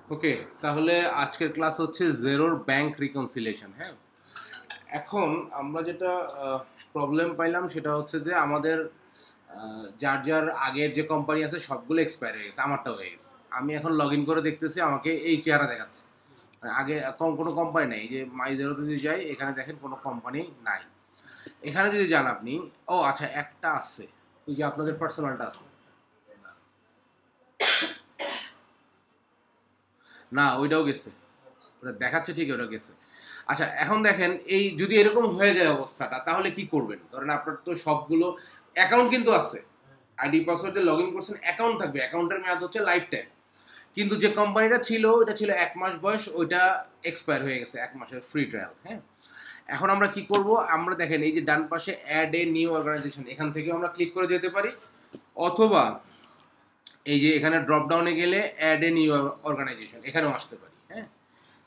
ওকে, তাহলে আজকের ক্লাস হচ্ছে জেরোর ব্যাংক রিকনসিলিয়েশন। হ্যাঁ, এখন আমরা যেটা প্রবলেম পাইলাম সেটা হচ্ছে যে আমাদের যার যার আগের যে কোম্পানি আছে সবগুলো এক্সপায়ার হয়ে গেছে, আমারটাও হয়ে গেছে। আমি এখন লগ ইন করে দেখতেছি আমাকে এই চেহারা দেখাচ্ছে, মানে আগে কোনো কোম্পানি নাই। এই যে মাই জেরোতে যদি যাই, এখানে দেখেন কোনো কোম্পানি নাই। এখানে যদি যান আপনি, ও আচ্ছা একটা আছে, ওই যে আপনাদের পার্সোনালটা আছে। না, ওইটাও গেছে, ওটা দেখাচ্ছে ঠিক, ওটা গেছে। আচ্ছা, এখন দেখেন এই যদি এরকম হয়ে যায় অবস্থাটা, তাহলে কি করবেন? ধরেন আপনার তো সবগুলো অ্যাকাউন্ট কিন্তু আছে, আইডি পাসওয়ার্ডে লগ ইন করছেন, অ্যাকাউন্ট থাকবে, অ্যাকাউন্টের মেয়াদ হচ্ছে লাইফ টাইম। কিন্তু যে কোম্পানিটা ছিল ওইটা ছিল 1 মাস বয়স, ওইটা এক্সপায়ার হয়ে গেছে, 1 মাসের ফ্রি ট্রায়াল। হ্যাঁ, এখন আমরা কি করব? আমরা দেখেন এই যে ডান পাশে অ্যাড এ নিউ অর্গানাইজেশন, এখান থেকে আমরা ক্লিক করে যেতে পারি, অথবা এই যে এখানে ড্রপ ডাউনে গেলে অ্যাড এ নিউ অর্গানাইজেশন, এখানেও আসতে পারি। হ্যাঁ,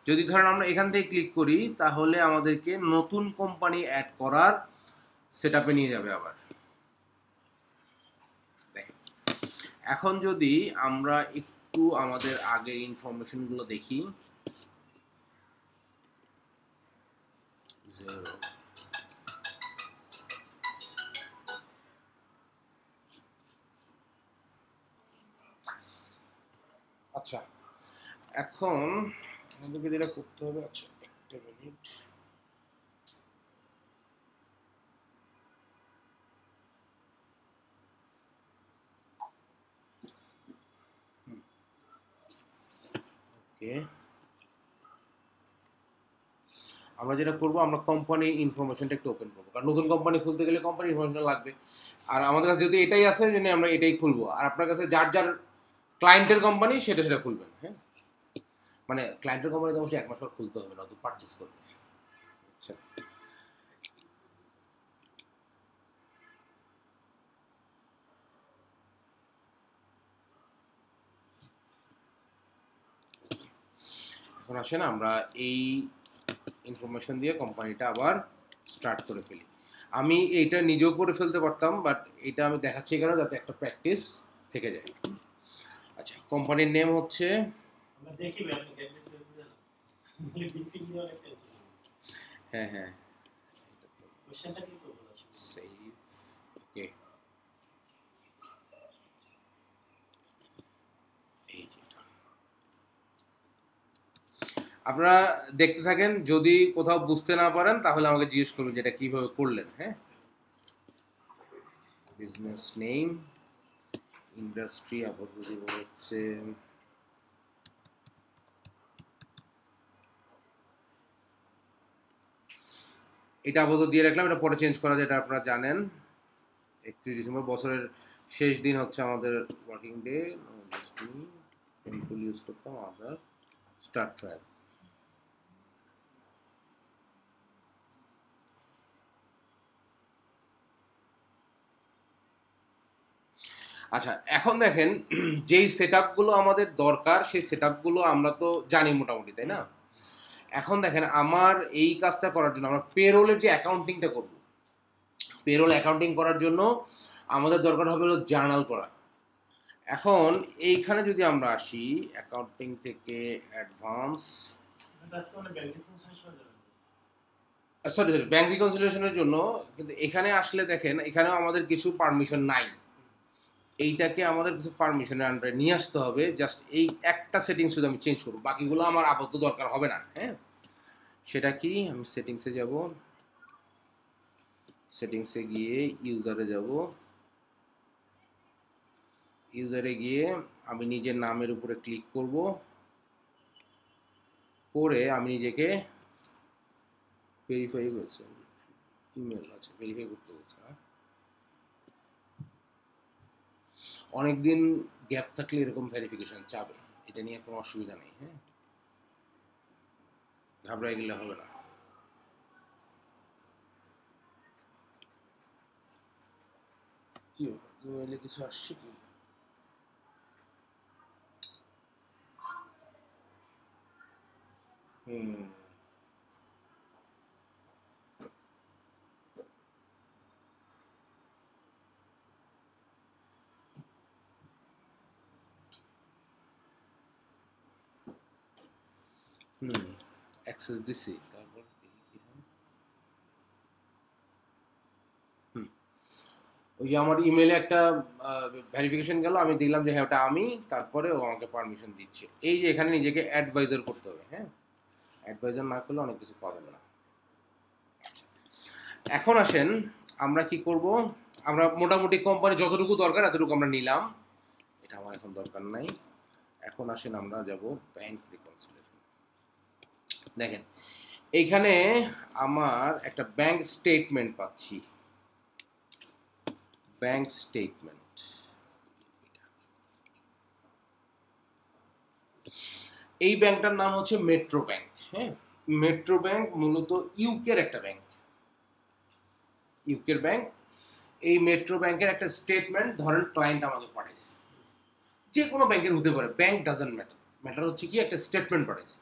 যদি ধরেন আমরা এখান থেকে ক্লিক করি, তাহলে আমাদেরকে নতুন কোম্পানি অ্যাড করার সেট আপে নিয়ে যাবে আবার। দেখেন, এখন যদি আমরা একটু আমাদের আগের ইনফরমেশনগুলো দেখি, zero। আচ্ছা, এখন আমাদেরকে যেটা করতে হবে, আচ্ছা একটা মিনিট। ওকে, আমরা যেটা করবো, আমরা কোম্পানির ইনফরমেশনটা একটু ওপেন করবো, কারণ নতুন কোম্পানি খুলতে গেলে কোম্পানির ইনফরমেশন লাগবে। আর আমাদের কাছে যদি এটাই আছে, জন্য আমরা এটাই খুলবো। আর আপনার কাছে যার যার ক্লায়েন্টের কোম্পানি সেটা সেটা খুলবেন। হ্যাঁ, মানে ক্লায়েন্টের কোম্পানি তো অবশ্যই 1 মাস পর খুলতে হবে, না তো পারচেস করবে। আচ্ছা, এখন আসেন আমরা এই ইনফরমেশন দিয়ে কোম্পানিটা আবার স্টার্ট করে ফেলি। আমি এইটা নিজেও করে ফেলতে পারতাম, বাট এটা আমি দেখাচ্ছি কেন, যাতে একটা প্র্যাকটিস থেকে যায়। আচ্ছা, কোম্পানির নেম হচ্ছে, হ্যাঁ হ্যাঁ, সেভ। ওকে, এই যে আপনারা দেখতে থাকেন, যদি কোথাও বুঝতে না পারেন তাহলে আমাকে জিজ্ঞেস করবেন যেটা কিভাবে করলেন। হ্যাঁ, বিজনেস নেম, ইন্ডাস্ট্রি আপাতত দিব হচ্ছে, এটা আপাতত দিয়ে রাখলাম, এটা পরে চেঞ্জ করা যায়, এটা আপনারা জানেন। 31 ডিসেম্বর, বছরের শেষ দিন হচ্ছে আমাদের ওয়ার্কিং ডে। ইউজ করতাম আদার স্টার্ট ট্রায়াল। আচ্ছা, এখন দেখেন যেই সেট আপগুলো আমাদের দরকার, সেই সেট আপগুলো আমরা তো জানি মোটামুটি, তাই না? এখন দেখেন, আমার এই কাজটা করার জন্য আমরা পেরোলের যে অ্যাকাউন্টিংটা করব, পেরোল অ্যাকাউন্টিং করার জন্য আমাদের দরকার হবে হলো জার্নাল করা। এখন এইখানে যদি আমরা আসি, অ্যাকাউন্টিং থেকে অ্যাডভান্স, সরি সরি, ব্যাংক রিকনসিলিয়েশনের জন্য। কিন্তু এখানে আসলে দেখেন, এখানেও আমাদের কিছু পারমিশন নাই। এইটাকে আমাদের কিছু পারমিশনের আন্ডারে নিয়ে আসতে হবে। জাস্ট এই একটা সেটিংস শুধু আমি চেঞ্জ করবো, বাকিগুলো আমার আপাতত দরকার হবে না। হ্যাঁ, সেটা কি, আমি সেটিংসে যাব, সেটিংসে গিয়ে ইউজারে যাব, ইউজারে গিয়ে আমি নিজের নামের উপরে ক্লিক করব, করে আমি নিজেকে ভেরিফাই করেছি, ইমেল আছে, ভেরিফাই করতে বলছে। হ্যাঁ, অনেকদিন গ্যাপ থাকলে এরকম ভেরিফিকেশন চাবে, এটা নিয়ে কোনো অসুবিধা নেই। হ্যাঁ, ঘাবড়াই গেলে হবে না। কি ইমেলে কিছু আসছে কি? হুম, অ্যাক্সেস দিছি, তারপর ওই যে আমার ইমেলে একটা ভেরিফিকেশন গেল, আমি দেখলাম যে হ্যাঁ ওটা আমি, তারপরে ও আমাকে পারমিশন দিচ্ছে। এই যে এখানে নিজেকে অ্যাডভাইজার করতে হবে, হ্যাঁ অ্যাডভাইজার না করলে অনেক কিছু পাবেন না। এখন আসেন আমরা কি করব, আমরা মোটামুটি কোম্পানি যতটুকু দরকার এতটুকু আমরা নিলাম, এটা আমার এখন দরকার নাই। এখন আসেন আমরা যাব ব্যাংক রিকনসিলিয়েশন। দেখেন এইখানে আমার একটা ব্যাংক স্টেটমেন্ট পাচ্ছি, ব্যাংক স্টেটমেন্ট। এই ব্যাংকটার নাম হচ্ছে মেট্রো ব্যাংক। হ্যাঁ, মেট্রো ব্যাংক মূলত ইউকের একটা ব্যাংক, ইউকের ব্যাংক। এই মেট্রো ব্যাংকের একটা স্টেটমেন্ট ধরেন ক্লায়েন্ট আমাকে পাঠাইছে, যে কোনো ব্যাংকের হতে পারে, ব্যাংক ডাজন্ট ম্যাটার, ম্যাটার হচ্ছে কি একটা স্টেটমেন্ট পাঠাইছে।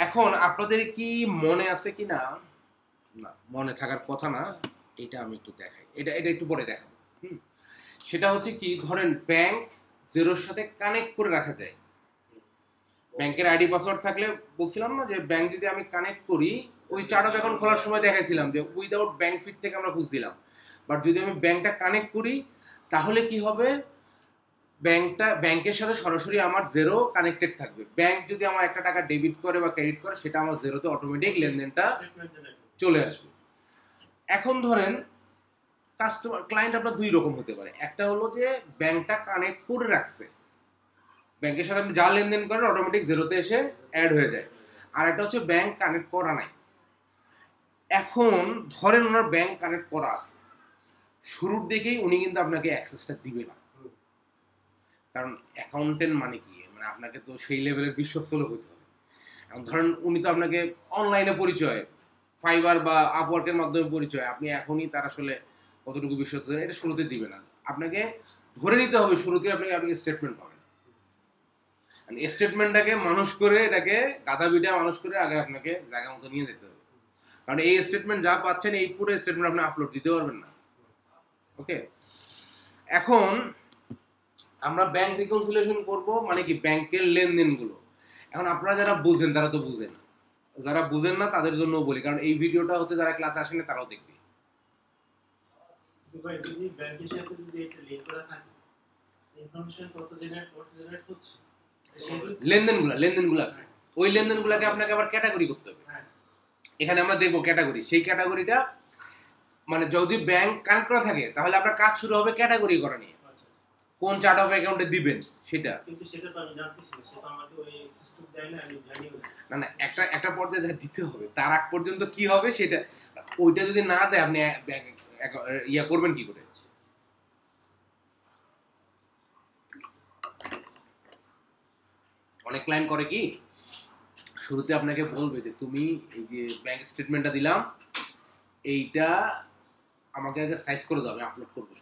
এখন আপনাদের কি মনে আছে কি না, না মনে থাকার কথা না, এটা আমি একটু দেখাই, এটা এটা একটু পরে দেখাবো। সেটা হচ্ছে কি, ধরেন ব্যাংক জিরোর সাথে কানেক্ট করে রাখা যায়। ব্যাংকের আইডি পাসওয়ার্ড থাকলে বলছিলাম না যে ব্যাংক যদি আমি কানেক্ট করি, ওই চার্ট অফ অ্যাকাউন্ট খোলার সময় দেখাইছিলাম যে উইদাউট ব্যাংক ফিট থেকে আমরা খুলছিলাম, বাট যদি আমি ব্যাংকটা কানেক্ট করি তাহলে কি হবে, ব্যাংকের সাথে সরাসরি আমার জেরো কানেক্টেড থাকবে। ব্যাংক যদি আমার একটা টাকা ডেবিট করে বা ক্রেডিট করে, সেটা আমার জেরোতে অটোমেটিক লেনদেনটা চলে আসবে। এখন ধরেন কাস্টমার ক্লায়েন্ট আপনার দুই রকম হতে পারে, একটা হলো যে ব্যাংকটা কানেক্ট করে রাখছে, ব্যাংকের সাথে আপনি যা লেনদেন করেন অটোমেটিক জেরোতে এসে অ্যাড হয়ে যায়। আর একটা হচ্ছে ব্যাংক কানেক্ট করা নাই। এখন ধরেন ওনার ব্যাংক কানেক্ট করা আছে, শুরুর দিকেই উনি কিন্তু আপনাকে অ্যাক্সেসটা দিবে না, কারণ অ্যাকাউন্টেন্ট মানে কি, মানে আপনাকে তো সেই লেভেলের বিশ্বস্ত হতে হবে। এখন ধরেন উনি তো আপনাকে অনলাইনে পরিচয়, ফাইবার বা আপওয়ার্কের মাধ্যমে পরিচয়, আপনি এখনই তার আসলে কতটুকু বিশ্বস্ত এটা শুরুতে দিবে না। আপনাকে ধরে নিতে হবে শুরুতে আপনি স্টেটমেন্ট পাবেন, স্টেটমেন্টটাকে মানুষ করে, এটাকে গাদা বিটা মানুষ করে আগে আপনাকে জায়গা মতো নিয়ে যেতে হবে, কারণ এই স্টেটমেন্ট যা পাচ্ছেন এই পুরো স্টেটমেন্ট আপনি আপলোড দিতে পারবেন না। ওকে, এখন আমরা ব্যাংক রিকনসিলিয়েশন করব, মানে কি ব্যাংকের লেনদেনগুলো। এখন আপনারা যারা বুঝেন তারা তো বুঝেন, যারা বুঝেন না তাদের জন্য বলি, কারণ এই ভিডিওটা হচ্ছে যারা ক্লাসে আসেনি তারাও দেখবে। লেনদেনগুলো আসবে, ওই লেনদেনগুলোকে আপনাকে আবার ক্যাটাগরি করতে হবে। এখানে আমরা দেখবো ক্যাটাগরি, সেই ক্যাটাগরিটা মানে যদি ব্যাংক কানেক্ট করা থাকে তাহলে আপনার কাজ শুরু হবে ক্যাটাগরি করা নিয়ে, কোন চার্ট অফ অ্যাকাউন্টে দিবেন সেটা। কিন্তু সেটা তো আমি জানতেছি না, সেটা আমাকে ওই অ্যাক্সেস কোড দেয় না, আমি জানিও না। না একটা পর্যায়ে যা দিতে হবে, তার আগ পর্যন্ত কি হবে সেটা, ওইটা যদি না দেয় আপনি ইয়া করবেন কি করে। অনেক ক্লায়েন্ট করে কি, শুরুতে আপনাকে বলবে যে তুমি এই যে ব্যাংক স্টেটমেন্টটা দিলাম, এইটা আমাকে আগে সাইজ করে দাও, আমি আপলোড করবো।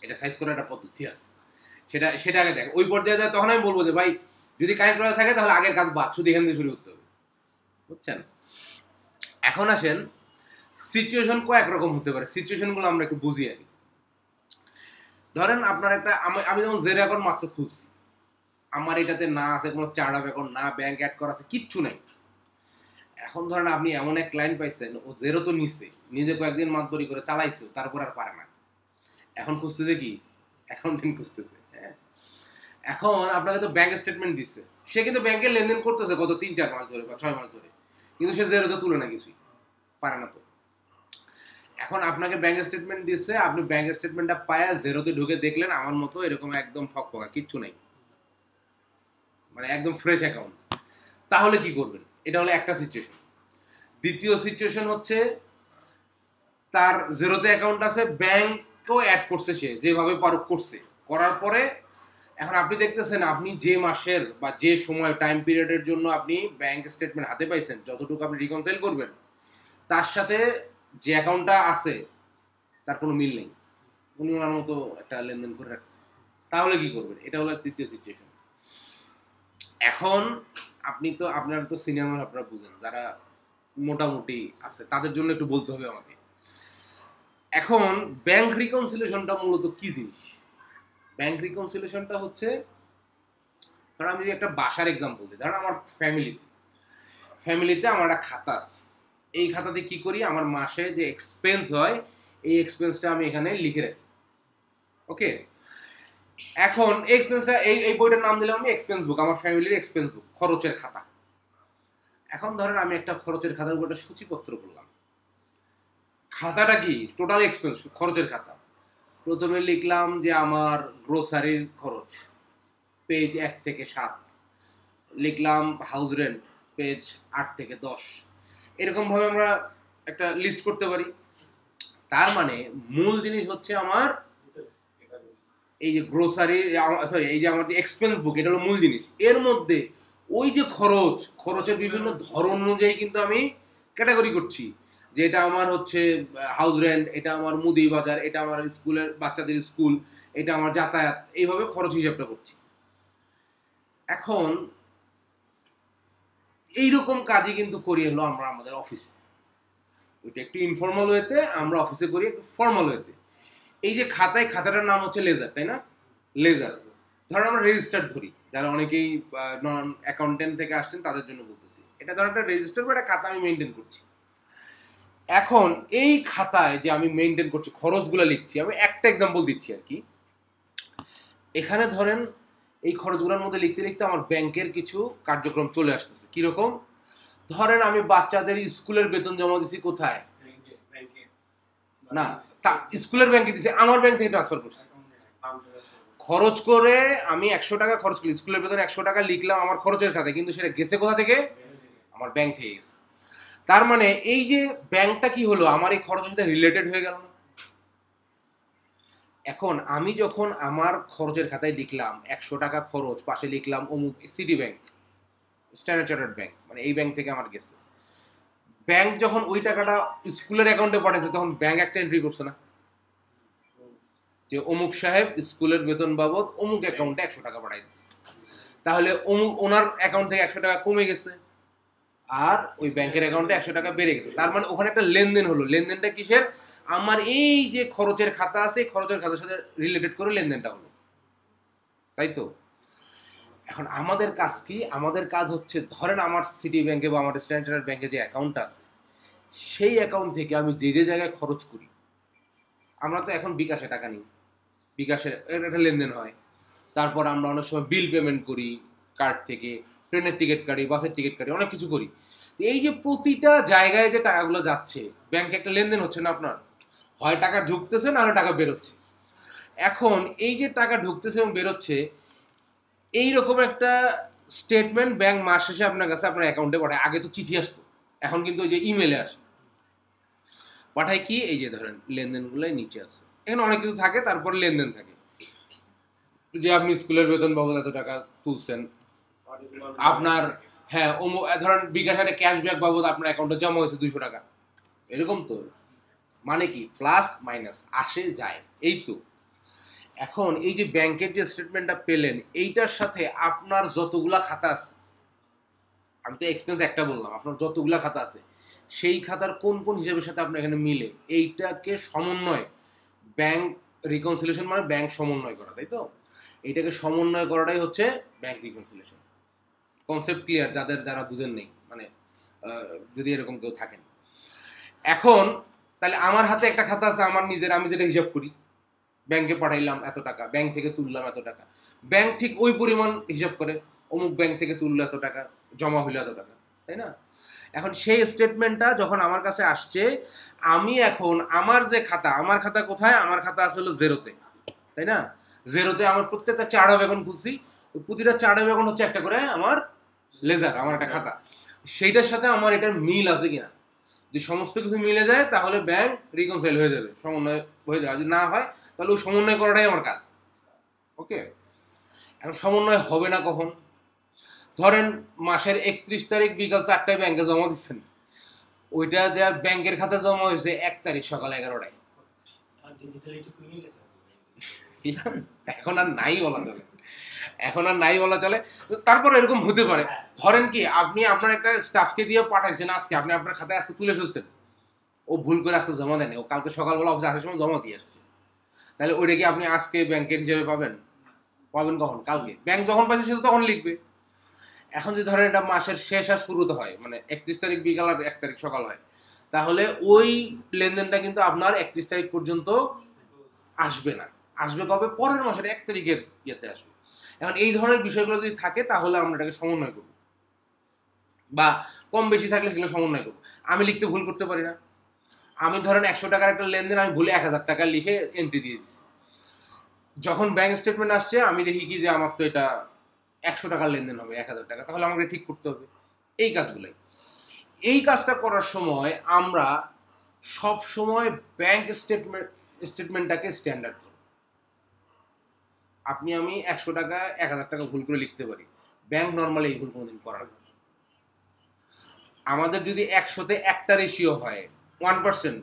এটা সাইজ করার একটা পদ্ধতি আছে, সেটা আগে দেখ। ওই পর্যায়ে যায় তখন আমি বলবো যে ভাই যদি কানেক্ট করা থাকে তাহলে আগের কাজ বাদ, শুধু এখান থেকে শুরু করতে হবে, বুঝছেন। এখন আসেন সিচুয়েশন কয়েক রকম হতে পারে, সিচুয়েশনগুলো আমরা একটু বুঝি আর কি। ধরেন আপনার একটা, আমি যেমন জেরো অ্যাকাউন্ট মাত্র খুলছি, আমার এটাতে না আছে কোনো চার্ট অফ অ্যাকাউন্ট, না ব্যাংক অ্যাড করা আছে, কিচ্ছু নাই। এখন ধরেন আপনি এমন এক ক্লায়েন্ট পাইছেন, ও জেরো তো নিচ্ছে, নিজে কয়েকদিন মাতবরি করে চালাইছে, তারপর আর পারে না, এখন খুঁজতেছে কি অ্যাকাউন্টেন্ট খুঁজতেছে। হ্যাঁ, এখন আপনাকে তো ব্যাংক স্টেটমেন্ট দিচ্ছে, সে কিন্তু ব্যাংকের লেনদেন করতেছে গত 3-4 মাস ধরে বা 6 মাস ধরে, কিন্তু সে জেরোতে তুলে না, কিছুই পারে না। তো এখন আপনাকে ব্যাংক স্টেটমেন্ট দিচ্ছে, আপনি ব্যাংক স্টেটমেন্টটা পায়া জেরোতে ঢুকে দেখলেন আমার মতো এরকম একদম ফকফকা, কিচ্ছু নাই, মানে একদম ফ্রেশ অ্যাকাউন্ট। তাহলে কি করবেন, এটা হলো একটা সিচুয়েশন। দ্বিতীয় সিচুয়েশন হচ্ছে তার জেরোতে অ্যাকাউন্ট আছে, ব্যাংকও অ্যাড করছে, সে যেভাবে করছে, করার পরে এখন আপনি দেখতেছেন আপনি যে মাসের বা যে সময় টাইম পিরিয়ডের জন্য আপনি ব্যাংক স্টেটমেন্ট হাতে পাইছেন, যতটুকু আপনি রিকনসাইল করবেন, তার সাথে যে অ্যাকাউন্টটা আছে তার কোনো মিল নেই, উনি ওনার মতো একটা লেনদেন করে রাখছে। তাহলে কি করবেন, এটা হলো তৃতীয় সিচুয়েশন। এখন আপনারা তো সিনিয়র মানুষ, আপনারা বুঝেন, যারা মোটামুটি আছে তাদের জন্য একটু বলতে হবে আমাকে। এখন ব্যাংক রিকনসিলিয়েশনটা মূলত কি জিনিস? ব্যাংক রিকনসিলিয়েশনটা হচ্ছে ধরুন আমি যদি একটা বাসার এক্সাম্পল দিই, ধরুন আমার ফ্যামিলিতে আমার একটা খাতা আছে। এই খাতাতে কি করি, আমার মাসে যে এক্সপেন্স হয় এই এক্সপেন্সটা আমি এখানে লিখে রাখি। ওকে, এখন এক্সপেন্সটা এই বইটার নাম দিলাম আমি এক্সপেন্স বুক, আমার ফ্যামিলির এক্সপেন্স বুক, খরচের খাতা। এখন ধরেন আমি একটা খরচের খাতার উপর একটা সূচিপত্র করলাম। খাতাটা কি টোটাল এক্সপেন্স, খরচের খাতা। প্রথমে লিখলাম যে আমার গ্রোসারির খরচ, পেজ 1 থেকে 7। লিখলাম হাউস রেন্ট, পেজ 8 থেকে 10। এরকমভাবে আমরা একটা লিস্ট করতে পারি। তার মানে মূল জিনিস হচ্ছে আমার এই যে গ্রোসারি, সরি এই যে আমার যে এক্সপেন্স বুক, এটা হলো মূল জিনিস। এর মধ্যে ওই যে খরচের বিভিন্ন ধরন অনুযায়ী কিন্তু আমি ক্যাটাগরি করছি, যে এটা আমার হচ্ছে হাউস রেন্ট, এটা আমার মুদি বাজার, এটা আমার স্কুলের বাচ্চাদের স্কুল, এটা আমার যাতায়াত, এইভাবে খরচ হিসাবটা করছি। এখন এইরকম কাজই কিন্তু করি হলো আমরা আমাদের অফিসে। ওইটা একটু ইনফর্মাল ওয়েতে, আমরা অফিসে করি একটু ফর্মাল ওয়েতে। এই যে খাতাটার নাম হচ্ছে লেজার, তাই না? লেজার। ধরো আমরা রেজিস্টার ধরি, যারা অনেকেই নন অ্যাকাউন্টেন্ট থেকে আসছেন তাদের জন্য বলতেছি। এটা ধরো একটা রেজিস্টার বা একটা খাতা আমি মেনটেন করছি। এখন এই খাতায় যে আমি মেনটেন করছি, খরচগুলো লিখছি, আমি একটা এক্সাম্পল দিচ্ছি আর কি। এখানে ধরেন এই খরচগুলোর মধ্যে লিখতে লিখতে আমার ব্যাংকের কিছু কার্যক্রম চলে আসতেছে। কিরকম? ধরেন আমি বাচ্চাদের স্কুলের বেতন জমা দিছি কোথায়, না স্কুলের ব্যাংকে দিছি, আমার ব্যাংক থেকে ট্রান্সফার করছি। খরচ করে আমি 100 টাকা খরচ করি, স্কুলের বেতন 100 টাকা লিখলাম আমার খরচের খাতায়, কিন্তু সেটা গেছে কোথা থেকে? আমার ব্যাংক থেকে গেছে। তার মানে এই যে ব্যাংকটা কি হলো, আমার এই খরচের সাথে রিলেটেড হয়ে গেল না? এখন আমি যখন আমার খরচের খাতায় লিখলাম 100 টাকা খরচ, পাশে লিখলাম অমুক city bank, standard chartered bank, মানে এই ব্যাংক থেকে আমার গেছে। ব্যাংক যখন ওই টাকাটা স্কুলের অ্যাকাউন্টে পাঠাইছে, তখন ব্যাংক একটা এন্ট্রি করছে না, যে অমুক সাহেব স্কুলের বেতন বাবদ অমুক অ্যাকাউন্টে 100 টাকা পাঠাই দিচ্ছে। তাহলে অমুক ওনার অ্যাকাউন্ট থেকে 100 টাকা কমে গেছে, আর ওই ব্যাংকের অ্যাকাউন্টে 100 টাকা বেড়ে গেছে। তার মানে ওখানে একটা লেনদেন হলো। লেনদেনটা কিসের? আমার এই যে খরচের খাতা আছে, খরচের খাতার সাথে রিলেটেড করে লেনদেনটা হলো, তাই তো? এখন আমাদের কাজ কি? আমাদের কাজ হচ্ছে ধরেন আমার সিটি ব্যাংকে বা আমার স্ট্যান্ডার্ড ব্যাংকে যে অ্যাকাউন্টটা আছে, সেই অ্যাকাউন্ট থেকে আমি যে যে জায়গায় খরচ করি, আমরা তো এখন বিকাশে টাকা নিই, বিকাশে একটা লেনদেন হয়। তারপর আমরা অনেক সময় বিল পেমেন্ট করি কার্ড থেকে, ট্রেনের টিকিট কাটি, বাসের টিকিট কাটি, অনেক কিছু করি। এই যে প্রতিটা জায়গায় যে টাকাগুলো যাচ্ছে, ব্যাংকে একটা লেনদেন হচ্ছে না আপনার? হয় টাকা ঢুকতেছে, না হলে টাকা বেরোচ্ছে। এখন এই যে টাকা ঢুকতেছে এবং বেরোচ্ছে, এইরকম একটা স্টেটমেন্ট ব্যাংক মাস শেষে আপনার কাছে আপনার অ্যাকাউন্টে পাঠায়। আগে তো চিঠি আসতো, এখন কিন্তু ওই যে ইমেলে আসে। পাঠায় কি? এই যে ধরেন লেনদেনগুলোই নিচে আছে, এখানে অনেক কিছু থাকে, তারপর লেনদেন থাকে, যে আপনি স্কুলের বেতন বাবদ এত টাকা তুলছেন, আপনার হ্যাঁ ধরেন বিকাশ একটা ক্যাশব্যাক বাবদ আপনার অ্যাকাউন্টে জমা হয়েছে 200 টাকা, এরকম তো। মানে কি প্লাস মাইনাস আসে যায়, এই তো। এখন এই যে ব্যাংকের যে স্টেটমেন্টটা পেলেন, এইটার সাথে আপনার যতগুলা খাতা আছে, আমি তো এক্সপেন্স একটা বললাম, আপনার যতগুলা খাতা আছে সেই খাতার কোন কোন হিসাবের সাথে আপনার এখানে মিলে, এইটাকে সমন্বয়, ব্যাংক রিকনসিলিয়েশন মানে ব্যাংক সমন্বয় করা, তাই তো? এইটাকে সমন্বয় করাটাই হচ্ছে ব্যাংক রিকনসিলিয়েশন। কনসেপ্ট ক্লিয়ার যারা বুঝেন নেই, মানে যদি এরকম কেউ থাকেন। এখন তাহলে আমার হাতে একটা খাতা আছে আমার নিজের, আমি যেটা হিসাব করি, ব্যাংকে পাঠাইলাম এত টাকা, ব্যাংক থেকে তুললাম এত টাকা, ব্যাংক ঠিক ওই পরিমাণ হিসাব করে অমুক ব্যাংক থেকে তুললো এত টাকা, জমা হইলো এত টাকা, তাই না? এখন সেই স্টেটমেন্টটা যখন আমার কাছে আসছে, আমি এখন আমার যে খাতা, আমার খাতা কোথায়? আমার খাতা আছে হলো জেরোতে, তাই না? জেরোতে আমার প্রত্যেকটা চার্ট অফ অ্যাকাউন্ট খুলছি, প্রতিটা চার্ট অফ অ্যাকাউন্ট হচ্ছে একটা করে আমার লেজার, আমার একটা খাতা। সেইটার সাথে আমার এটার মিল আছে কিনা, যদি সমস্ত কিছু মিলে যায় তাহলে ব্যাংক রিকনসাইল হয়ে যাবে, সমন্বয় হয়ে যাবে। যদি না হয় তাহলে ওই সমন্বয় করাটাই আমার কাজ। ওকে, এখন সমন্বয় হবে না কখন? ধরেন মাসের 31 তারিখ বিকাল 4টায় ব্যাংকে জমা দিচ্ছেন, ওইটা যা ব্যাংকের খাতা জমা হয়েছে 1 তারিখ সকাল 11টায়। এখন আর নাই বলা চলে, এখন আর নাই বলা চলে। তারপর এরকম হতে পারে, ধরেন কি আপনি আপনার একটা স্টাফকে দিয়ে পাঠাইছেন আজকে, আপনি আপনার খাতায় আজকে তুলে ফেলছেন, ও ভুল করে আজকে জমা দেয়নি, ও কালকে সকালবেলা অফিসে আসার সময় জমা দিয়ে আসছে, তাহলে ওইটা কি আপনি আজকে ব্যাংকের হিসেবে পাবেন? পাবেন কখন? কালকে। ব্যাংক যখন পাইছে সে তো তখন লিখবে। এখন যদি ধরেন এটা মাসের শেষ আর শুরুতে হয়, মানে 31 তারিখ বিকাল আর 1 তারিখ সকাল হয়, তাহলে ওই লেনদেনটা কিন্তু আপনার 31 তারিখ পর্যন্ত আসবে না। আসবে কবে? পরের মাসের 1 তারিখের ইয়েতে আসবে। এখন এই ধরনের বিষয়গুলো যদি থাকে তাহলে আমরা এটাকে সমন্বয় করব, বা কম বেশি থাকলে সেগুলো সমন্বয় করব। আমি লিখতে ভুল করতে পারি না। আমি ধরেন 100 টাকার একটা লেনদেন আমি ভুলে 1000 টাকা লিখে এন্ট্রি দিয়ে দিচ্ছি। যখন ব্যাংক স্টেটমেন্ট আসছে আমি দেখি কি যে আমার তো এটা 100 টাকার লেনদেন হবে 1000 টাকা, তাহলে আমাকে ঠিক করতে হবে। এই কাজগুলোই, এই কাজটা করার সময় আমরা সব সময় ব্যাংক স্টেটমেন্টটাকে স্ট্যান্ডার্ড ধরব। আপনি আমি 100 টাকা 1000 টাকা ভুল করে লিখতে পারি, ব্যাংক নর্মালি এই ভুল কোনোদিন করার না। আমাদের যদি 100-তে 1টা রেশিও হয় 1%,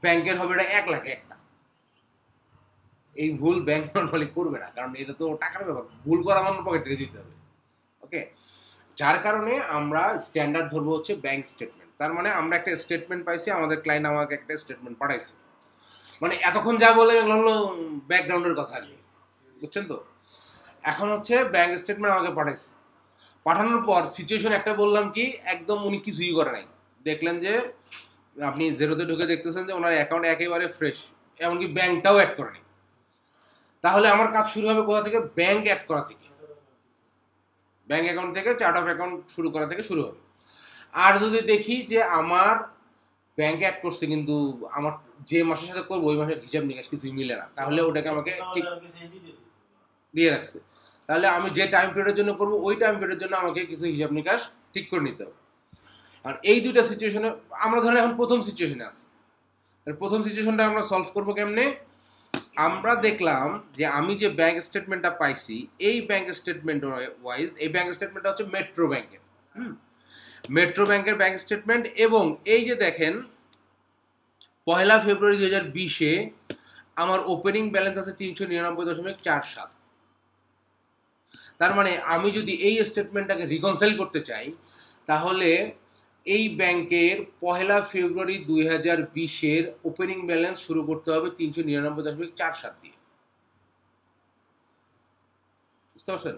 ব্যাংকের হবে এটা 1 লাখে 1টা। এই ভুল ব্যাংক নর্মালি করবে না, কারণ এটা তো টাকার ব্যাপার, ভুল করা আমার পকেট থেকে দিতে হবে। ওকে, যার কারণে আমরা স্ট্যান্ডার্ড ধরবো হচ্ছে ব্যাংক স্টেটমেন্ট। তার মানে আমরা একটা স্টেটমেন্ট পাইছি, আমাদের ক্লায়েন্ট আমাকে একটা স্টেটমেন্ট পাঠাইছে, মানে এতক্ষণ যা বলে এগুলো হলো ব্যাকগ্রাউন্ডের কথা আর কি, বুঝছেন তো? এখন হচ্ছে ব্যাংক স্টেটমেন্ট আমাকে পাঠাইছে, পাঠানোর পর সিচুয়েশন একটা বললাম কি, একদম উনি কিছুই করে নাই। দেখলেন যে আপনি জেরোতে ঢুকে দেখতেছেন যে ওনার অ্যাকাউন্ট একেবারে ফ্রেশ, এমনকি ব্যাংকটাও অ্যাড করেনি। তাহলে আমার কাজ শুরু হবে কোথা থেকে? ব্যাংক অ্যাড করা থেকে, ব্যাংক অ্যাকাউন্ট থেকে, চার্ট অফ অ্যাকাউন্ট শুরু করা থেকে শুরু হবে। আর যদি দেখি যে আমার ব্যাংক অ্যাড করছে কিন্তু আমার যে মাসের সাথে করবো ওই মাসের হিসাব নিকাশ কিছুই মিলে না, তাহলে ওটাকে আমাকে ঠিক দিয়ে রাখছে, তাহলে আমি যে টাইম পিরিয়ডের জন্য করবো ওই টাইম পিরিয়ডের জন্য আমাকে কিছু হিসাব নিকাশ ঠিক করে নিতে হবে। আর এই দুইটা সিচুয়েশনে আমরা ধরেন এখন প্রথম সিচুয়েশনে আছি, প্রথম সিচুয়েশনটা আমরা সলভ করবো কেমনে? আমরা দেখলাম যে আমি যে ব্যাংক স্টেটমেন্টটা পাইছি, এই ব্যাংক স্টেটমেন্ট ওয়াইজ, এই ব্যাংক স্টেটমেন্টটা হচ্ছে মেট্রো ব্যাংকের, মেট্রো ব্যাংকের ব্যাংক স্টেটমেন্ট। এবং এই যে দেখেন 1 ফেব্রুয়ারি 2020-এ আমার ওপেনিং ব্যালেন্স আছে 399.47। তার মানে আমি যদি এই স্টেটমেন্টটাকে রিকনসাইল করতে চাই, তাহলে এই ব্যাংকের 1 ফেব্রুয়ারি 2020-এর ওপেনিং ব্যালেন্স শুরু করতে হবে 399.47 দিয়ে। বুঝতে পারছেন?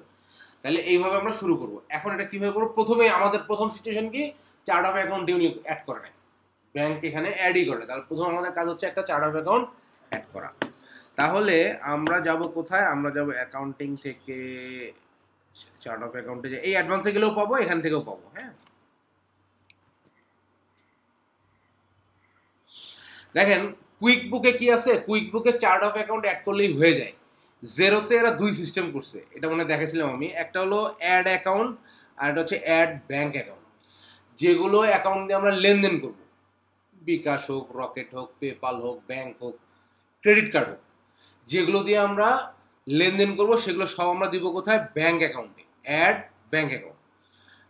তাহলে এইভাবে আমরা শুরু করব। এখন এটা কিভাবে করব? প্রথমে আমাদের প্রথম সিচুয়েশন কি, চার্ট অফ অ্যাকাউন্ট উনি অ্যাড করে নেয়, ব্যাংক এখানে অ্যাডই করে। তাহলে প্রথম আমাদের কাজ হচ্ছে একটা চার্ট অফ অ্যাকাউন্ট অ্যাড করা। তাহলে আমরা যাব কোথায়? আমরা যাব অ্যাকাউন্টিং থেকে চার্ট অফ অ্যাকাউন্টে, এই অ্যাডভান্সে গেলেও পাবো, এখান থেকেও পাবো। হ্যাঁ, দেখেন কুইক বুকে কি আছে, কুইক বুকে চার্ট অফ অ্যাকাউন্ট অ্যাড করলেই হয়ে যায়। জেরোতে এরা দুই সিস্টেম করছে, এটা মনে দেখেছিলাম আমি, একটা হলো অ্যাড অ্যাকাউন্ট আর একটা হচ্ছে অ্যাড ব্যাংক অ্যাকাউন্ট। যেগুলো অ্যাকাউন্ট দিয়ে আমরা লেনদেন করব, বিকাশ হোক, রকেট হোক, পেপাল হোক, ব্যাংক হোক, ক্রেডিট কার্ড হোক, যেগুলো দিয়ে আমরা লেনদেন করব সেগুলো সব আমরা দিব কোথায়? ব্যাংক অ্যাকাউন্টে, অ্যাড ব্যাংক অ্যাকাউন্ট।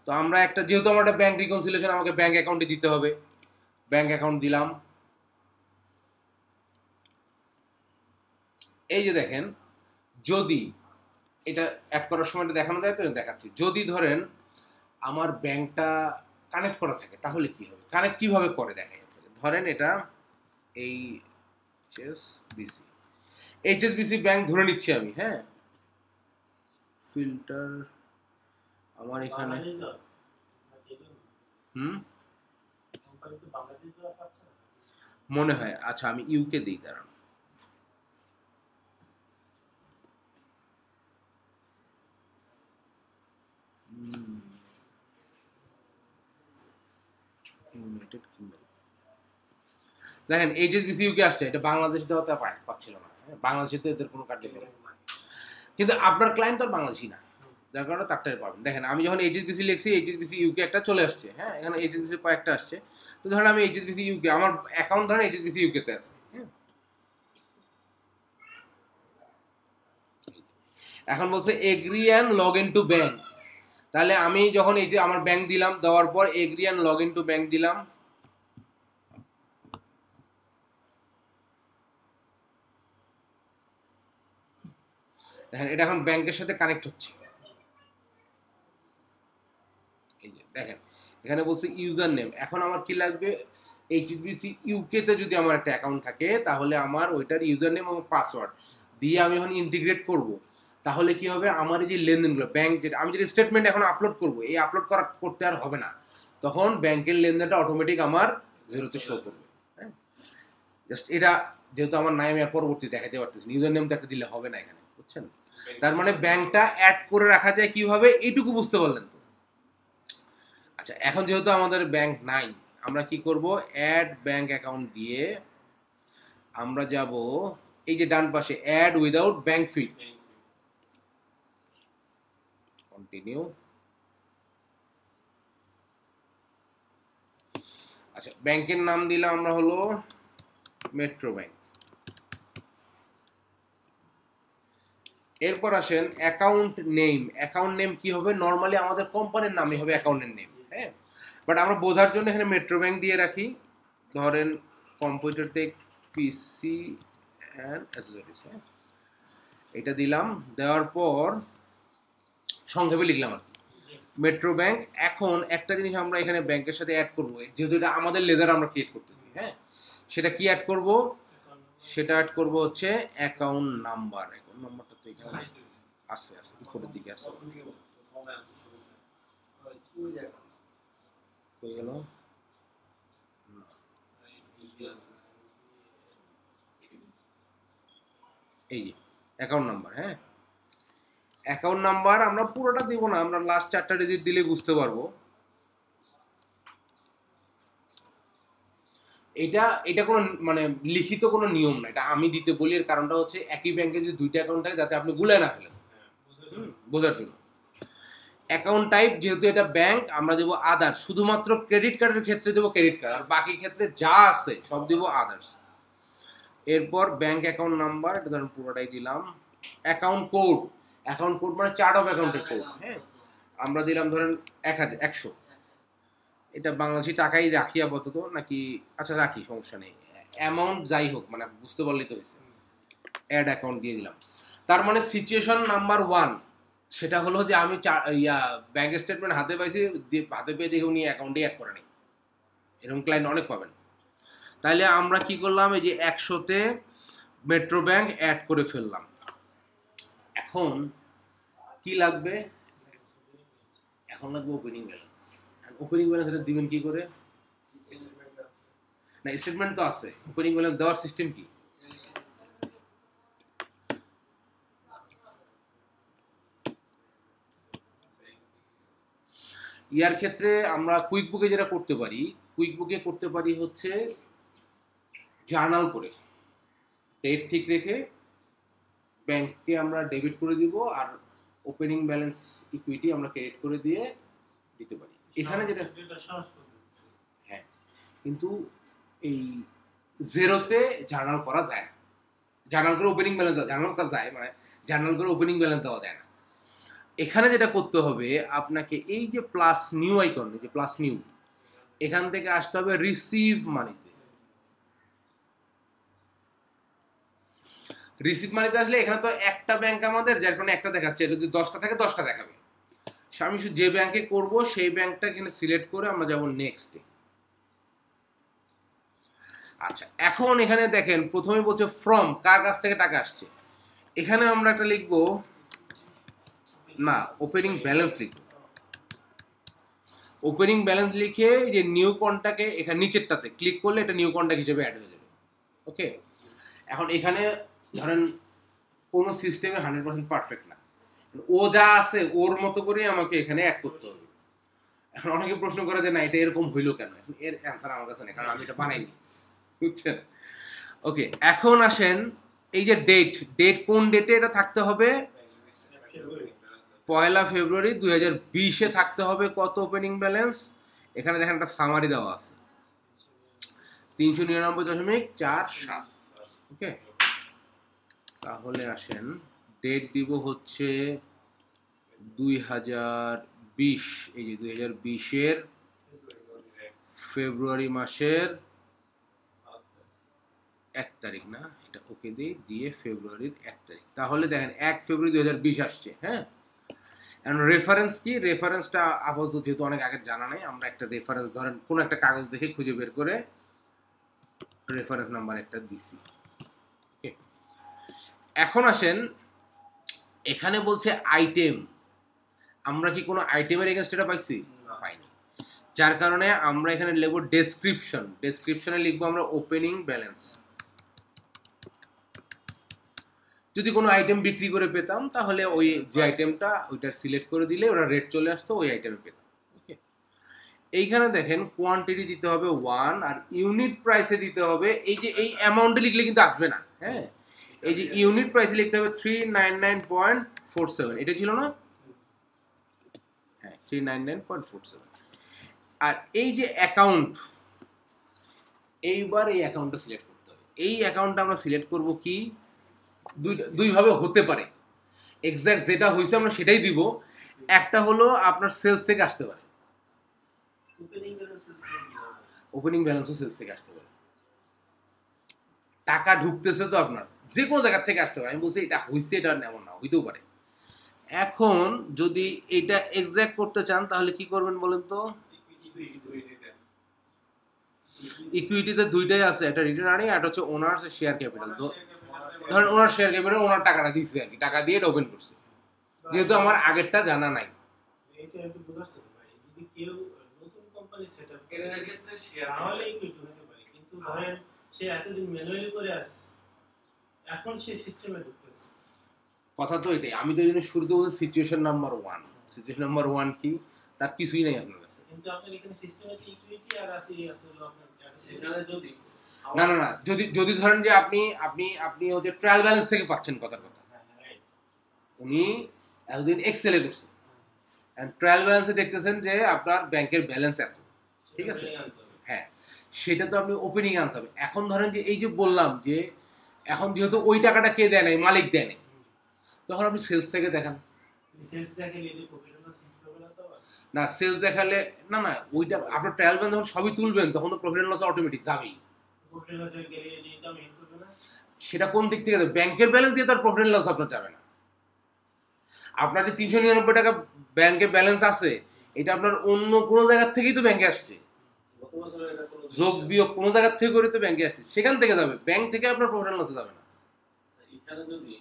তো আমরা একটা, যেহেতু আমার একটা ব্যাংক রিকনসিলিয়েশন আমাকে ব্যাংক অ্যাকাউন্টে দিতে হবে, ব্যাংক অ্যাকাউন্ট দিলাম। এই যে দেখেন, যদি এটা অ্যাড করার সময়টা দেখানো যায় তো দেখাচ্ছি। যদি ধরেন আমার ব্যাংকটা কানেক্ট করা থাকে তাহলে কি হবে? কানেক্ট কিভাবে করে দেখাই আপনাকে। ধরেন এটা এইচএসবিসি ব্যাংক ধরে নিচ্ছি আমি। হ্যাঁ, ফিল্টার আমার এখানে মনে হয়, আচ্ছা আমি ইউকে দিই, দাঁড়ান। দেখেন এইচএসবিসি ইউকে আসছে, এটা বাংলাদেশ দেওয়াতে পাচ্ছিল না, বাংলাদেশে তো এদের কোনো কার্যক্রম, কিন্তু আপনার ক্লায়েন্ট তো আর বাংলাদেশি না, যার কারণে তারটাই পাবেন। দেখেন আমি যখন এইচএসবিসি লিখছি, এইচএসবিসি ইউকে একটা চলে আসছে। হ্যাঁ, এখানে এইচএসবিসি কয়েকটা আসছে। তো ধরেন আমি এইচএসবিসি ইউকে, আমার অ্যাকাউন্ট ধরেন এইচএসবিসি ইউকেতে আছে। হ্যাঁ, এখন বলছে agri and log in to bank. তাহলে আমি যখন এই যে আমার ব্যাংক দিলাম, দেওয়ার পর agri and log in to bank দিলাম। দেখেন এটা এখন ব্যাংকের সাথে কানেক্ট হচ্ছে। এই যে দেখেন এখানে বলছে ইউজার নেম। এখন আমার কি লাগবে? এইচএসবিসি ইউকেতে যদি আমার একটা অ্যাকাউন্ট থাকে তাহলে আমার ওইটার ইউজার নেম এবং পাসওয়ার্ড দিয়ে আমি যখন ইন্টিগ্রেট করব, তাহলে কি হবে, আমার এই যে লেনদেনগুলো ব্যাংক যেটা আমি যদি স্টেটমেন্ট এখন আপলোড করবো, এই আপলোড করতে আর হবে না, তখন ব্যাংকের লেনদেনটা অটোমেটিক আমার জিরোতে শো করবে। হ্যাঁ, জাস্ট এটা যেহেতু আমার নাই আমি আর পরবর্তী দেখাতে পারতেছি, ইউজার নেম তো একটা দিলে হবে না এখানে, বুঝছেন? তার মানে ব্যাংকটা অ্যাড করে রাখা যায় কিভাবে, এইটুকু বুঝতে পারলেন তো? আচ্ছা, এখন যেহেতু আমাদের ব্যাংক নাই, আমরা কি করব, অ্যাড ব্যাংক অ্যাকাউন্ট দিয়ে আমরা যাব এই যে ডান পাশে add without bank feed, continue. আচ্ছা, ব্যাংকের নাম দিলাম আমরা হলো মেট্রো ব্যাংক। এরপর আসেন অ্যাকাউন্ট নেম। অ্যাকাউন্ট নেম কি হবে, নর্মালি আমাদের কোম্পানির নামই হবে অ্যাকাউন্টের নেম। হ্যাঁ, বাট আমরা বোঝার জন্য এখানে মেট্রো ব্যাংক দিয়ে রাখি। ধরেন computer tech PC and accessories, হ্যাঁ, এটা দিলাম। দেওয়ার পর সংক্ষেপে লিখলাম আর কি মেট্রো ব্যাংক। এখন একটা জিনিস আমরা এখানে ব্যাংকের সাথে অ্যাড করবো, যেহেতু এটা আমাদের লেজার আমরা ক্রিয়েট করতেছি, হ্যাঁ, সেটা কি অ্যাড করব, সেটা অ্যাড করব হচ্ছে অ্যাকাউন্ট নাম্বার। অ্যাকাউন্ট নাম্বারটা তো এখানে আছে, উপরের দিকে আছে, হয়ে গেল। এই যে অ্যাকাউন্ট নাম্বার, হ্যাঁ, অ্যাকাউন্ট নাম্বার আমরা পুরোটা দিব না, আমরা লাস্ট 4টা ডিজিট দিলে বুঝতে পারবো। এটা কোনো মানে লিখিত কোনো নিয়ম না, এটা আমি দিতে বলি। এর কারণটা হচ্ছে একই ব্যাংকে যদি 2টা অ্যাকাউন্ট থাকে যাতে আপনি গুলায় না ফেলেন, বোঝার জন্য। অ্যাকাউন্ট টাইপ যেহেতু এটা ব্যাংক, আমরা দেবো আদার। শুধুমাত্র ক্রেডিট কার্ডের ক্ষেত্রে দেবো ক্রেডিট কার্ড, আর বাকি ক্ষেত্রে যা আছে সব দেবো আদার্স। এরপর ব্যাংক অ্যাকাউন্ট নাম্বার, এটা ধরেন পুরোটাই দিলাম। অ্যাকাউন্ট কোড, অ্যাকাউন্ট কোড মানে চার্ট অফ অ্যাকাউন্টের কোড, হ্যাঁ, আমরা দিলাম ধরেন 100। এটা বাংলাদেশি টাকাই রাখি আপাতত নাকি, আচ্ছা রাখি, সমস্যা নেই। অ্যামাউন্ট যাই হোক, মানে বুঝতে পারলেই তো হয়েছে। অ্যাড অ্যাকাউন্ট দিয়ে দিলাম। তার মানে সিচুয়েশন নাম্বার 1 সেটা হলো যে আমি ব্যাংক স্টেটমেন্ট হাতে পাইছি, হাতে পেয়ে দেখে উনি অ্যাকাউন্টে অ্যাড করে নেই, এরকম ক্লায়েন্ট অনেক পাবেন। তাইলে আমরা কি করলাম, এই যে 100তে মেট্রো ব্যাংক অ্যাড করে ফেললাম। এখন কি লাগবে, এখন লাগবে ওপেনিং ব্যালেন্স। ওপেনিং ব্যালেন্স এটা দিবেন কি করে, না স্টেটমেন্ট তো আছে, ওপেনিং ব্যালেন্স দেওয়ার সিস্টেম কি? ইয়ার ক্ষেত্রে আমরা কুইক বুকে যেটা করতে পারি, কুইক বুকে করতে পারি হচ্ছে জার্নাল করে ডেট ঠিক রেখে ব্যাংককে আমরা ডেবিট করে দিব, আর ওপেনিং ব্যালেন্স ইকুইটি আমরা ক্রেডিট করে দিয়ে দিতে পারি। এখানে যেটা, হ্যাঁ, কিন্তু এই জেরোতে জার্নাল করা যায় না। জার্নাল করে ওপেনিং ব্যালেন্স দেওয়া, জার্নাল করা যায় মানে জার্নাল করে ওপেনিং ব্যালেন্স দেওয়া যায় না। এখানে যেটা করতে হবে আপনাকে, এই যে প্লাস নিউ আইকন, এই যে প্লাস নিউ, এখান থেকে আসতে হবে রিসিভ মানিতে। রিসিভ মানিতে আসলে এখানে তো একটা ব্যাংক আমাদের, যার কারণে একটা দেখাচ্ছে, যদি 10টা থাকে 10টা দেখাবে। আমি যে ব্যাংকে করব সেই ব্যাংকটা এখানে সিলেক্ট করে আমরা যাব নেক্সটে। আচ্ছা, এখন এখানে দেখেন প্রথমে বলছে ফ্রম, কার কাছ থেকে টাকা আসছে। এখানে আমরা একটা লিখব, না ওপেনিং ব্যালেন্স লিখব। ওপেনিং ব্যালেন্স লিখে যে নিউ কন্টাক্টে এখানে নিচেরটাতে ক্লিক করলে এটা নিউ কন্টাক্ট হিসেবে অ্যাড হয়ে যাবে। ওকে, এখন এখানে ধরেন কোনো সিস্টেমে 100% পারফেক্ট না, ও যা আছে ওর মতো করে আমাকে এখানে অ্যাড করতে হবে। এখন অনেকে প্রশ্ন করে যে না এটা এরকম হইলো কেন, এখন এর অ্যান্সার আমার কাছে নেই, কারণ আমি এটা বানাইনি, বুঝছেন? ওকে, এখন আসেন এই যে ডেট কোন ডেটে এটা থাকতে হবে, 1 ফেব্রুয়ারি 2020-এ থাকতে হবে। কত ওপেনিং ব্যালেন্স, এখানে দেখেন একটা সামারি দেওয়া আছে 399.47। ওকে, তাহলে আসেন ডেট দিব হচ্ছে 2020, এই যে 2020-এর ফেব্রুয়ারি মাসের 1 তারিখ, না এটা ওকে দিয়ে ফেব্রুয়ারির 1 তারিখ। তাহলে দেখেন 1 ফেব্রুয়ারি 2020 আসছে। হ্যাঁ, এখন রেফারেন্স কি, রেফারেন্সটা আপাতত যেহেতু অনেক আগে জানা নেই, আমরা একটা রেফারেন্স ধরেন কোনো একটা কাগজ দেখে খুঁজে বের করে রেফারেন্স নাম্বার একটা দিছি। ওকে, এখন আসেন এখানে বলছে আইটেম, আমরা কি কোনো আইটেমের এগেনস্ট এটা পাইছি? পাইনি। যার কারণে আমরা এখানে লিখবো ডেসক্রিপশন, ডেসক্রিপশনে লিখবো আমরা ওপেনিং ব্যালেন্স। যদি কোনো আইটেম বিক্রি করে পেতাম তাহলে ওই যে আইটেমটা ওইটার সিলেক্ট করে দিলে ওরা রেট চলে আসতো, ওই আইটেমে পেতাম। ওকে, এইখানে দেখেন কোয়ান্টিটি দিতে হবে 1 আর ইউনিট প্রাইসে দিতে হবে, এই যে এই অ্যামাউন্টে লিখলে কিন্তু আসবে না, হ্যাঁ, এই যে ইউনিট প্রাইসে লিখতে হবে 399.47, এটা ছিল না? হ্যাঁ, 399.47। আর এই যে অ্যাকাউন্ট, এইবার এই অ্যাকাউন্টটা সিলেক্ট করতে হবে। এই অ্যাকাউন্টটা আমরা সিলেক্ট করব কি, দুইভাবে হতে পারে। এক্স্যাক্ট যেটা হয়েছে আমরা সেটাই দিব। একটা হলো আপনার সেলস থেকে আসতে পারে, ওপেনিং ব্যালেন্সও সেলস থেকে আসতে পারে। টাকা ঢুকতেছে তো আপনার যে কোনো জায়গার থেকে আসতে পারে। আমি বলছি এটা হয়েছে, এটা এমন না, হইতেও পারে। এখন যদি এটা এক্স্যাক্ট করতে চান তাহলে কি করবেন বলেন তো? ইকুইটিতে দুইটাই আছে, একটা রিটার্ন আর্নিং আর হচ্ছে ওনার্স শেয়ার ক্যাপিটাল। তো ধরেন ওনার শেয়ার ক্যাপিটাল, ওনার টাকাটা দিচ্ছে আর কি, টাকা দিয়ে এটা ওপেন করছে, যেহেতু আমার আগেরটা জানা নাই। এটা একটু বুঝাচ্ছেন ভাই, যদি কেউ নতুন কোম্পানি সেটআপ করে এর ক্ষেত্রে শেয়ার তাহলে ইকুইটি হতে পারে, কিন্তু ধরেন সে এতদিন ম্যানুয়ালি করে আসছে, এখন সে সিস্টেমে ঢুকতেছে। কথা তো এটাই, আমি তো এই জন্য শুরুতে বলছি সিচুয়েশন নাম্বার 1। সিচুয়েশন নাম্বার 1 কি? তার কিছুই নাই আপনার কাছে। কিন্তু আপনার এখানে সিস্টেমে ইকুইটি আর আছে হলো আপনার সেখানে যদি না না না, যদি ধরেন যে আপনি হচ্ছে ট্রায়াল ব্যালেন্স থেকে পাচ্ছেন, কথার কথা উনি এতদিন এক্সেলে করছে, ট্রায়াল ব্যালেন্সে দেখতেছেন যে আপনার ব্যাংকের ব্যালেন্স এত, ঠিক আছে, হ্যাঁ, সেটা তো আপনি ওপেনিং আনতে হবে। এখন ধরেন যে এই যে বললাম যে এখন যেহেতু ওই টাকাটা কে দেয় নাই, মালিক দেয় নাই, তখন আপনি সেলস থেকে দেখান। সেলস দেখালে এটা প্রফিট না সিম্পল হবে না তো না, সেলস দেখালে না না, ওইটা আপনার ট্রায়াল ব্যালেন্স যখন সবই তুলবেন তখন তো প্রফিট এন্ড লস অটোমেটিক যাবেই। প্রফিট এন্ড লসে গেলে ইনকাম হিট করবে না, সেটা কোন দিক থেকে দেবে? ব্যাংকের ব্যালেন্স দিয়ে তো আর প্রফিট এন্ড লস আপনার যাবে না। আপনার যে 399 টাকা ব্যাংকে ব্যালেন্স আছে, এটা আপনার অন্য কোনো জায়গার থেকেই তো ব্যাংকে আসছে, গত বছরের এটা কোনো যোগ বিয়োগ কোনো জায়গার থেকে করে তো ব্যাংকে আসছে, সেখান থেকে যাবে, ব্যাংক থেকে আপনার প্রফিট এন্ড লসে যাবে না। এখানে যদি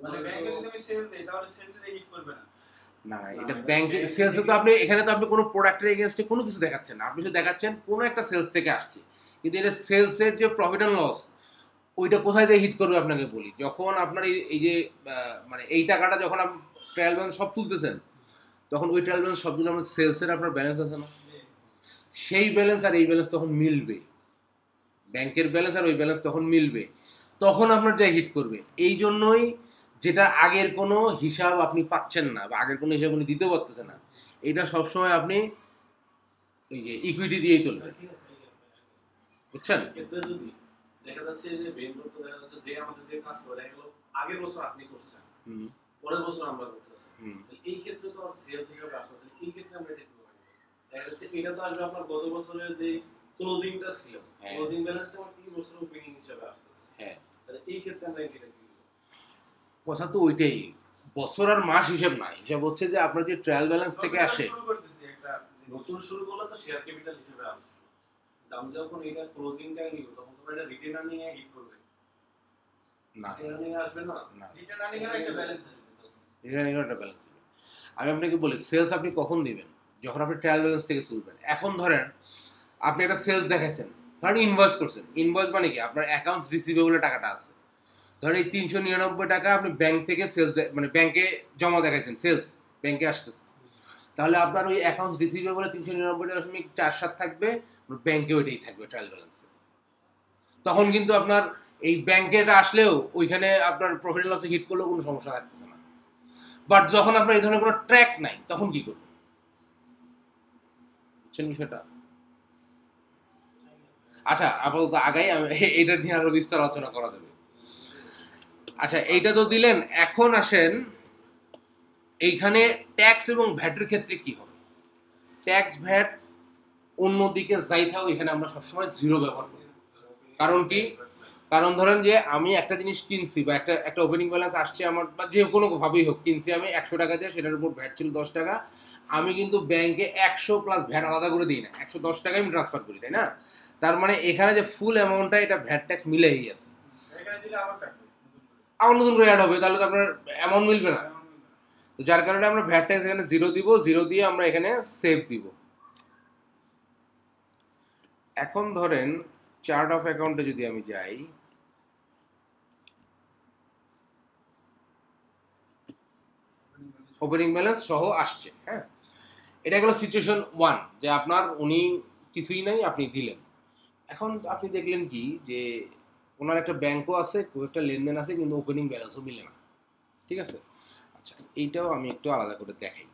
মানে ব্যাংকে যদি আমি সেলস দেই তাহলে সেলস এ হিট করবে না। না না, এটা ব্যাংকে সেলস তো আপনি এখানে তো আপনি কোনো প্রোডাক্টের এগেইনস্টে কোনো কিছু দেখাচ্ছেন না, আপনি শুধু দেখাচ্ছেন কোনো একটা সেলস থেকে আসছে, কিন্তু এটা সেলসের যে প্রফিট এন্ড লস ওইটা কোথায় দিয়ে হিট করবে আপনাকে বলি। যখন আপনার এই যে মানে এই টাকাটা যখন আপনি ট্রায়াল ব্যালেন্স সব তুলতেছেন, তখন ওই ট্রায়াল ব্যালেন্স সবগুলো আপনার সেলসের আপনার ব্যালেন্স আছে না, সেই ব্যালেন্স আর এই ব্যালেন্স তখন মিলবে, ব্যাংকের ব্যালেন্স আর ওই ব্যালেন্স তখন মিলবে, তখন আপনার যা হিট করবে। এই জন্যই যেটা আগের কোনো হিসাব আপনি পাচ্ছেন না বা আগের কোনো হিসাব উনি দিতে পারতেছে না, এটা সবসময় আপনি এই যে ইকুইটি দিয়েই চলবেন, বুঝছেন? ক্ষেত্রে যদি দেখা যাচ্ছে যে বেঙ্গল তো দেখা যাচ্ছে যে আমাদের যে কাজ করে এগুলো আগের বছর আপনি করছেন, পরের বছর আমরা করতেছি, এই ক্ষেত্রে তো আর সেলস হিসাবে আসবে, তাহলে এই ক্ষেত্রে আমরা এটা কিভাবে দেখা যাচ্ছে এটা তো আসবে আপনার গত বছরের যে ক্লোজিংটা ছিল, ক্লোজিং ব্যালেন্সটা আমার এই বছর ওপেনিং হিসাবে আসতেছে, হ্যাঁ, তাহলে এই ক্ষেত্রে আমরা এটা কি করব? কথা তো ওইটাই, বছর আর মাস হিসাব না, হিসাব হচ্ছে যে আপনার যে ট্রায়াল ব্যালেন্স থেকে আসে। শুরু করতেছি একটা নতুন শুরু করলে তো শেয়ার ক্যাপিটাল হিসেবে আসবে, দাম যখন এটা ক্লোজিংটা নিব তখন তো এটা রিটেন আর্নিং এ হিট করবে না, রিটেন আর্নিং আসবে না, রিটেন আর্নিং এর একটা ব্যালেন্স থাকবে, রিটেন আর্নিং এর একটা ব্যালেন্স থাকবে। আমি আপনাকে বলি সেলস আপনি কখন দিবেন? যখন আপনি ট্রায়াল ব্যালেন্স থেকে তুলবেন। এখন ধরেন আপনি একটা সেলস দেখাইছেন, ধরেন ইনভয়েস করছেন, ইনভয়েস মানে কি আপনার অ্যাকাউন্টস রিসিভেবলে টাকাটা আছে, ধরেন এই 399 টাকা আপনি ব্যাংক থেকে সেলস মানে ব্যাংকে জমা দেখাইছেন, সেলস ব্যাংকে আসতেছে, তাহলে আপনার ওই অ্যাকাউন্টস রিসিভেবলে 399.47 থাকবে, ব্যাংকে ওইটাই থাকবে ট্রায়াল ব্যালেন্সে। তখন কিন্তু আপনার এই ব্যাংকে আসলেও ওইখানে আপনার প্রফিট লসে হিট করলেও কোনো সমস্যা থাকতেছে না। বাট যখন আপনার এই ধরনের কোনো ট্র্যাক নাই তখন কি করবেন, বুঝছেন বিষয়টা? আচ্ছা, আপাতত আগাই, এইটা নিয়ে আরো বিস্তার আলোচনা করা যাবে। আচ্ছা, এইটা তো দিলেন, এখন আসেন এইখানে ট্যাক্স এবং ভ্যাটের ক্ষেত্রে কি হবে। ট্যাক্স ভ্যাট অন্যদিকে যাই থাকো, এখানে আমরা সবসময় জিরো ব্যবহার করি। কারণ কি? কারণ ধরেন যে আমি একটা জিনিস কিনছি বা একটা ওপেনিং ব্যালেন্স আসছে আমার, বা যে কোনো ভাবেই হোক কিনছি আমি 100 টাকা দিয়ে, সেটার উপর ভ্যাট ছিল 10 টাকা, আমি কিন্তু ব্যাংকে 100 প্লাস ভ্যাট আলাদা করে দিই না, 110 টাকায় আমি ট্রান্সফার করি, তাই না? তার মানে এখানে যে ফুল অ্যামাউন্টটা এটা ভ্যাট ট্যাক্স মিলেই আছে, আবার নতুন করে অ্যাড হবে, তাহলে তো আপনার অ্যামাউন্ট মিলবে না, তো যার কারণে আমরা ভ্যাট ট্যাক্স এখানে 0 দিব, 0 দিয়ে আমরা এখানে সেভ দিব। এখন ধরেন চার্ট অফ অ্যাকাউন্টে যদি আমি যাই, ওপেনিং ব্যালেন্স সহ আসছে। হ্যাঁ, এটা গেল সিচুয়েশন 1, যে আপনার উনি কিছুই নাই, আপনি দিলেন। এখন আপনি দেখলেন কি যে ওনার একটা ব্যাংকও আছে, খুব একটা লেনদেন আছে, কিন্তু ওপেনিং ব্যালেন্সও মিলে না। ঠিক আছে, আচ্ছা এইটাও আমি একটু আলাদা করে দেখাই।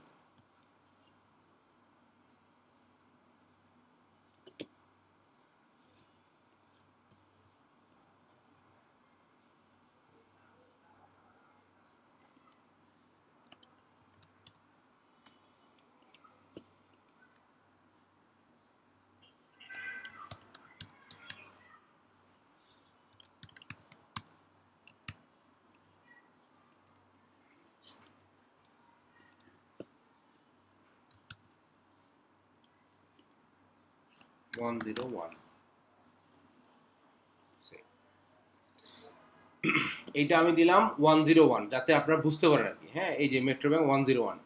এইটা আমি দিলাম 101, যাতে আপনারা বুঝতে পারেন আর কি। হ্যাঁ, এই যে মেট্রো ব্যাংক 101,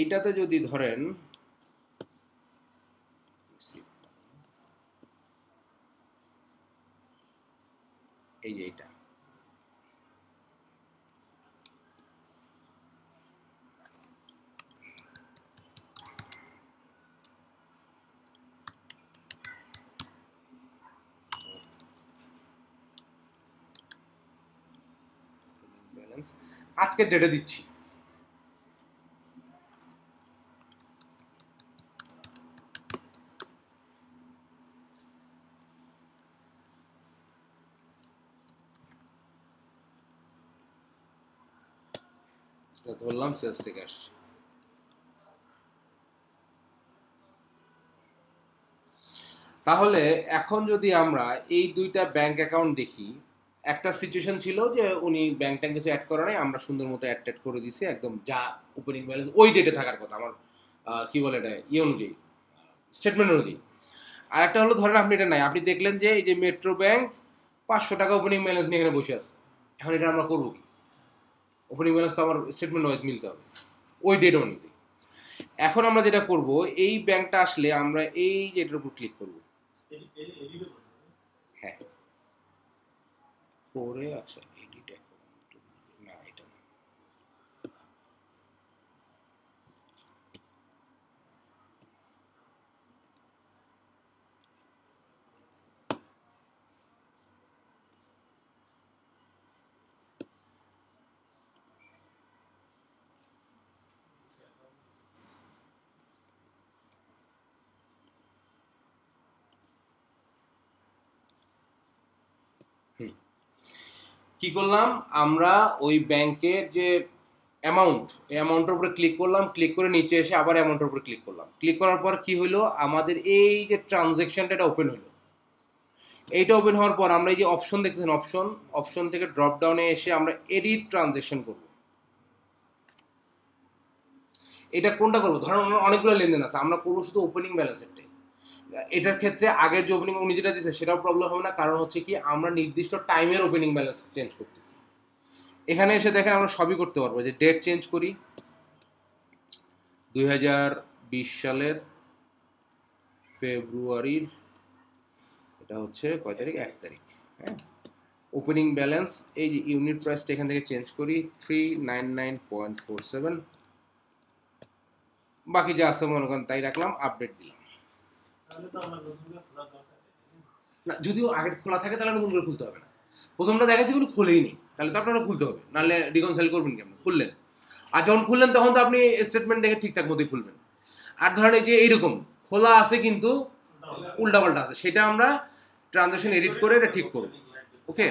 এইটাতে যদি ধরেন এই যে এইটা, আজকে ডেটা দিচ্ছি। ধরলাম সেলস থেকে আসছে। তাহলে এখন যদি আমরা এই দুইটা ব্যাংক অ্যাকাউন্ট দেখি, একটা সিচুয়েশন ছিল যে উনি ব্যাংক ট্যাঙ্ক কিছু অ্যাড করা নাই, আমরা সুন্দর মতো অ্যাড করে দিছি, একদম যা ওপেনিং ব্যালেন্স ওই ডেটে থাকার কথা, আমার কি বলে এটা অনুযায়ী, স্টেটমেন্ট অনুযায়ী। আর একটা হলো ধরেন আপনি এটা নাই, আপনি দেখলেন যে এই যে মেট্রো ব্যাংক 500 টাকা ওপেনিং ব্যালেন্স নিয়ে এখানে বসে আছে। এখন এটা আমরা করবো কি? ওপেনিং ব্যালেন্স তো আমার স্টেটমেন্ট ওয়াইজ মিলতে হবে ওই ডেট অনুযায়ী। এখন আমরা যেটা করব, এই ব্যাংকটা আসলে আমরা এই যেটার উপর ক্লিক করব। হ্যাঁ, করে আচ্ছা এডিট অ্যাকাউন্ট, না এটা না। কি করলাম আমরা, ওই ব্যাংকের যে অ্যামাউন্ট, এই অ্যামাউন্টের উপরে ক্লিক করলাম, ক্লিক করে নিচে এসে আবার অ্যামাউন্টের উপরে ক্লিক করলাম। ক্লিক করার পর কি হলো, আমাদের এই যে ট্রানজ্যাকশনটা এটা ওপেন হলো। এইটা ওপেন হওয়ার পর আমরা এই যে অপশন দেখতেছেন, অপশন থেকে ড্রপ ডাউনে এসে আমরা এডিট ট্রানজ্যাকশন করব। এটা কোনটা করবো, ধরেন অনেকগুলো লেনদেন আছে, আমরা করবো শুধু ওপেনিং ব্যালেন্সেরটাই। এটার ক্ষেত্রে আগের যে ওপেনিং উনি যেটা দিচ্ছে সেটাও প্রবলেম হবে না, কারণ হচ্ছে কি আমরা নির্দিষ্ট টাইমের ওপেনিং ব্যালেন্স চেঞ্জ করতেছি। এখানে এসে দেখেন আমরা সবই করতে পারবো, যে ডেট চেঞ্জ করি 2020 সালের ফেব্রুয়ারির, এটা হচ্ছে কয় তারিখ, 1 তারিখ। হ্যাঁ, ওপেনিং ব্যালেন্স এই যে ইউনিট প্রাইসটা এখান থেকে চেঞ্জ করি 399.47, বাকি যা আছে মনে করেন তাই রাখলাম, আপডেট দিলাম। না, যদিও আগে খোলা থাকে তাহলে নতুন করে খুলতে হবে না। প্রথমটা দেখাচ্ছি কোনো খুলেই নেই, তাহলে তো আপনারা খুলতে হবে, নাহলে রিকনসাইল করবেন কেমন? খুললেন, আর যখন খুললেন তখন তো আপনি স্টেটমেন্ট দেখে ঠিকঠাক মতোই খুলবেন। আর ধরেন এই যে এইরকম খোলা আছে কিন্তু উল্টাপাল্টা আছে, সেটা আমরা ট্রানজাকশন এডিট করে এটা ঠিক করব। ওকে,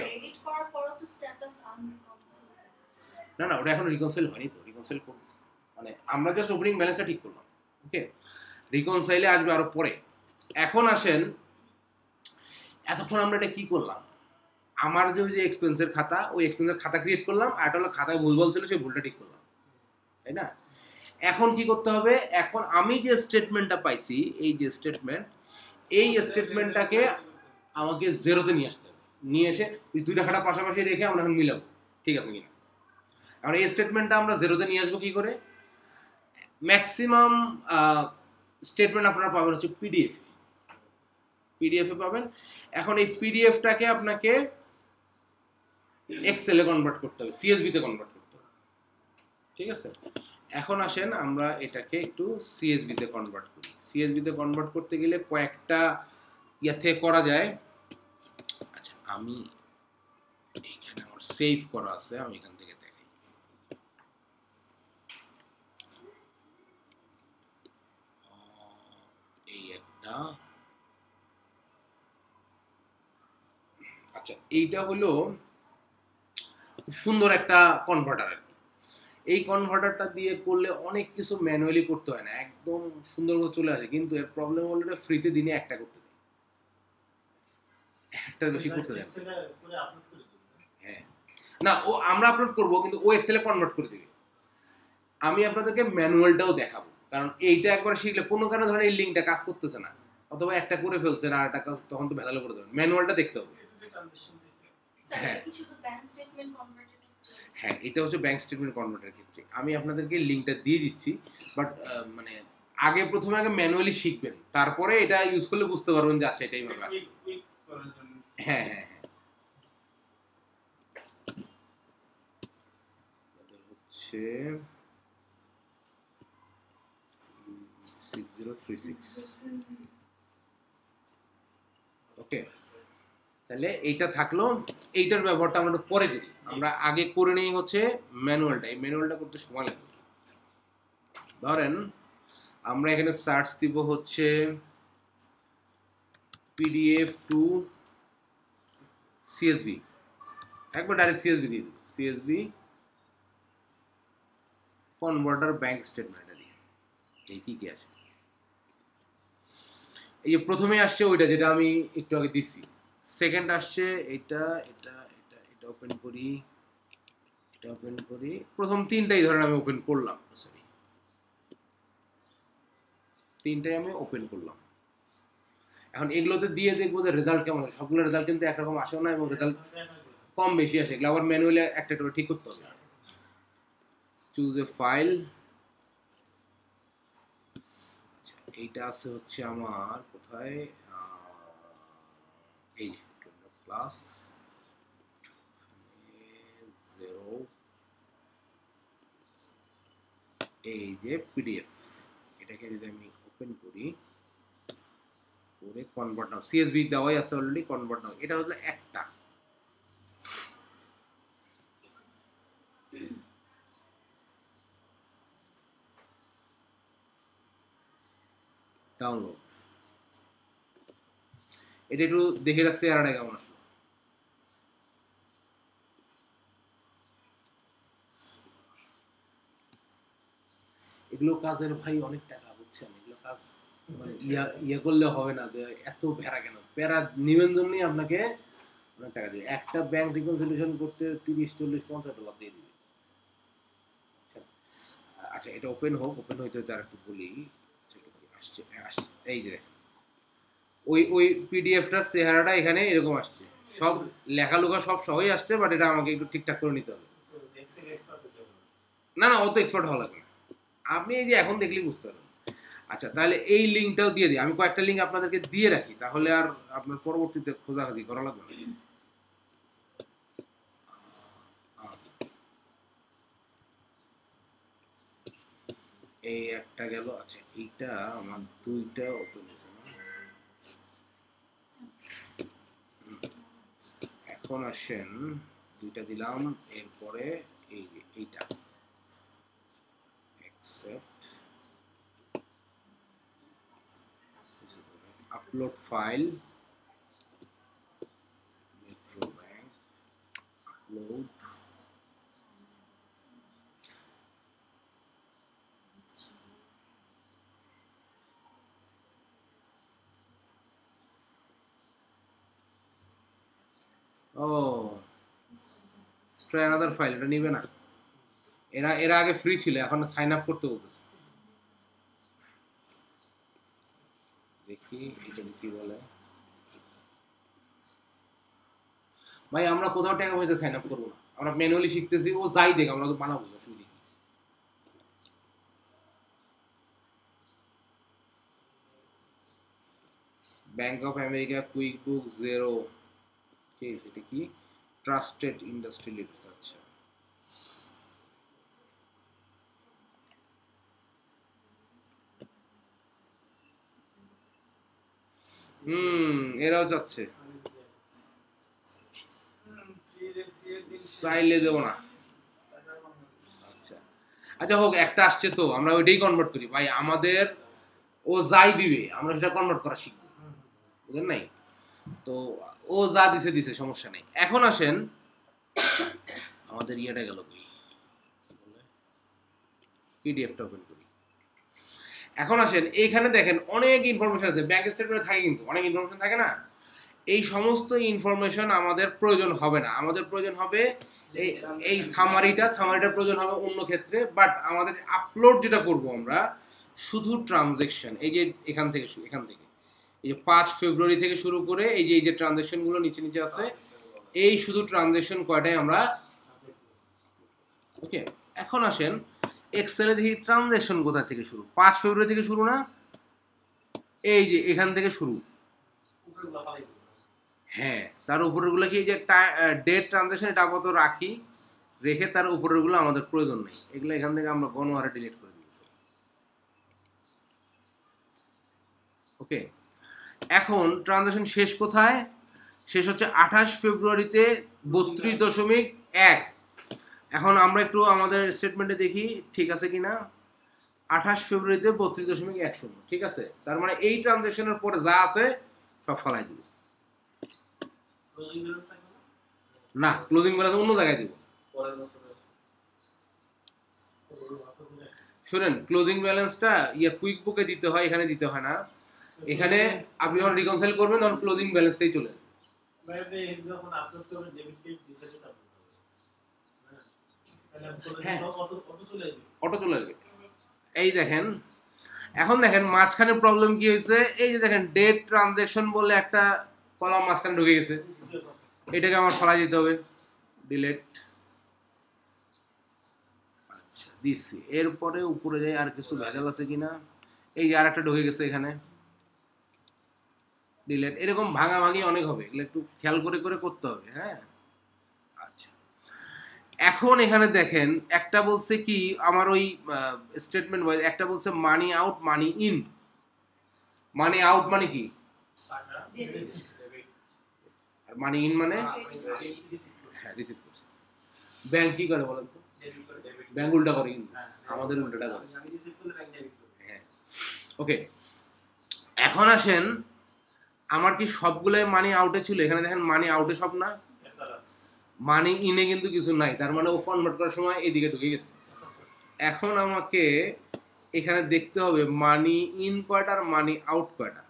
না না, ওটা এখন রিকনসাইল হয়নি তো, রিকনসাইল করব মানে আমরা জাস্ট ওপেনিং ব্যালেন্সটা ঠিক করলাম। ওকে, রিকনসাইলে আসবে আরো পরে। এখন আসেন, এতক্ষণ আমরা এটা কি করলাম, আমার যে ওই যে এক্সপেন্সের খাতা, ওই এক্সপেন্সের খাতা ক্রিয়েট করলাম, আর একটা হলো খাতায় ভুলভাল ছিল সেই ভুলটা ঠিক করলাম, তাই না? এখন কি করতে হবে, এখন আমি যে স্টেটমেন্টটা পাইছি, এই যে স্টেটমেন্ট, এই স্টেটমেন্টটাকে আমাকে জিরোতে নিয়ে আসতে হবে। নিয়ে এসে দুইটা খাতা পাশাপাশি রেখে আমরা এখন মিলাবো, ঠিক আছে কিনা। আর এই স্টেটমেন্টটা আমরা জিরোতে নিয়ে আসবো কি করে? ম্যাক্সিমাম স্টেটমেন্ট আপনারা পাবেন হচ্ছে পিডিএফে পাবেন। এখন এই পিডিএফটাকে আপনাকে এক্সেলে কনভার্ট করতে হবে, সিএসভিতে কনভার্ট করতে হবে, ঠিক আছে? এখন আসেন আমরা এটাকে একটু সিএসভিতে কনভার্ট করি। সিএসভিতে কনভার্ট করতে গেলে কয়েকটা ইয়াতে করা যায়। আচ্ছা, আমি এইখানে আমার সেভ করা আছে, আমি এখান থেকে দেখাই। এই একটা, আচ্ছা এইটা হলো সুন্দর একটা কনভার্টার আর কি। এই কনভার্টারটা দিয়ে করলে অনেক কিছু ম্যানুয়ালি করতে হয় না, একদম সুন্দর মতো চলে আসে। কিন্তু এর প্রবলেম হলো এটা ফ্রিতে দিনে একটা করতে দেয়, একটার বেশি করতে দেয়। হ্যাঁ, না ও আমরা আপলোড করবো কিন্তু ও এক্সেলে কনভার্ট করে দিবে। আমি আপনাদেরকে ম্যানুয়ালটাও দেখাবো, কারণ এইটা একবার শিখলে কোনো কারণে ধরেন এই লিঙ্কটা কাজ করতেছে না, অথবা একটা করে ফেলছেন আর একটা কাজ, তখন তো ভেজালে করে দেবেন। ম্যানুয়ালটা দেখতে হবে। হ্যাঁ হ্যাঁ, এটা হচ্ছে ব্যাংক স্টেটমেন্ট কনভার্টারের ক্ষেত্রে। আমি আপনাদেরকে লিঙ্কটা দিয়ে দিচ্ছি, বাট মানে প্রথমে আগে ম্যানুয়ালি শিখবেন, তারপরে এটা ইউজ করলে বুঝতে পারবেন যে আচ্ছা এটাই ভাবে আছে। হ্যাঁ হ্যাঁ হ্যাঁ, হচ্ছে 6036। ওকে, তাহলে এইটা থাকলো। এইটার ব্যবহারটা আমরা পরে করি, আমরা আগে করে নিই হচ্ছে ম্যানুয়ালটা। এই ম্যানুয়ালটা করতে সময় লাগবে। ধরেন আমরা এখানে সার্চ দিব হচ্ছে পিডিএফ টু সিএসভি, একবার ডাইরেক্ট সিএসভি দিয়ে দেবো, সিএসভি কনভার্টার ব্যাংক স্টেটমেন্ট দিয়ে দেখি কি আছে। এই যে প্রথমে আসছে ওইটা যেটা আমি একটু আগে দিছি, সেকেন্ড আসছে এটা এটা এটা এটা ওপেন করি, এটা ওপেন করি। প্রথম তিনটাই ধরেন আমি ওপেন করলাম, সরি তিনটাই আমি ওপেন করলাম। এখন এগুলোতে দিয়ে দেখবো যে রেজাল্ট কেমন আছে। সবগুলো রেজাল্ট কিন্তু একরকম আসেও না, এবং রেজাল্ট কম বেশি আসে। এগুলো আবার ম্যানুয়ালি একটা একটা ঠিক করতে হবে। চুজ এ ফাইল, আচ্ছা এইটা আছে হচ্ছে আমার কোথায়, এই প্লাস 0, এই যে পিডিএফ, এটাকে যদি আমি ওপেন করি করে কনভার্ট নাও, সিএসভি দেওয়াই আছে অলরেডি, কনভার্ট নাও। এটা হলো একটা। ডাউনলোড, এটা একটু দেখে রাখছে আর কেমন আসলো। এগুলো কাজের ভাই অনেক টাকা, বুঝছেন? এগুলো কাজ মানে ইয়া করলে হবে না, যে এত প্যারা কেন, প্যারা নিবেন জন্যই আপনাকে অনেক টাকা দিবে। একটা ব্যাংক রিকনসিলিয়েশন করতে 30, 40, 50 ডলার দিয়ে দিবে। আচ্ছা আচ্ছা, এটা ওপেন হোক, ওপেন হইতে হইতে আর একটু বলি। আসছে আসছে, এই যে ওই পিডিএফটার চেহারাটা এখানে এরকম আসছে, সব লেখালেখা সব সহই আসছে, বাট এটা আমাকে একটু ঠিকঠাক করে নিতে হবে। না না, অত এক্সপার্ট হওয়া লাগবে না, আপনি এই যে এখন দেখলেই বুঝতে পারবেন। আচ্ছা তাহলে এই লিঙ্কটাও দিয়ে দিই, আমি কয়েকটা লিঙ্ক আপনাদেরকে দিয়ে রাখি, তাহলে আর আপনার পরবর্তীতে খোঁজাখুঁজি করা লাগবে না। এই একটা গেল। আচ্ছা এইটা আমার দুইটা ওপেন হয়েছে না। এখন আসেন, দুইটা দিলাম, এরপরে এই যে এইটা accept, upload file, metro bank, upload. Oh try another file, এটা নিবে না। এরা আগে ফ্রি ছিল, এখন সাইন আপ করতে বলতেছে। দেখি এটা কি বলে। ভাই আমরা কোথাও টাকা পয়সা সাইন আপ করবো না, আমরা ম্যানুয়ালি শিখতেছি, ও যাই দেখ আমরা তো বানাবো, অসুবিধা কি? Bank of America quick book zero, এটা কি? Trusted industry leaders. আচ্ছা এরাও যাচ্ছে, চাইলে দেবো না। আচ্ছা আচ্ছা হোক, একটা আসছে তো আমরা ওইটাই কনভার্ট করি ভাই, আমাদের ও যাই দিবে আমরা সেটা কনভার্ট করা শিখবো, বুঝলেন নাই? তো ও যা দিছে দিছে, সমস্যা নেই। এখন আসেন আমাদের ইয়েটা গেল বই, পিডিএফটা ওপেন করি। এখন আসেন এইখানে দেখেন অনেক ইনফরমেশন আছে, ব্যাংক স্টেটমেন্টে থাকে কিন্তু অনেক ইনফরমেশন থাকে না। এই সমস্ত ইনফরমেশন আমাদের প্রয়োজন হবে না, আমাদের প্রয়োজন হবে এই সামারিটা প্রয়োজন হবে অন্য ক্ষেত্রে। বাট আমাদের আপলোড যেটা করব আমরা শুধু ট্রানজ্যাকশন, এই যে এখান থেকে এই যে 5 ফেব্রুয়ারি থেকে শুরু করে এই যে ট্রানজ্যাকশনগুলো নিচে নিচে আছে, এই শুধু ট্রানজ্যাকশন কয়টাই আমরা, ওকে। এখন আসেন এক্সেলে দেখি ট্রানজ্যাকশন কোথা থেকে শুরু, 5 ফেব্রুয়ারি থেকে শুরু না, এই যে এখান থেকে শুরু। হ্যাঁ, তার উপরেরগুলো কি, এই যে ডেট ট্রানজ্যাকশন এটা আপাতত রাখি, রেখে তার উপরেরগুলো আমাদের প্রয়োজন নেই, এগুলো এখান থেকে আমরা গণহারে ডিলিট করে দিব। ওকে, এখন ট্রানজ্যাকশন শেষ কোথায়? শেষ হচ্ছে 28 ফেব্রুয়ারিতে 32.1। এখন আমরা একটু আমাদের স্টেটমেন্টে দেখি ঠিক আছে কিনা। 28 ফেব্রুয়ারিতে 32.10, ঠিক আছে। তার মানে এই ট্রানজ্যাকশনের পরে যা আছে সব ফালাই দিব। না, ক্লোজিং ব্যালেন্স অন্য জায়গায় দিব। শুনেন, ক্লোজিং ব্যালেন্সটা কুইক বুকে দিতে হয়, এখানে দিতে হয় না। এখানে আপনি যখন রিকনসাইল করবেন তখন ক্লোজিং ব্যালেন্সটাই চলে আসবে। অটো চলে আসবে। এই দেখেন, এখন দেখেন মাঝখানে প্রবলেম কি হয়েছে, এই যে দেখেন ডেট ট্রানজ্যাকশন বলে একটা কলাম মাঝখানে ঢুকে গেছে, এটাকে আমার ফলাই দিতে হবে, ডিলিট। আচ্ছা দিচ্ছি, এরপরে উপরে যাই আর কিছু ভেজাল আছে কিনা, এই যে আর একটা ঢুকে গেছে এখানে, ডিলিট। এরকম ভাঙাভাঙি অনেক হবে, এগুলো একটু খেয়াল করে করে করতে হবে। হ্যাঁ আচ্ছা, এখন এখানে দেখেন একটা বলছে কি আমার ওই স্টেটমেন্ট ওয়াইজ, একটা বলছে মানি out money in. Money out মানে কি, আর মানি ইন মানে হ্যাঁ রিসিভ করছে। ব্যাংক কি করে বলেন তো? ব্যাংক উল্টা করে, কিন্তু আমাদের উল্টাটা করে। হ্যাঁ ওকে, এখন আসেন আমার কি সবগুলোই মানি আউটে ছিল? এখানে দেখেন মানি আউটে সব না, মানি ইনে কিন্তু কিছু নাই, তার মানে ও কনভার্ট করার সময় এদিকে ঢুকে গেছে। এখন আমাকে এখানে দেখতে হবে মানি ইন কয়টা আর মানি আউট কয়টা।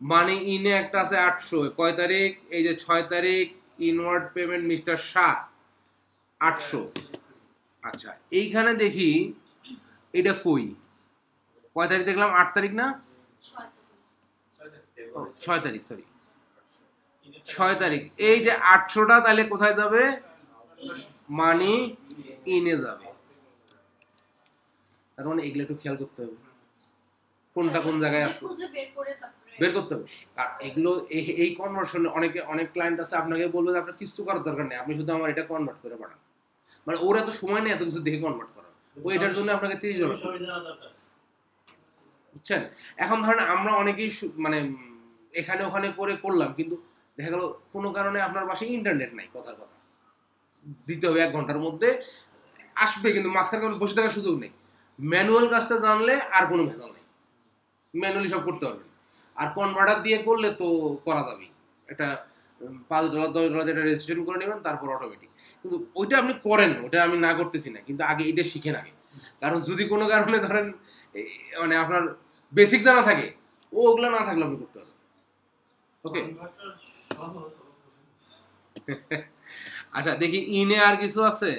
মানি ইনে একটা আছে 800, কয় তারিখ? এই যে 6 তারিখ, ইনওয়ার্ড পেমেন্ট মিস্টার শাহ 800। আচ্ছা এইখানে দেখি এটা কই, কয় তারিখ দেখলাম? 8 তারিখ না, 6 তারিখ, সরি 6 তারিখ। এই যে 800টা তাহলে কোথায় যাবে? মানি ইনে যাবে। তার মানে এগুলো একটু খেয়াল করতে হবে, কোনটা কোন জায়গায় আছে বের করতে হবে। আর এগুলো এই কনভার্সনে অনেক ক্লায়েন্ট আছে আপনাকে বলবে যে আপনার কিছু করার দরকার নেই, আপনি শুধু আমার এটা কনভার্ট করে পাঠান। মানে ওর এত সময় নেই এত কিছু দেখে কনভার্ট করার, ও এটার জন্য আপনাকে 30 জন, বুঝছেন? এখন ধরেন আমরা অনেকেই মানে এখানে ওখানে করে করলাম, কিন্তু দেখা গেল কোনো কারণে আপনার বাসায় ইন্টারনেট নাই, কথার কথা দিতে হবে 1 ঘন্টার মধ্যে আসবে, কিন্তু মাঝখানে বসে থাকার সুযোগ নেই। ম্যানুয়াল কাজটা জানলে আর কোনো ভেজাল নেই, ম্যানুয়ালি সব করতে পারবেন। আর কনভার্টার দিয়ে করলে তো করা যাবেই, একটা $5 $10 এটা রেজিস্ট্রেশন করে নেবেন, তারপর অটোমেটিক। কিন্তু ওইটা আপনি করেন, ওটা আমি না করতেছি না, কিন্তু আগে এটা শিখেন আগে। কারণ যদি কোনো কারণে ধরেন মানে আপনার বেসিক জানা থাকে, ওগুলো না থাকলে আপনি করতে পারবেন। ওকে আচ্ছা দেখি ইনে আর কিছু আছে।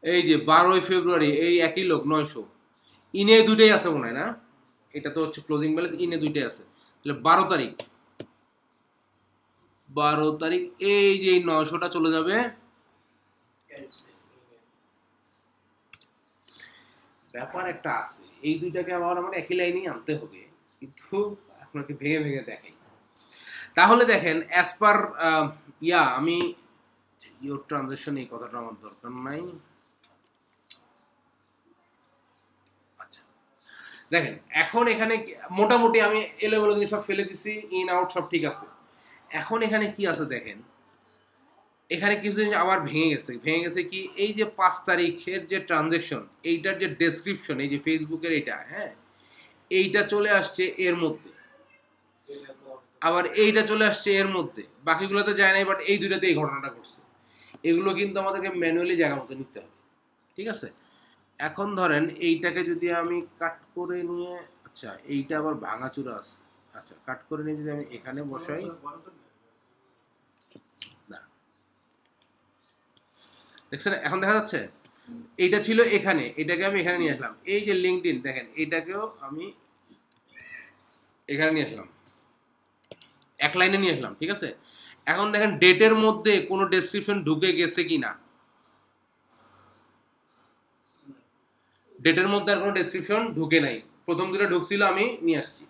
এই যে 12 ফেব্রুয়ারি, এই একই লোক 900, ইনে দুইটাই আছে মনে হয় না, এটা তো হচ্ছে ক্লোজিং ব্যালেন্স, ইনে দুইটাই আছে। তাহলে 12 তারিখ 12 তারিখ, এই যে 900টা চলে যাবে। ব্যাপার একটা আছে, এই দুইটাকে আমার একই লাইনেই আনতে হবে, কিন্তু আপনাকে ভেঙে ভেঙে দেখাই। তাহলে দেখেন অ্যাজ পার আমি ইওর ট্রানজাকশন, এই কথাটা আমার দরকার নাই। আচ্ছা দেখেন এখন এখানে মোটামুটি আমি এলোমেলো জিনিস সব ফেলে দিছি, ইন আউট সব ঠিক আছে। এখন এখানে কি আছে দেখেন, এখানে কিছু জিনিস আবার ভেঙে গেছে কি, এই যে 5 তারিখের যে ট্রানজেকশন, এইটার যে ডেসক্রিপশন, এই যে ফেসবুকের এইটা, হ্যাঁ এইটা চলে আসছে এর মধ্যে, আবার এইটা চলে আসছে এর মধ্যে, বাকিগুলোতে যায় নাই, বাট এই দুইটাতে এই ঘটনাটা ঘটছে। এগুলো কিন্তু আমাদেরকে ম্যানুয়ালি জায়গা মতো নিতে হবে, ঠিক আছে। এখন ধরেন এইটাকে যদি আমি কাট করে নিয়ে, আচ্ছা এইটা আবার ভাঙাচুরা আছে, আচ্ছা কাট করে নিয়ে যদি আমি এখানে বসাই, না দেখছেন এখন দেখা যাচ্ছে, এইটা ছিল এখানে, এটাকে আমি এখানে নিয়ে আসলাম। এই যে লিঙ্কডইন দেখেন, এটাকেও আমি এখানে নিয়ে আসলাম, এক লাইনে নিয়ে আসলাম, ঠিক আছে। এখন দেখেন ডেটের মধ্যে কোনো ডেসক্রিপশন ঢুকে গেছে কিনা, ডেটের মধ্যে আর কোনো ডেসক্রিপশন ঢুকে নাই, প্রথম দুটো ঢুকছিল আমি নিয়ে আসছি।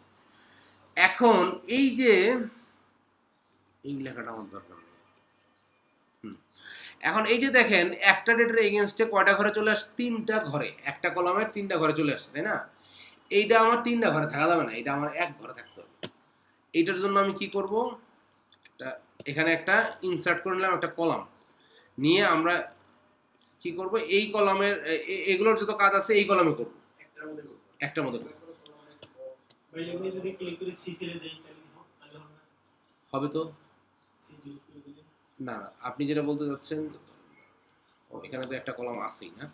এখন এই যে এই লেখাটা আমার দরকার নেই। এখন এই যে দেখেন একটা ডেটের এগেনস্টে কয়টা ঘরে চলে আসছে, 3টা ঘরে, একটা কলামের 3টা ঘরে চলে আসছে, তাই না। এইটা আমার 3টা ঘরে থাকা যাবে না, এটা আমার এক ঘরে থাকতে হবে। এইটার জন্য আমি কি করব, এখানে একটা ইনসার্ট করে নিলাম, একটা কলাম নিয়ে আমরা কি করব, এই কলামের এগুলোর যত কাজ আছে এই কলামে করব, একটার মধ্যে হবে তো না। আপনি যেটা বলতে চাচ্ছেন, এখানে তো একটা কলাম আছেই না,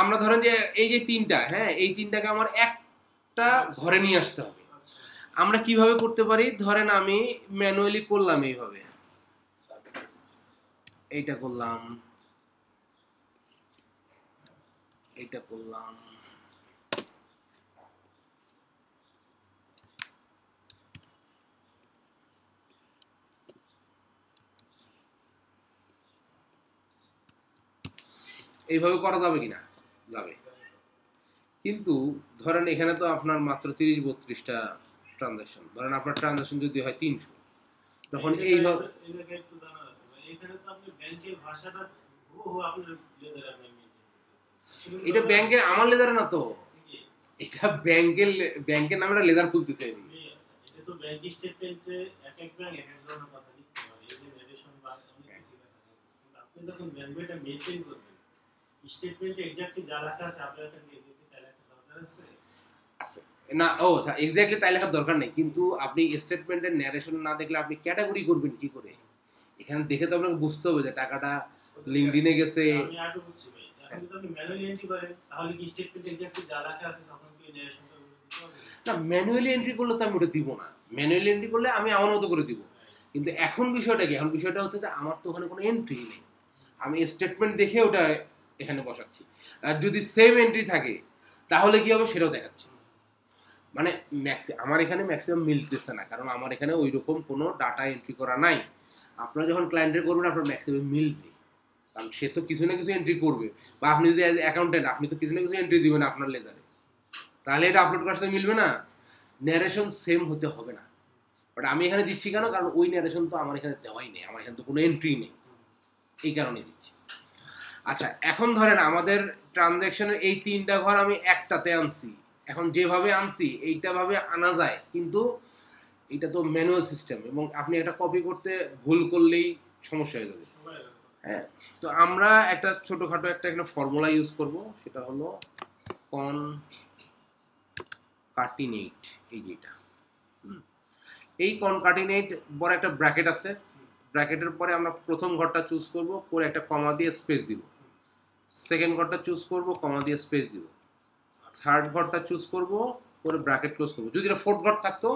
আমরা ধরেন যে এই যে 3টা, হ্যাঁ এই 3টাকে আমার একটা ঘরে নিয়ে আসতে হবে। আমরা কিভাবে করতে পারি, ধরেন আমি ম্যানুয়ালি করলাম এইভাবে, এইটা করলাম, এইটা করলাম, এইভাবে করা যাবে কিনা, যাবে, কিন্তু ধরেন এখানে তো আপনার মাত্র 30-32টা ট্রানজাকশন, ধরেন আপনার ট্রানজাকশন যদি হয় 300, তখন এইভাবে এটা ব্যাংকের আমার লেজারে না তো, এটা ব্যাংকের নামে একটা লেজার খুলতেছে। এটা তো ব্যাংক স্টেটমেন্টে এক এক ব্যাংক এক এক ধরনের কথা লিখতে পারে, এই যে রেলেশন বা অনেক কিছু লেখা থাকে, কিন্তু আপনি যখন ব্যাংকটা মেইনটেইন করবেন, স্টেটমেন্টে এক্স্যাক্টলি যা লেখা আছে আপনার এখানে এক্স্যাক্টলি তাই লেখা দরকার আছে না। ও এক্স্যাক্টলি তাই লেখার দরকার নেই, কিন্তু আপনি স্টেটমেন্টের ন্যারেশন না দেখলে আপনি ক্যাটাগরি করবেন কি করে, এখানে দেখে তো আপনাকে বুঝতে হবে যে টাকাটা লিঙ্কডইনে গেছে। আমি আরো বুঝছি ভাই, এখন যদি আপনি ম্যানুয়ালি এন্ট্রি করেন তাহলে কি স্টেটমেন্টে এক্স্যাক্টলি যা লেখা আছে তখন কি ন্যারেশনটা না, ম্যানুয়ালি এন্ট্রি করলে তো আমি ওটা দিব না, ম্যানুয়ালি এন্ট্রি করলে আমি আমার মতো করে দিব। কিন্তু এখন বিষয়টা কি, এখন বিষয়টা হচ্ছে যে আমার তো ওখানে কোনো এন্ট্রি নেই, আমি স্টেটমেন্ট দেখে ওটা এখানে বসাচ্ছি। আর যদি সেম এন্ট্রি থাকে তাহলে কি হবে সেটাও দেখাচ্ছি। মানে আমার এখানে ম্যাক্সিমাম মিলতেছে না, কারণ আমার এখানে ওই রকম কোনো ডাটা এন্ট্রি করা নাই। আপনারা যখন ক্লায়েন্টের করবেন আপনার ম্যাক্সিমাম মিলবে, কারণ সে তো কিছু না কিছু এন্ট্রি করবে, বা আপনি যদি অ্যাজ অ্যাকাউন্টেন্ট আপনি তো কিছু না কিছু এন্ট্রি দিবেন আপনার লেজারে, তাহলে এটা আপলোড করার সাথে মিলবে না, ন্যারেশন সেম হতে হবে না। বাট আমি এখানে দিচ্ছি কেন, কারণ ওই ন্যারেশন তো আমার এখানে দেওয়াই নেই, আমার এখানে তো কোনো এন্ট্রি নেই, এই কারণে দিচ্ছি। আচ্ছা এখন ধরেন আমাদের ট্রানজ্যাকশনের এই 3টা ঘর আমি একটাতে আনছি, এখন যেভাবে আনছি এইটা ভাবে আনা যায়, কিন্তু এটা তো ম্যানুয়াল সিস্টেম, এবং আপনি একটা কপি করতে ভুল করলেই সমস্যা হয়ে যাবে। হ্যাঁ, তো আমরা একটা ছোটখাটো একটা ফর্মুলা ইউজ করব, সেটা হলো কনকাটিনেট, এই যেটা, এই কনকাটিনেট বড় একটা ব্র্যাকেট আছে, ব্র্যাকেটের পরে আমরা প্রথম ঘরটা চুজ করব, করে একটা কমা দিয়ে স্পেস দিব, সেকেন্ড ঘরটা চুজ করব, কমা দিয়ে স্পেস দিব, থার্ড ঘরটা চুজ করব, করে ব্র্যাকেট ক্লোজ করব। যদি এটা ফোর্থ ঘর থাকতো,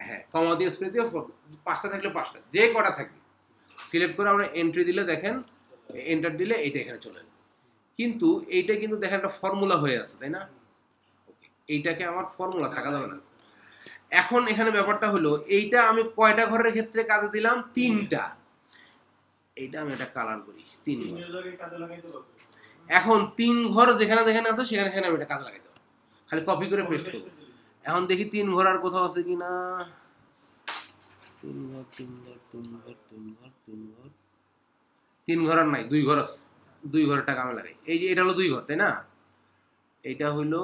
হ্যাঁ কমা দিয়ে স্পেস দিয়ে, 5টা থাকলে 5টা, যে কটা থাকবে সিলেক্ট করে আমরা এন্ট্রি দিলে দেখেন, এন্টার দিলে এইটা এখানে চলে যাবে। কিন্তু এইটা কিন্তু দেখেন একটা ফর্মুলা হয়ে আছে, তাই না, এইটাকে আমার ফর্মুলা থাকা যাবে না। এখন এখানে ব্যাপারটা হলো এইটা আমি কয়টা ঘরের ক্ষেত্রে কাজে দিলাম, 3টা। এইটা আমি একটা কালার করি 3 ঘর। এখন 3 ঘর যেখানে যেখানে আছে সেখানে সেখানে আমি এটা কাজে লাগাইতে পারবো, খালি কপি করে পেস্ট করবো। এখন দেখি 3 ঘর আর কোথাও আছে কিনা। 3 ঘর 3 ঘর 3 ঘর 3 ঘর 3 ঘর 3 ঘর আর নাই, 2 ঘর আছে। 2 ঘরের টাকা আমি লাগাই। এই যে এটা হলো 2 ঘর, তাই না? এটা হইলো,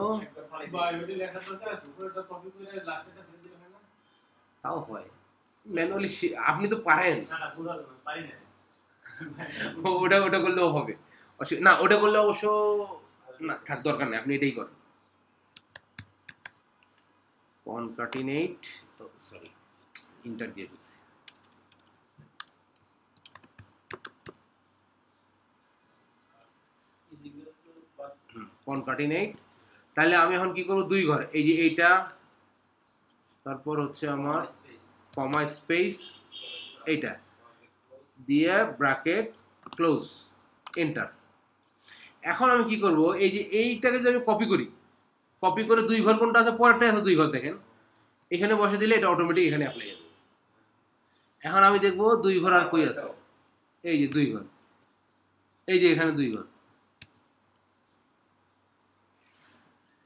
তাও হয় ম্যানুয়ালি, আপনি তো পারেন। ওটা ওটা করলেও হবে না, ওটা করলে অবশ্য না, থাক, দরকার নেই, আপনি এটাই করেন। কনকাটিনেট, সরি ইন্টার দিয়ে দিচ্ছি। কনকাটিনেট, তাহলে আমি এখন কি করব, 2 ঘর, এই যে এইটা, তারপর হচ্ছে আমার কমা স্পেস, এইটা দিয়ে ব্র্যাকেট ক্লোজ, এন্টার। এখন আমি কি করব, এই যে এইটাকে যদি আমি কপি করি, কপি করে 2 ঘর কোনটা আছে, পরেরটা আছে 2 ঘর, দেখেন এখানে বসে দিলে এটা অটোমেটিক এখানে অ্যাপ্লাই হবে। এখন আমি দেখব 2 ঘর আর কই আছে, এই যে 2 ঘর, এই যে এখানে 2 ঘর,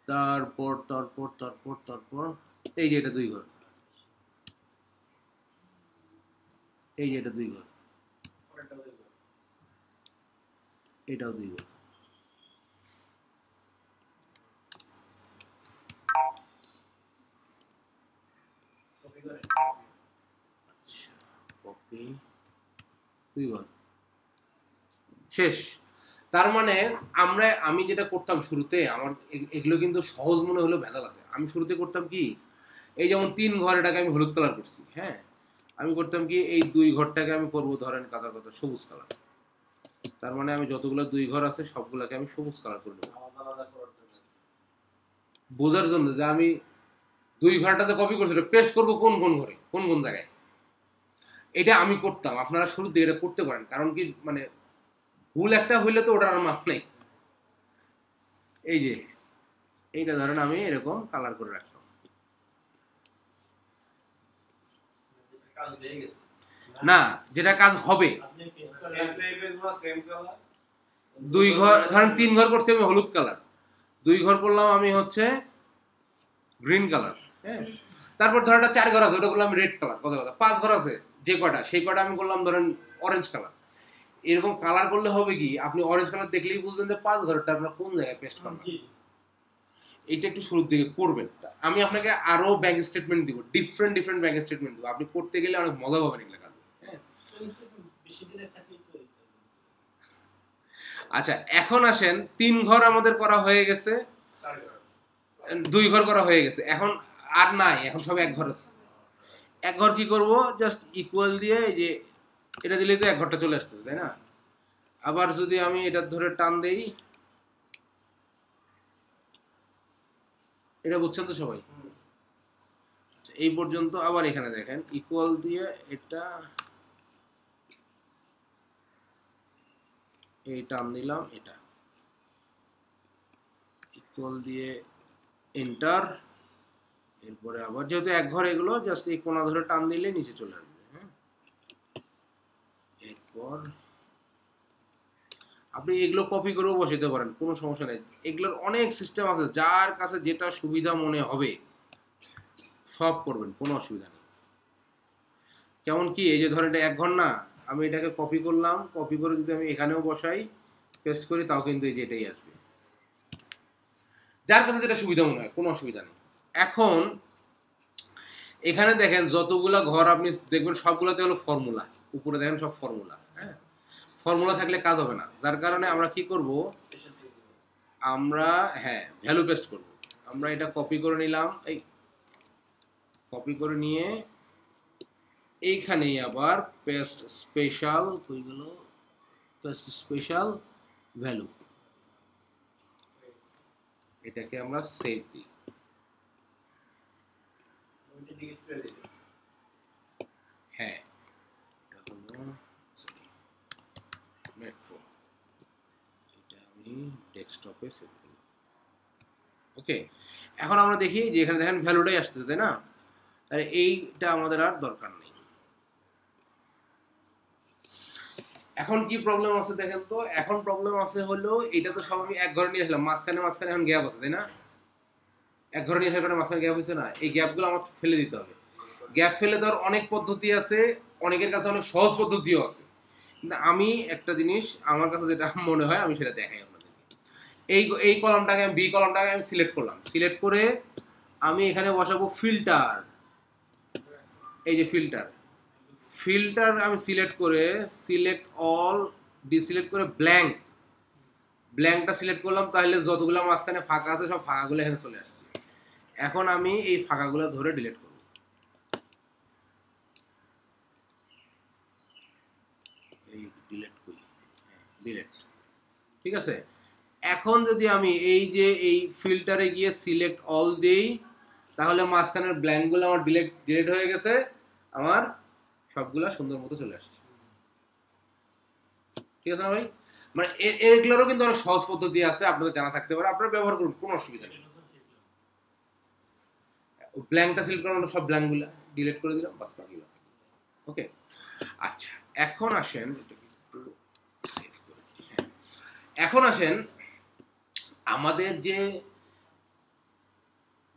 তারপর তারপর তারপর তারপর এই যে এটা 2 ঘর, এই যে এটা 2 ঘর, এটাও 2 ঘর। আচ্ছা, কপি, 2 ঘর, শেষ। তার মানে আমি যেটা করতাম শুরুতে, আমার এগুলো কিন্তু সহজ মনে হলেও ভেজাল আছে। আমি শুরুতে করতাম কি, এই যেমন 3 ঘর, এটাকে আমি হলুদ কালার করছি, হ্যাঁ, আমি করতাম কি, এই 2 ঘরটাকে আমি করবো ধরেন কালার কথা সবুজ কালার। তার মানে আমি যতগুলো 2 ঘর আছে সবগুলোকে আমি সবুজ কালার করে দেবো, বোঝার জন্য যে আমি 2 ঘরটাতে কপি করছি, পেস্ট করবো কোন কোন ঘরে, কোন কোন জায়গায়। এটা আমি করতাম, আপনারা শুরুর দিকে এটা করতে পারেন, কারণ কি মানে ভুল একটা হইলে তো ওটার আর মাপ নেই। এই যে এইটা ধরেন আমি এরকম কালার করে রাখতাম, না যেটা কাজ হবে। 2 ঘর ধরেন 3 ঘর করছি আমি হলুদ কালার, 2 ঘর করলাম আমি হচ্ছে গ্রিন কালার, হ্যাঁ, তারপর ধরেন 4 ঘর আছে, ওটা করলাম রেড কালার, কথা কথা 5 ঘর আছে যে কটা, সেই কটা আমি করলাম ধরেন অরেঞ্জ কালার। এরকম কালার করলে হবে কি, আপনি অরেঞ্জ কালার দেখলেই বুঝবেন যে 5 ঘরটা আপনার কোন জায়গায় পেস্ট করবেন। এইটা একটু শুরুর দিকে করবেন। আমি আপনাকে আরো ব্যাংক স্টেটমেন্ট দিব, ডিফারেন্ট ডিফারেন্ট ব্যাংক স্টেটমেন্ট দিব, আপনি করতে গেলে অনেক মজা পাবেন এগুলো কাজ। হ্যাঁ, আচ্ছা, এখন আসেন 3 ঘর আমাদের করা হয়ে গেছে, 2 ঘর করা হয়ে গেছে, এখন আর নাই, এখন সব 1 ঘর আছে। 1 ঘর কি করব, জাস্ট ইকুয়াল দিয়ে এই যে এটা দিলেই তো 1 ঘরটা চলে আসছে, তাই না? আবার যদি আমি এটা ধরে টান দেই, এটা বুঝছেন তো সবাই? এই পর্যন্ত। আবার এখানে দেখেন ইকুয়াল দিয়ে এটা এই টান দিলাম, এটা ইকুয়াল দিয়ে এন্টার। এরপরে আবার যেহেতু 1 ঘর, এগুলো জাস্ট এই কোণা ধরে টান দিলে নিচে চলে আসবে। হ্যাঁ, এরপর আপনি এগুলো কপি করেও বসাতে পারেন, কোনো সমস্যা নেই। এগুলোর অনেক সিস্টেম আছে, যার কাছে যেটা সুবিধা মনে হবে সব করবেন, কোনো অসুবিধা নেই। কেমন কি, এই যে ধরেন এটা 1 ঘর না, আমি এটাকে কপি করলাম, কপি করে যদি আমি এখানেও বসাই, পেস্ট করি, তাও কিন্তু এই যে এটাই আসবে। যার কাছে যেটা সুবিধা মনে হয়, কোনো অসুবিধা নেই। এখন এখানে দেখেন যতগুলা ঘর আপনি দেখবেন সবগুলোতে হলো ফর্মুলা, উপরে দেখেন সব ফর্মুলা। হ্যাঁ, ফর্মুলা থাকলে কাজ হবে না, যার কারণে আমরা কি করব, আমরা হ্যাঁ ভ্যালু পেস্ট করব। আমরা এটা কপি করে নিলাম, এই কপি করে নিয়ে এইখানেই আবার পেস্ট স্পেশাল, কইগুলো পেস্ট স্পেশাল ভ্যালু, এটাকে আমরা সেভ দিই। হ্যাঁ, এটা হলো সরি মেট্রো, এটা আমি ডেস্কটপে সেভ করলাম। ওকে, এখন আমরা দেখি যে এখানে দেখেন ভ্যালুটাই আসতেছে, তাই না? তাহলে এইটা আমাদের আর দরকার নেই। এখন কি প্রবলেম আছে দেখেন তো, এখন প্রবলেম আছে হলো এটা তো সব আমি এক ঘরে নিয়ে আসলাম, মাঝখানে এখন গ্যাপ আছে তাই না, এক ঘরে নিয়ে আসার কারণে মাঝখানে গ্যাপ হয়েছে না, এই গ্যাপগুলো আমার ফেলে দিতে হবে। গ্যাপ ফেলে দেওয়ার অনেক পদ্ধতি আছে, অনেকের কাছে অনেক সহজ পদ্ধতিও আছে, কিন্তু আমি একটা জিনিস আমার কাছে যেটা মনে হয় আমি সেটা দেখাই আপনাদের। এই কলামটাকে বি কলামটাকে আমি সিলেক্ট করলাম, সিলেক্ট করে আমি এখানে বসাবো ফিল্টার। এই যে ফিল্টার আমি সিলেক্ট করে সিলেক্ট অল ডিসিলেক্ট করে ব্ল্যাঙ্কটা সিলেক্ট করলাম, তাহলে যতগুলো মাঝখানে ফাঁকা আছে সব ফাঁকাগুলো এখানে চলে আসছে। এখন আমি এই ফাঁকাগুলো ধরে ডিলিট করব। এই ডিলিট, ঠিক আছে। এখন যদি আমি এই ফিল্টারে গিয়ে সিলেক্ট অল দেই, তাহলে মাঝখানের ব্ল্যাঙ্কগুলো আমার ডিলিট হয়ে গেছে, আমার সবগুলা সুন্দর মতো চলে আসছে, ঠিক আছে না ভাই? মানে এগুলোরও কিন্তু অনেক সহজ পদ্ধতি আছে, আপনাদের জানা থাকতে পারে, আপনারা ব্যবহার করুন, কোনো অসুবিধা নেই। ব্ল্যাঙ্কটা সিলেক্ট করার সব ব্ল্যাঙ্কগুলো ডিলিট করে দিলাম, বাস বাকিগুলো। ওকে, আচ্ছা এখন আসেন একটু সেভ করে, এখন আসেন আমাদের যে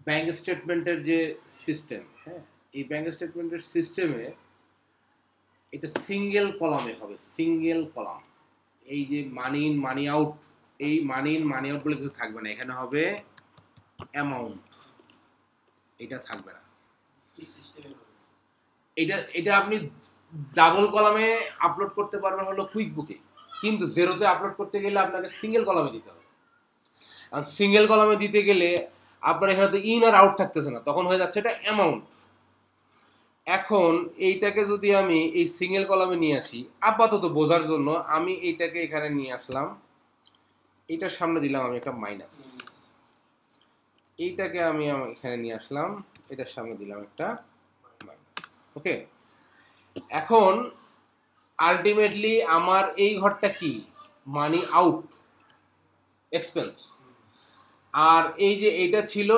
ব্যাংক স্টেটমেন্টের যে সিস্টেম, হ্যাঁ, এই ব্যাংক স্টেটমেন্টের সিস্টেমে এটা সিঙ্গেল কলামে হবে, সিঙ্গেল কলাম। এই যে মানি ইন মানি আউট, এই মানি ইন মানি আউট বলে কিছু থাকবে না, এখানে হবে অ্যামাউন্ট, এটা থাকবে না। এটা আপনি ডাবল কলামে আপলোড করতে পারবেন হলো কুইক বুকে, কিন্তু জেরোতে আপলোড করতে গেলে আপনাকে সিঙ্গেল কলামে দিতে হবে। আর সিঙ্গেল কলামে দিতে গেলে আপনার এখানে তো ইন আর আউট থাকতেছে না, তখন হয়ে যাচ্ছে এটা অ্যামাউন্ট। এখন এইটাকে যদি আমি এই সিঙ্গেল কলামে নিয়ে আসি, আপাতত বোঝার জন্য আমি এইটাকে এখানে নিয়ে আসলাম, এইটার সামনে দিলাম আমি একটা মাইনাস, এইটাকে আমি এখানে নিয়ে আসলাম, এটার সামনে দিলাম একটা মাইনাস। ওকে, এখন আলটিমেটলি আমার এই ঘরটা কি, মানি আউট এক্সপেন্স, আর এই যে এটা ছিল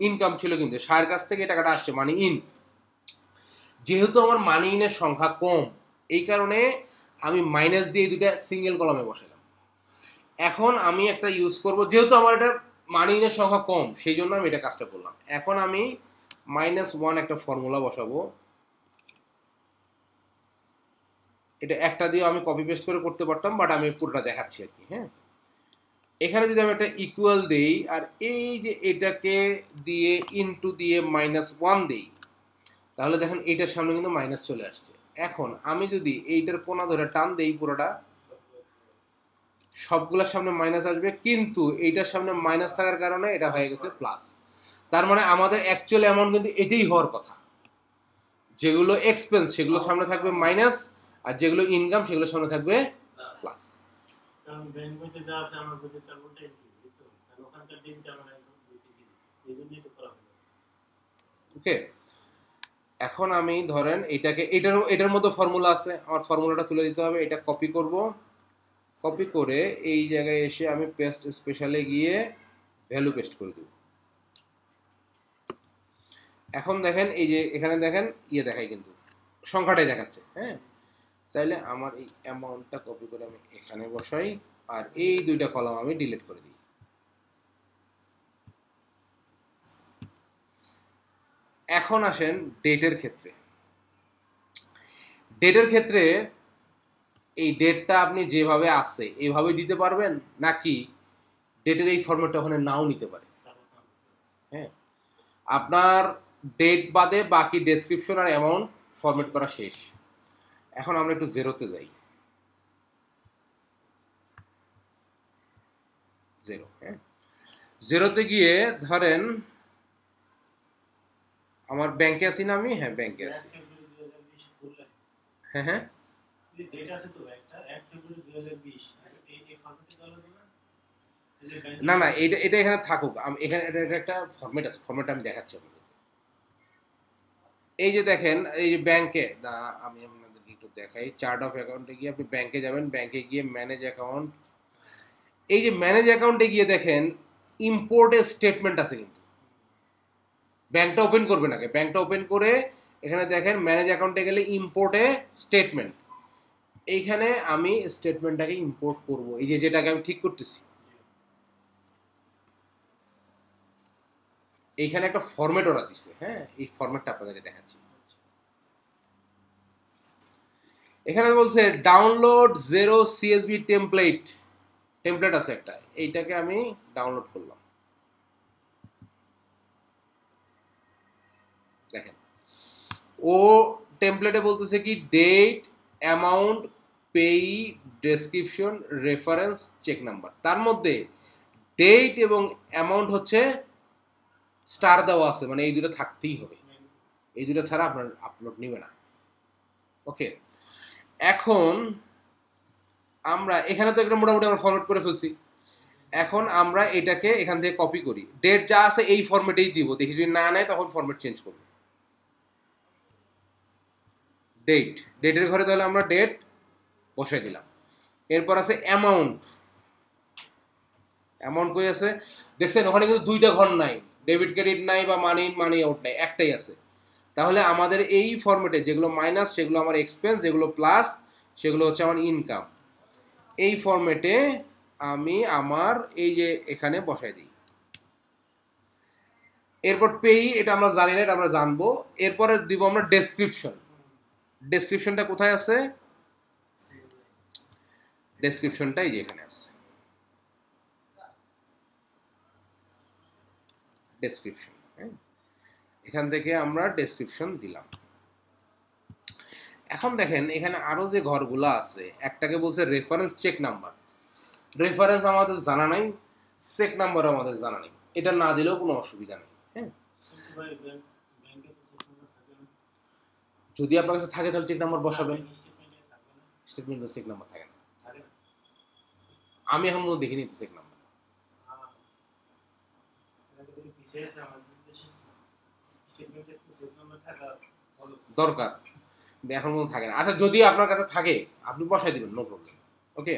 ইনকাম ছিল, কিন্তু সায়ের কাছ থেকে টাকাটা আসছে মানি ইন। যেহেতু আমার মানি ইনের সংখ্যা কম, এই কারণে আমি মাইনাস দিয়ে দুটা সিঙ্গেল কলামে বসালাম। এখন আমি একটা ইউজ করব, যেহেতু আমার এটা মানি ইনের সংখ্যা কম, সেই জন্য আমি এটা কাজটা করলাম। এখন আমি -1 একটা ফর্মুলা বসাবো, এটা একটা দিয়ে আমি কপি পেস্ট করে করতে পারতাম, বাট আমি পুরোটা দেখাচ্ছি আর কি। হ্যাঁ, এখানে যদি আমি একটা ইকুয়াল দেই, আর এই যে এটাকে দিয়ে ইনটু দিয়ে -1 দেই, তাহলে দেখেন এইটার সামনে কিন্তু মাইনাস চলে আসছে। এখন আমি যদি এইটার কোনা ধরে টান দেই, পুরোটা সবগুলোর সামনে মাইনাস আসবে, কিন্তু এইটার সামনে মাইনাস থাকার কারণে এটা হয়ে গেছে প্লাস। তার মানে আমাদের অ্যাকচুয়ালি অ্যামাউন্ট কিন্তু এটাই হওয়ার কথা, যেগুলো এক্সপেন্স সেগুলো সামনে থাকবে মাইনাস, আর যেগুলো ইনকাম সেগুলো সামনে থাকবে প্লাস। কারণ ব্যাংক বইতে যা আছে আমার বইতে তার উল্টো এন্ট্রি দিতে হবে, কারণ ওখানকার ডিমটা আমরা একদম বইতে দিই, এই জন্যই এটা করা হলো। ওকে, এখন আমি ধরেন এটাকে এটার মধ্যে ফর্মুলা আছে, আমার ফর্মুলাটা তুলে দিতে হবে, এটা কপি করব, কপি করে এই জায়গায় এসে আমি পেস্ট স্পেশালে গিয়ে ভ্যালু পেস্ট করে দেব। এখন দেখেন এই যে এখানে দেখেন দেখাই, কিন্তু সংখ্যাটাই দেখাচ্ছে। হ্যাঁ, তাইলে আমার এই অ্যামাউন্টটা কপি করে আমি এখানে বসাই, আর এই দুইটা কলাম আমি ডিলিট করে দিই। এখন আসেন ডেটের ক্ষেত্রে। এই ডেটটা আপনি যেভাবে আছে এইভাবে দিতে পারবেন, নাকি ডেটের এই ফরম্যাটটা ওখানে নাও নিতে পারে। হ্যাঁ, আপনার ডেট বাদে বাকি ডেসক্রিপশন আর অ্যামাউন্ট ফরম্যাট করা শেষ। এখন আমরা একটু জেরোতে যাই, জেরো। হ্যাঁ, জেরোতে গিয়ে ধরেন আমার ব্যাংকে আছি না আমি, হ্যাঁ ব্যাংকে আছি, হ্যাঁ হ্যাঁ ডেট আছে তো একটা 1 ফেব্রুয়ারি 2020, এই ফরম্যাটে দেওয়া যাবে না? না না, এটা এখানে থাকুক, এখানে এটা একটা ফরম্যাট আছে, ফরম্যাটটা আমি দেখাচ্ছি আপনাদের। এই যে দেখেন, এই যে ব্যাংকে, আমি আপনাদেরকে একটু দেখাই, চার্ট অফ অ্যাকাউন্টে গিয়ে আপনি ব্যাংকে যাবেন, ব্যাংকে গিয়ে ম্যানেজ অ্যাকাউন্ট, এই যে ম্যানেজ অ্যাকাউন্টে গিয়ে দেখেন ইম্পোর্টের স্টেটমেন্ট আছে, কিন্তু ব্যাংকটা ওপেন করবেন আগে, ব্যাংকটা ওপেন করে এখানে দেখেন ম্যানেজ অ্যাকাউন্টে গেলে ইম্পোর্টে স্টেটমেন্ট, এইখানে আমি স্টেটমেন্টটাকে ইম্পোর্ট করব, এই যে যেটাকে আমি ঠিক করতেছি। এইখানে একটা ফরম্যাট ওরা দিচ্ছে, হ্যাঁ এই ফরম্যাটটা আপনাদেরকে দেখাচ্ছি। এখানে বলছে ডাউনলোড 0 CSV টেমপ্লেট আছে একটা, এইটাকে আমি ডাউনলোড করলাম। দেখেন ও টেমপ্লেটে বলতেছে কি ডেট, অ্যামাউন্ট, পেই, ডেসক্রিপশন, রেফারেন্স, চেক নাম্বার। তার মধ্যে ডেট এবং অ্যামাউন্ট হচ্ছে স্টার দেওয়া আছে, মানে এই দুটো থাকতেই হবে, এই দুটো ছাড়া আপনার আপলোড নেবে না। ওকে, এখন আমরা এখানে তো একটা মোটামুটি আমরা ফরম্যাট করে ফেলছি, এখন আমরা এটাকে এখান থেকে কপি করি, ডেট যা আছে এই ফরম্যাটেই দিব, দেখি যদি না নেয় তখন ফরম্যাট চেঞ্জ করব। ডেটের ঘরে তাহলে আমরা ডেট বসাই দিলাম। এরপর আছে অ্যামাউন্ট, অ্যামাউন্ট কই আছে দেখছেন, ওখানে কিন্তু দুইটা ঘর নাই, ডেবিট ক্রেডিট নাই বা মানি আউট নাই, একটাই আছে। তাহলে আমাদের এই ফরম্যাটে যেগুলো মাইনাস সেগুলো আমার এক্সপেন্স, যেগুলো প্লাস সেগুলো হচ্ছে আমার ইনকাম। এই ফরম্যাটে আমি আমার এই যে এখানে বসাই দিই। এরপর পেই, এটা আমরা জানি না, এটা আমরা জানবো। এরপরে দিব আমরা ডেসক্রিপশন। ডেসক্রিপশনটা কোথায় আছে? ডেসক্রিপশনটা এই যে এখানে আছে, ডেসক্রিপশন। এখান থেকে আমরা ডেসক্রিপশন দিলাম। এখন দেখেন এখানে আরো যে ঘরগুলো আছে, একটাকে বলছে রেফারেন্স চেক নাম্বার। রেফারেন্স আমাদের জানা নাই, চেক নাম্বার আমাদের জানা নেই, এটা না দিলেও কোনো অসুবিধা নেই। হ্যাঁ, যদি আপনার কাছে থাকে তাহলে চেক নাম্বার বসাবেন, স্টেটমেন্ট চেক নাম্বার থাকে না, আমি এখন মনে দেখিনি তো চেক নাম্বার। দরকার এখন মনে থাকে না। আচ্ছা যদি আপনার কাছে থাকে আপনি বসাই দিবেন, নো প্রবলেম। ওকে,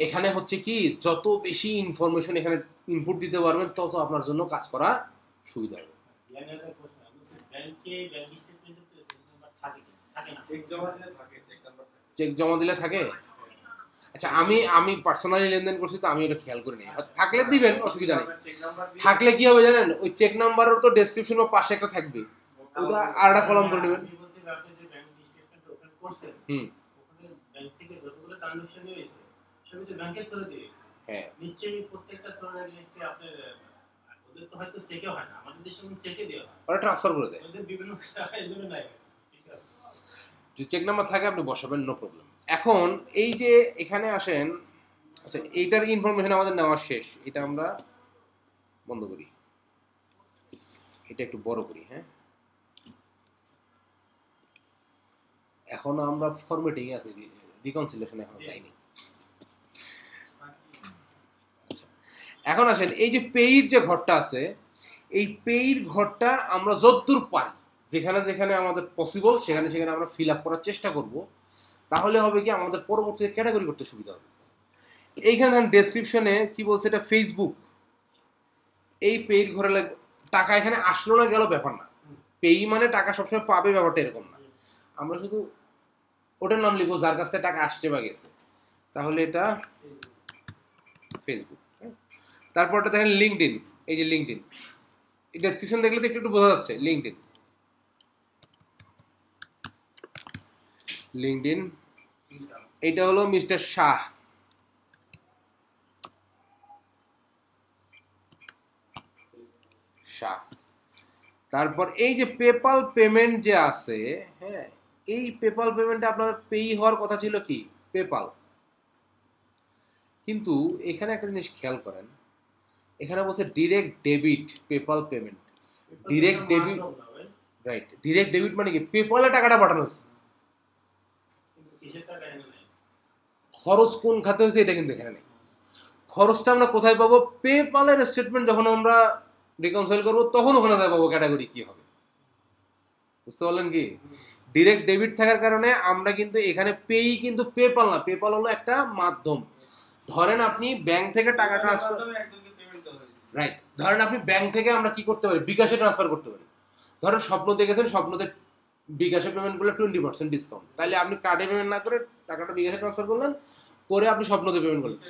এখানে হচ্ছে কি যত বেশি ইনফরমেশন এখানে ইনপুট দিতে পারবেন তত আপনার জন্য কাজ করা সুবিধা হবে। চেক জমা দিলে থাকে? আচ্ছা আমি পার্সোনালি লেনদেন করছি তো আমি এটা খেয়াল করি নাই, থাকলে দিবেন, অসুবিধা নেই। থাকলে কি হবে জানেন, ওই চেক নাম্বারের তো ডেসক্রিপশন বা পাশে একটা থাকবে, ওটা আর একটা কলাম করে নেবেন। হুম, হ্যাঁ নিশ্চয়ই প্রত্যেকটা ট্রানজাকশন এগেইনস্টে আপনার ওদের তো হয়তো চেকে হয় না, আমাদের দেশে যেমন চেকে দেওয়া হয়, ওরা ট্রান্সফার করে দেয়, ওদের বিভিন্ন এজন্য নাই। ঠিক আছে, যদি চেক নাম্বার থাকে আপনি বসাবেন, নো প্রবলেম। এখন এই যে এখানে আসেন, আচ্ছা এইটার ইনফরমেশন আমাদের নেওয়া শেষ, এটা আমরা বন্ধ করি, এটা একটু বড় করি। হ্যাঁ, এখন আমরা ফরম্যাটিং আছে, রিকনসিলিয়েশন এখন যাইনি। আচ্ছা এখন আসেন এই যে পেইর যে ঘরটা আছে, এই পেইর ঘরটা আমরা যতদূর পারি যেখানে যেখানে আমাদের পসিবল সেখানে সেখানে আমরা ফিল আপ করার চেষ্টা করব, তাহলে হবে কি আমাদের পরবর্তীতে ক্যাটাগরি করতে সুবিধা হবে। এইখানে ডেসক্রিপশনে কি বলছে, এটা ফেসবুক। এই পেইর ঘরে টাকা এখানে আসলো না গেল ব্যাপার না, পেই মানে টাকা সবসময় পাবে ব্যাপারটা এরকম না, আমরা শুধু ওটার নাম লিখবো যার কাছ থেকে টাকা আসছে বা গেছে, তাহলে এটা ফেসবুক। তারপরটা দেখেন লিঙ্কডইন, এই যে লিঙ্কডইন, এই ডেসক্রিপশন দেখলে তো একটু একটু বোঝা যাচ্ছে। লিঙ্কডইন এটা হলো মিস্টার শাহ। তারপর এই যে পেপাল পেমেন্ট যে আছে, হ্যাঁ এই পেপাল পেমেন্টে আপনার পেই হওয়ার কথা ছিল কি পেপাল, কিন্তু এখানে একটা জিনিস খেয়াল করেন, এখানে বলছে direct debit PayPal payment. Direct debit, right, direct debit মানে কি পেপালে টাকাটা পাঠানো হয়েছে, খরচ কোন খাতে হয়েছে এটা কিন্তু এখানে নেই। খরচটা আমরা কোথায় পাবো? পেপালের স্টেটমেন্ট যখন আমরা রিকনসাইল করবো তখন ওখানে পাবো ক্যাটাগরি কি হবে, বুঝতে পারলেন কি? ডিরেক্ট ডেবিট থাকার কারণে আমরা কিন্তু এখানে পেই কিন্তু পেপাল না, পেপাল হলো একটা মাধ্যম। ধরেন আপনি ব্যাংক থেকে টাকা ট্রান্সফার, রাইট, ধরেন আপনি ব্যাংক থেকে আমরা কি করতে পারি, বিকাশে ট্রান্সফার করতে পারি। ধরেন স্বপ্নতে গেছেন, স্বপ্নতে বিকাশে পেমেন্ট করলে 20% ডিসকাউন্ট, তাহলে আপনি কার্ডে পেমেন্ট না করে টাকাটা বিকাশে ট্রান্সফার করলেন, করে আপনি স্বপ্নতে পেমেন্ট করলেন।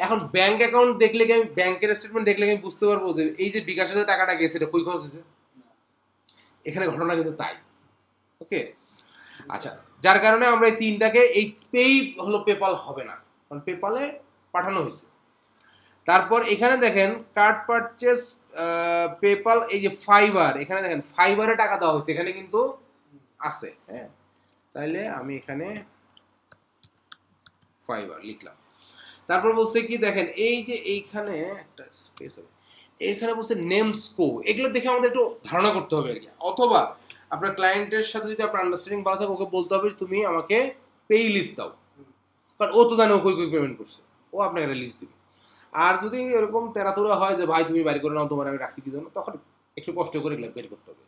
এখন ব্যাংক অ্যাকাউন্ট দেখলে কি, আমি ব্যাংকের স্টেটমেন্ট দেখলে আমি বুঝতে পারবো যে এই যে বিকাশে যে টাকাটা গেছে এটা কই খরচ হয়েছে? এখানে ঘটনা কিন্তু তাই। ওকে, আচ্ছা, যার কারণে আমরা এই তিনটাকে, এই পেই হলো পেপাল হবে না, কারণ পেপালে পাঠানো হয়েছে। তারপর এখানে দেখেন কার্ড পারচেস পেপাল, এই যে ফাইবার, এখানে দেখেন ফাইবারে টাকা দেওয়া হয়েছে, এখানে কিন্তু আছে। হ্যাঁ, তাইলে আমি এখানে ফাইবার লিখলাম। তারপর বলছে কি দেখেন, এই যে এইখানে একটা স্পেস হবে, এখানে বলছে নেমস্কো, এগুলো দেখে আমাদের একটু ধারণা করতে হবে আর কি। অথবা আপনার ক্লায়েন্টের সাথে যদি আপনার আন্ডারস্ট্যান্ডিং ভালো থাকে, ওকে বলতে হবে তুমি আমাকে পেই লিস্ট দাও, কারণ ও তো জানে ও কই কই পেমেন্ট করছে, ও আপনাকে একটা লিস্ট দিবে। আর যদি এরকম তেরাতুরা হয় যে ভাই তুমি বাড়ি করে নাও, তোমার আমি রাখছি কি জন্য, তখন একটু কষ্ট করে এগুলো বের করতে হবে।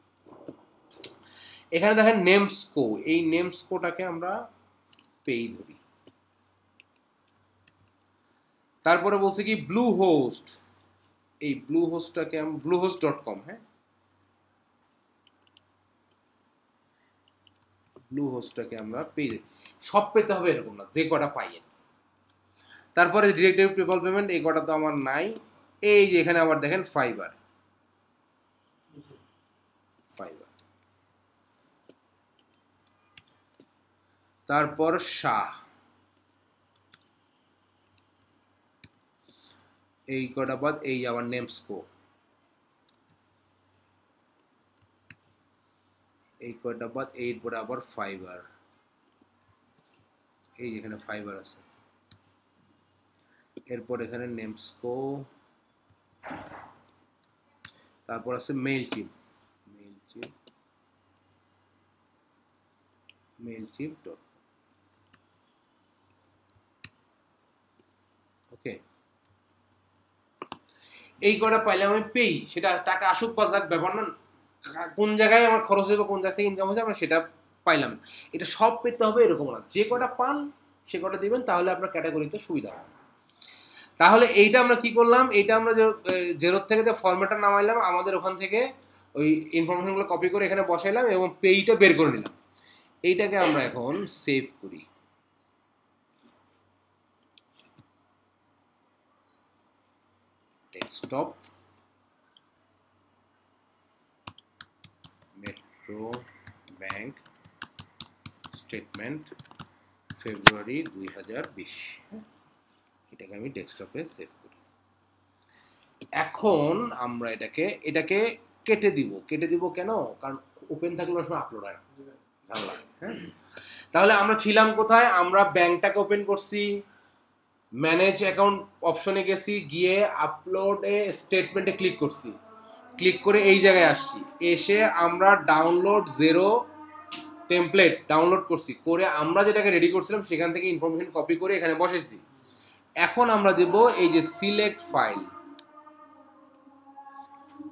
এখানে দেখেন নেমস্কো, এই নেমস্কোটাকে আমরা পেই ধরি। তারপরে বলছে কি ব্লু হোস্ট, এই ব্লু হোস্টটাকে আমি bluehost.com, হ্যাঁ, ব্লু হোস্টটাকে আমরা পেয়ে, সব পেতে হবে এরকম না, যে কটা পাই। তারপরে ডিরেক্ট ডেবিট পেপাল পেমেন্ট, এই কটা তো আমার নাই। এই যে এখানে আবার দেখেন ফাইবার, ফাইবার, তারপর শাহ, এই কটা বাদ, এই আবার নেমস্কো, এই কটা বাদ, এরপরে আবার ফাইবার, এই যেখানে ফাইবার আছে, এরপর এখানে নেমস্কো, তারপর আছে মেইলচিপ, মেইলচিপ. ওকে, এই কটা পাইলে আমি পেই, সেটা টাকা আসুক বা যাক ব্যাপার না, কোন জায়গায় আমার খরচ হবে, কোন জায়গা থেকে ইনকাম হয়েছে আমরা সেটা পাইলাম। এটা সব পেতে হবে এরকম না, যে কটা পান সে কটা দিবেন, তাহলে আপনার ক্যাটাগরিতে সুবিধা হবে। তাহলে এইটা আমরা কি করলাম, এইটা আমরা জেরোর থেকে যে ফরম্যাটটা নামাইলাম, আমাদের ওখান থেকে ওই ইনফরমেশনগুলো কপি করে এখানে বসাইলাম এবং পেইটা বের করে নিলাম। এইটাকে আমরা এখন সেভ করি। ডেস্কটপ, মেট্রো ব্যাংক স্টেটমেন্ট ফেব্রুয়ারি 2020, এটাকে আমি ডেস্কটপে সেভ করি। এখন আমরা এটাকে কেটে দিব কেন, কারণ ওপেন থাকলে অনেক সময় আপলোড হয় না, ঝামেলা। হ্যাঁ, তাহলে আমরা ছিলাম কোথায়, আমরা ব্যাংকটাকে ওপেন করছি, ম্যানেজ অ্যাকাউন্ট অপশনে গেছি, গিয়ে আপলোডে স্টেটমেন্টে ক্লিক করছি, ক্লিক করে এই জায়গায় আসছি, এসে আমরা ডাউনলোড জেরো টেমপ্লেট ডাউনলোড করছি, করে আমরা যেটাকে রেডি করছিলাম সেখান থেকে ইনফরমেশন কপি করে এখানে বসেছি। এখন আমরা দেব এই যে সিলেক্ট ফাইল,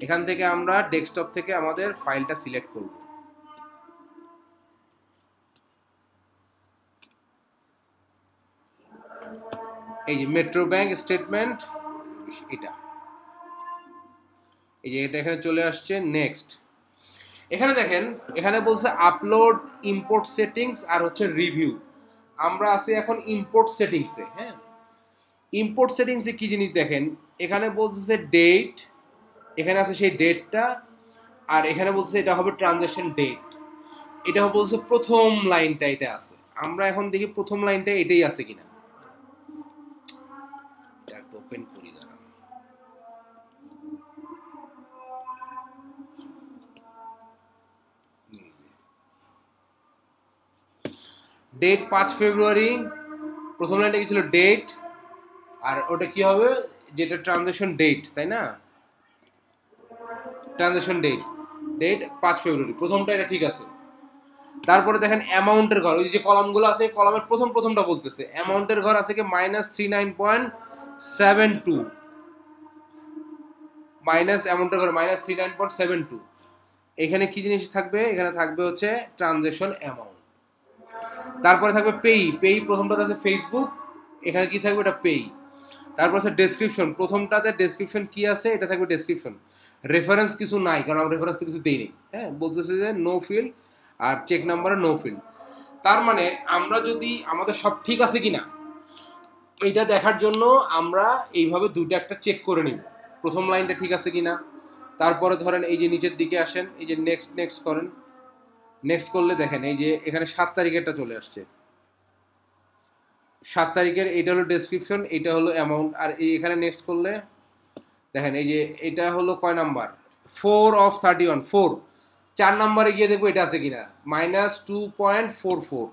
এখান থেকে আমরা ডেস্কটপ থেকে আমাদের ফাইলটা সিলেক্ট করব। এই যে মেট্রো ব্যাংক স্টেটমেন্ট, এটা এই যে এটা এখানে চলে আসছে। নেক্সট, এখানে দেখেন, এখানে বলছে আপলোড ইম্পোর্ট সেটিংস আর হচ্ছে রিভিউ। আমরা আছি এখন ইম্পোর্ট সেটিংসে। হ্যাঁ, ইম্পোর্ট সেটিংসে কি জিনিস দেখেন, এখানে বলছে ডেট, এখানে আছে সেই ডেটটা, আর এখানে বলছে এটা হবে ট্রানজাকশন ডেট, এটা বলছে প্রথম লাইনটা এটা আছে। আমরা এখন দেখি প্রথম লাইনটা এটাই আছে কিনা, এটা একটু ওপেন করি দাঁড়ান। ডেট 5 ফেব্রুয়ারি, প্রথম লাইনটা কি ছিল ডেট, আর ওটা কি হবে যেটা ট্রানজাকশন ডেট, তাই না, ট্রানজাকশন ডেট 5 ফেব্রুয়ারি, প্রথমটা এটা ঠিক আছে। তারপরে দেখেন অ্যামাউন্টের ঘর, ওই যে কলামগুলো আছে, কলামের প্রথমটা বলতেছে অ্যামাউন্টের ঘর আছে কি -39.72, মাইনাস অ্যামাউন্টের ঘর -39.72। এখানে কি জিনিস থাকবে, এখানে থাকবে হচ্ছে ট্রানজাকশন অ্যামাউন্ট। তারপরে থাকবে পেই, প্রথমটা আছে ফেসবুক, এখানে কি থাকবে, এটা পেই। তারপর আছে ডেসক্রিপশন, প্রথমটাতে ডেসক্রিপশন কি আছে এটা থাকবে ডেসক্রিপশন, রেফারেন্স কিছু নাই কারণ আমরা রেফারেন্স তো কিছু দেই নি, হ্যাঁ বলতেছে যে নো ফিল্ড আর চেক নাম্বারে নো ফিল্ড। তার মানে আমরা যদি আমাদের সব ঠিক আছে কিনা এইটা দেখার জন্য আমরা এইভাবে দুটো একটা চেক করে নিব, প্রথম লাইনটা ঠিক আছে কিনা। তারপরে ধরেন এই যে নিচের দিকে আসেন, এই যে নেক্সট নেক্সট করেন, নেক্সট করলে দেখেন এই যে এখানে 7 তারিখেরটা চলে আসছে, 7 তারিখের এইটা হলো ডেসক্রিপশন, এইটা হলো অ্যামাউন্ট, আর এই এখানে নেক্সট করলে দেখেন এই যে এটা হলো কয় নাম্বার 4 of 31, 4 4 নাম্বারে গিয়ে দেখবো এটা আছে কিনা -2.44,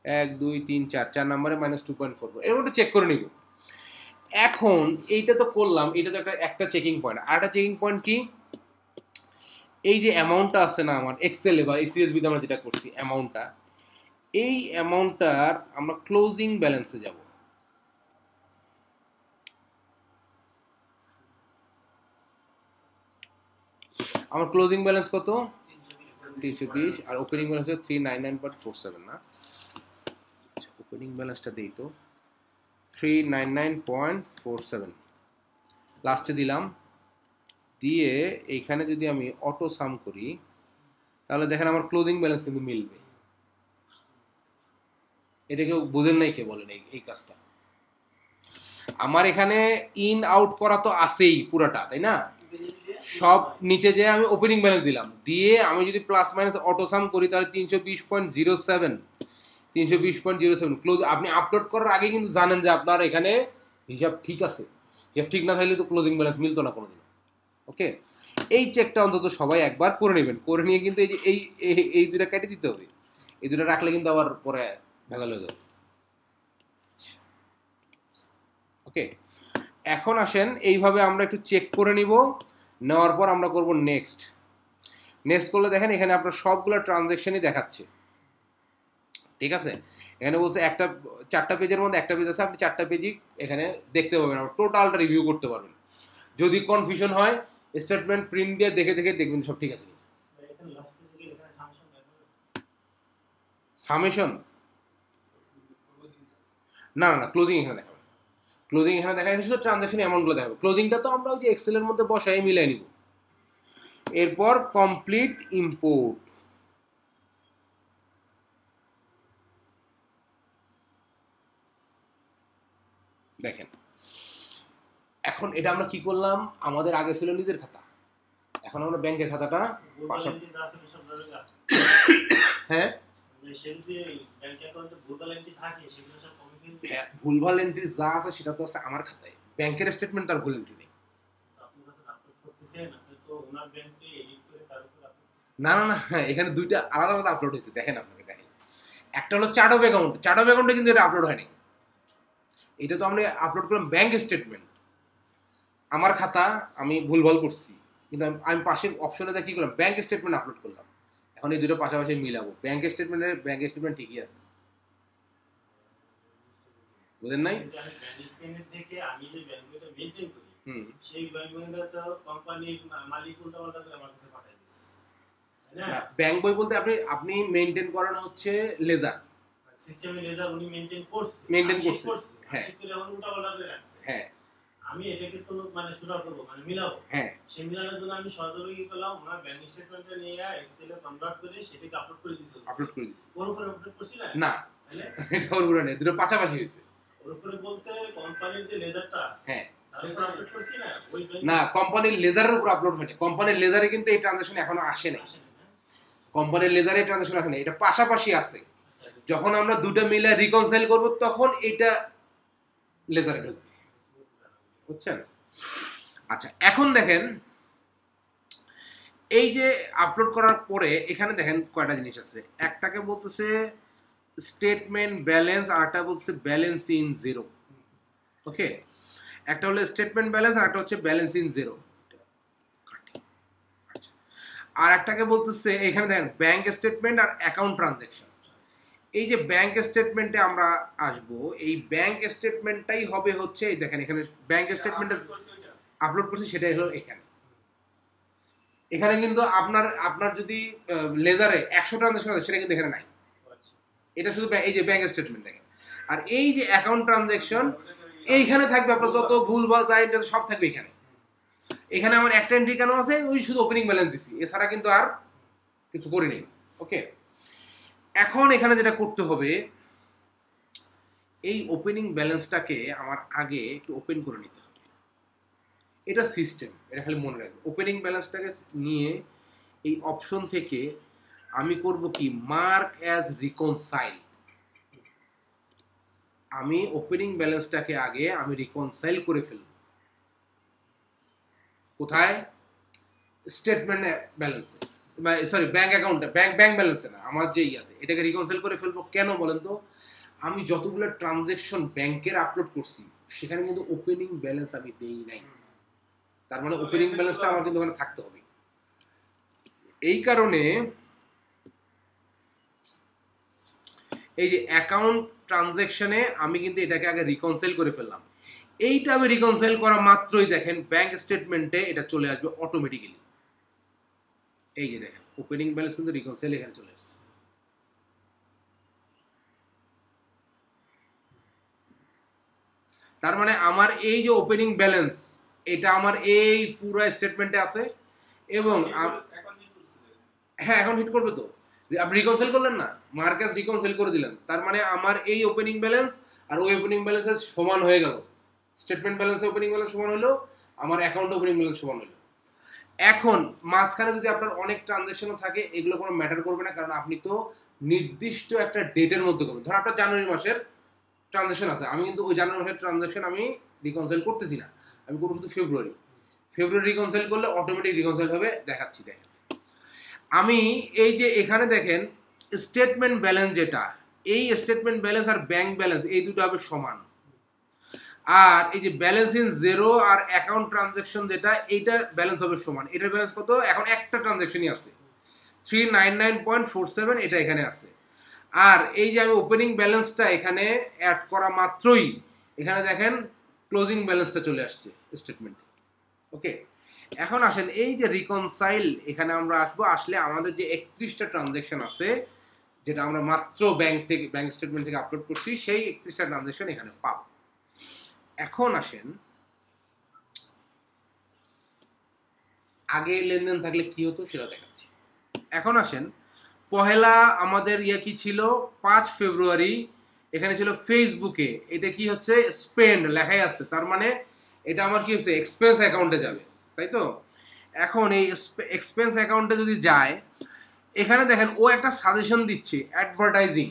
1 2 3 4 4 নাম্বারে -2.44 এরকম চেক করে নিব। এখন এইটা তো করলাম, এটা তো একটা চেকিং পয়েন্ট। আর একটা চেকিং পয়েন্ট কি, এই যে অ্যামাউন্টটা আছে না আমার এক্সেলে বা সিএসবিতে আমরা যেটা করছি অ্যামাউন্টটা, এই অ্যামাউন্টটার আমরা ক্লোজিং ব্যালেন্সে যাব। আমার ক্লোজিং ব্যালেন্স কত 320 আর ওপেনিং ব্যালেন্স হচ্ছে 399.47 না, ওপেনিং ব্যালেন্সটা দেই তো 399.47 লাস্টে দিলাম, দিয়ে এইখানে যদি আমি অটো সাম করি তাহলে দেখেন আমার ক্লোজিং ব্যালেন্স কিন্তু মিলবে। এটা কেউ বুঝেন নাই, কে বলেন এই কাজটা? আমার এখানে ইন আউট করা তো আছেই পুরাটা, তাই না? সব নিচে যে আমি ওপেনিং ব্যালেন্স দিলাম, দিয়ে আমি যদি প্লাস মাইনাস অটো সাম করি তাহলে 320.07 320.07 ক্লোজ। আপনি আপলোড করার আগে কিন্তু জানেন যে আপনার এখানে হিসাব ঠিক আছে, হিসাব ঠিক না থাকলে তো ক্লোজিং ব্যালেন্স মিলতো না কোনোদিন। ওকে, এই চেকটা অন্তত সবাই একবার করে নেবেন, করে নিয়ে কিন্তু এই যে এই দুটা কেটে দিতে হবে, এই দুটো রাখলে কিন্তু আবার পরে ভেজাল হয়ে যাবে। ওকে, এখন আসেন এইভাবে আমরা একটু চেক করে নিব, নেওয়ার পর আমরা করব নেক্সট। নেক্সট করলে দেখেন এখানে আপনার সবগুলো ট্রানজ্যাকশনই দেখাচ্ছে, ঠিক আছে? এখানে বলছে একটা 4টা পেজের মধ্যে একটা পেজ আছে, আপনি 4টা পেজই এখানে দেখতে পাবেন, টোটালটা রিভিউ করতে পারবেন। যদি কনফিউশন হয় স্টেটমেন্ট প্রিন্ট দিয়ে দেখে দেখে দেখবেন সব ঠিক আছে। সামেশন না না, ক্লোজিং এখানে দেখাবে, ক্লোজিং এখানে দেখা যাচ্ছে, শুধু ট্রানজ্যাকশন অ্যামাউন্টগুলো দেখাবে। ক্লোজিংটা তো আমরা ওই যে এক্সেলের মধ্যে বসাই মিলাই নিব। এরপর কমপ্লিট ইম্পোর্ট, দেখেন এখন এটা আমরা কি করলাম, আমাদের আগে ছিল নিজের খাতা, এখন আমরা ব্যাংকের খাতাটা হ্যাঁ ভুলভাল এন্ট্রি যা আছে সেটা তো আছে আমার খাতায়, ব্যাংকের স্টেটমেন্ট তার ভুল এন্ট্রি নেই। না না না, এখানে দুইটা আলাদা আলাদা আপলোড হয়েছে, দেখেন আপনাকে দেখেন, একটা হলো chart of account, chart of অ্যাকাউন্টে কিন্তু এটা আপলোড হয়নি, এটা তো আমরা আপলোড করলাম ব্যাংক স্টেটমেন্ট। আমার খাতা আমি ভুলভাল করছি, কিন্তু আমি পাশের অপশনে দেখি করলাম ব্যাংক স্টেটমেন্ট আপলোড করলাম। এখন এই দুটো পাশাপাশি মিলাবো, ব্যাংক স্টেটমেন্ট ঠিকই আছে, বুঝেন নাই? ব্যাংক বই বলতে আপনি মেইনটেইন করেন হচ্ছে লেজার সিস্টেমে, লেজার উনি মেইনটেইন করছে, হ্যাঁ উল্টাপাল্টা করে রাখছে, হ্যাঁ আমি এটাকে তো মানে সুধার করবো, মানে মিলাবো, হ্যাঁ সেই মিলানোর জন্য আমি সহজভাবে কি করলাম, ওনার ব্যাংক স্টেটমেন্টটা নিয়ে এক্সেলে কনভার্ট করে সেটাকে আপলোড করে দিয়েছি। ওর উপরে আপলোড করছি না, এটা ওর উপরে নেই, দুটো পাশাপাশি হয়েছে। ওর উপরে বলতে কোম্পানির যে লেজারটা আছে, হ্যাঁ তার উপর আপলোড করছি না, ওই না কোম্পানির লেজারের উপর আপলোড হয়নি, কোম্পানির লেজারে কিন্তু এই ট্রানজাকশন এখনো আসে নাই, কোম্পানির লেজারে ট্রানজাকশন আসে না, এটা পাশাপাশি আছে। যখন আমরা দুটো মিলে রিকনসাইল করব তখন এটা লেজারে ঢুকবে, বুঝছেন? আচ্ছা এখন দেখেন এই যে আপলোড করার পরে এখানে দেখেন কয়টা জিনিস আছে, একটাকে বলতেছে স্টেটমেন্ট ব্যালেন্স, আর একটা বলতেছে ব্যালেন্স ইন জিরো। ওকে, একটা হলো স্টেটমেন্ট ব্যালেন্স আর একটা হচ্ছে ব্যালেন্স ইন জিরো। আচ্ছা, আর একটাকে বলতেছে এখানে দেখেন ব্যাংক স্টেটমেন্ট আর অ্যাকাউন্ট ট্রানজ্যাকশন। এই যে ব্যাংক স্টেটমেন্টে আমরা আসবো, এই ব্যাংক স্টেটমেন্টটাই হবে হচ্ছে এই দেখেন এখানে ব্যাংক স্টেটমেন্টে আপলোড করছি, সেটাই হলো এখানে। এখানে কিন্তু আপনার যদি লেজারে 100 ট্রানজাকশন আছে সেটা কিন্তু এখানে নাই, এটা শুধু এই যে ব্যাংক স্টেটমেন্ট দেখেন। আর এই যে অ্যাকাউন্ট ট্রানজ্যাকশন এইখানে থাকবে আপনার যত ভুলভাল যা এন্ট্রি সব থাকবে এখানে। এখানে আমার একটা এন্ট্রি কেন আছে, ওই শুধু ওপেনিং ব্যালেন্স দিছি, এছাড়া কিন্তু আর কিছু করি নাই। ওকে, এখন এখানে যেটা করতে হবে, এই ওপেনিং ব্যালেন্সটাকে আমার আগে একটু ওপেন করে নিতে হবে। এটা সিস্টেম, এটা খালি মনে রাখবে। ওপেনিং ব্যালেন্সটাকে নিয়ে এই অপশন থেকে আমি করব কি, মার্ক অ্যাজ রিকনসাইল। আমি ওপেনিং ব্যালেন্সটাকে আগে আমি রিকনসাইল করে ফেলব। কোথায়? স্টেটমেন্ট ব্যালেন্সে, সরি ব্যাংক অ্যাকাউন্টে, ব্যাংক ব্যালেন্সে না, আমার যে ইয়াতে, এটাকে রিকনসাইল করে ফেলবো। কেন বলেন তো? আমি যতগুলো ট্রানজ্যাকশন ব্যাংকের আপলোড করছি সেখানে কিন্তু ওপেনিং ব্যালেন্স আমি দেই নাই, তার মানে ওপেনিং ব্যালেন্সটা আমার কিন্তু ওখানে থাকতে হবে। এই কারণে এই যে অ্যাকাউন্ট ট্রানজ্যাকশনে আমি কিন্তু এটাকে আগে রিকনসাইল করে ফেললাম। এইটা আমি রিকনসাইল করা মাত্রই দেখেন ব্যাংক স্টেটমেন্টে এটা চলে আসবে অটোমেটিক্যালি। এই যে দেখেন ওপেনিং ব্যালেন্স কিন্তু রিকনসাইল এখানে চলে আসছে। তার মানে আমার এই যে ওপেনিং ব্যালেন্স, এটা আমার এই পুরো স্টেটমেন্টে আছে। এবং হ্যাঁ, এখন হিট করবে তো, আপনি রিকনসাইল করলেন না, মার্কাস রিকনসাইল করে দিলেন, তার মানে আমার এই ওপেনিং ব্যালেন্স আর ওই ওপেনিং ব্যালেন্সের সমান হয়ে গেল। স্টেটমেন্ট ব্যালেন্সে ওপেনিং ব্যালেন্স সমান হলো, আমার অ্যাকাউন্ট ওপেনিং ব্যালেন্স সমান হলো। এখন মাঝখানে যদি আপনার অনেক ট্রানজ্যাকশনও থাকে, এগুলো কোনো ম্যাটার করবে না, কারণ আপনি তো নির্দিষ্ট একটা ডেটের মধ্যে করবেন। ধর আপনার জানুয়ারি মাসের ট্রানজ্যাকশন আছে, আমি কিন্তু ওই জানুয়ারি মাসের ট্রানজ্যাকশন আমি রিকনসাইল করতেছি না, আমি করবো শুধু ফেব্রুয়ারি রিকনসাইল করলে অটোমেটিক রিকনসাইল হবে। দেখাচ্ছি, দেখেন আমি এই যে এখানে দেখেন স্টেটমেন্ট ব্যালেন্স, যেটা এই স্টেটমেন্ট ব্যালেন্স আর ব্যাংক ব্যালেন্স এই দুটো হবে সমান। আর এই যে ব্যালেন্স ইন জিরো আর অ্যাকাউন্ট ট্রানজ্যাকশন যেটা, এইটা ব্যালেন্স হবে সমান। এটার ব্যালেন্স কত? এখন একটা ট্রানজ্যাকশনই আছে 399.47, এটা এখানে আছে। আর এই যে আমি ওপেনিং ব্যালেন্সটা এখানে অ্যাড করা মাত্রই এখানে দেখেন ক্লোজিং ব্যালেন্সটা চলে আসছে স্টেটমেন্টে। ওকে, এখন আসেন এই যে রিকনসাইল, এখানে আমরা আসবো। আসলে আমাদের যে 31টা ট্রানজ্যাকশন আছে, যেটা আমরা মাত্র ব্যাংক স্টেটমেন্ট থেকে আপলোড করছি, সেই 31টা ট্রানজ্যাকশন এখানে পাবো। এখন আসেন, আগে লেনদেন থাকলে কি হতো সেটা দেখাচ্ছি। এখন আসেন, পহেলা আমাদের কি ছিল, 5 ফেব্রুয়ারি এখানে ছিল ফেসবুকে, এটা কি হচ্ছে স্পেন্ড লেখাই আছে, তার মানে এটা আমার কি হচ্ছে এক্সপেন্স অ্যাকাউন্টে যাবে, তাই তো? এখন এই এক্সপেন্স অ্যাকাউন্টে যদি যায়, এখানে দেখেন ও একটা সাজেশন দিচ্ছে অ্যাডভার্টাইজিং,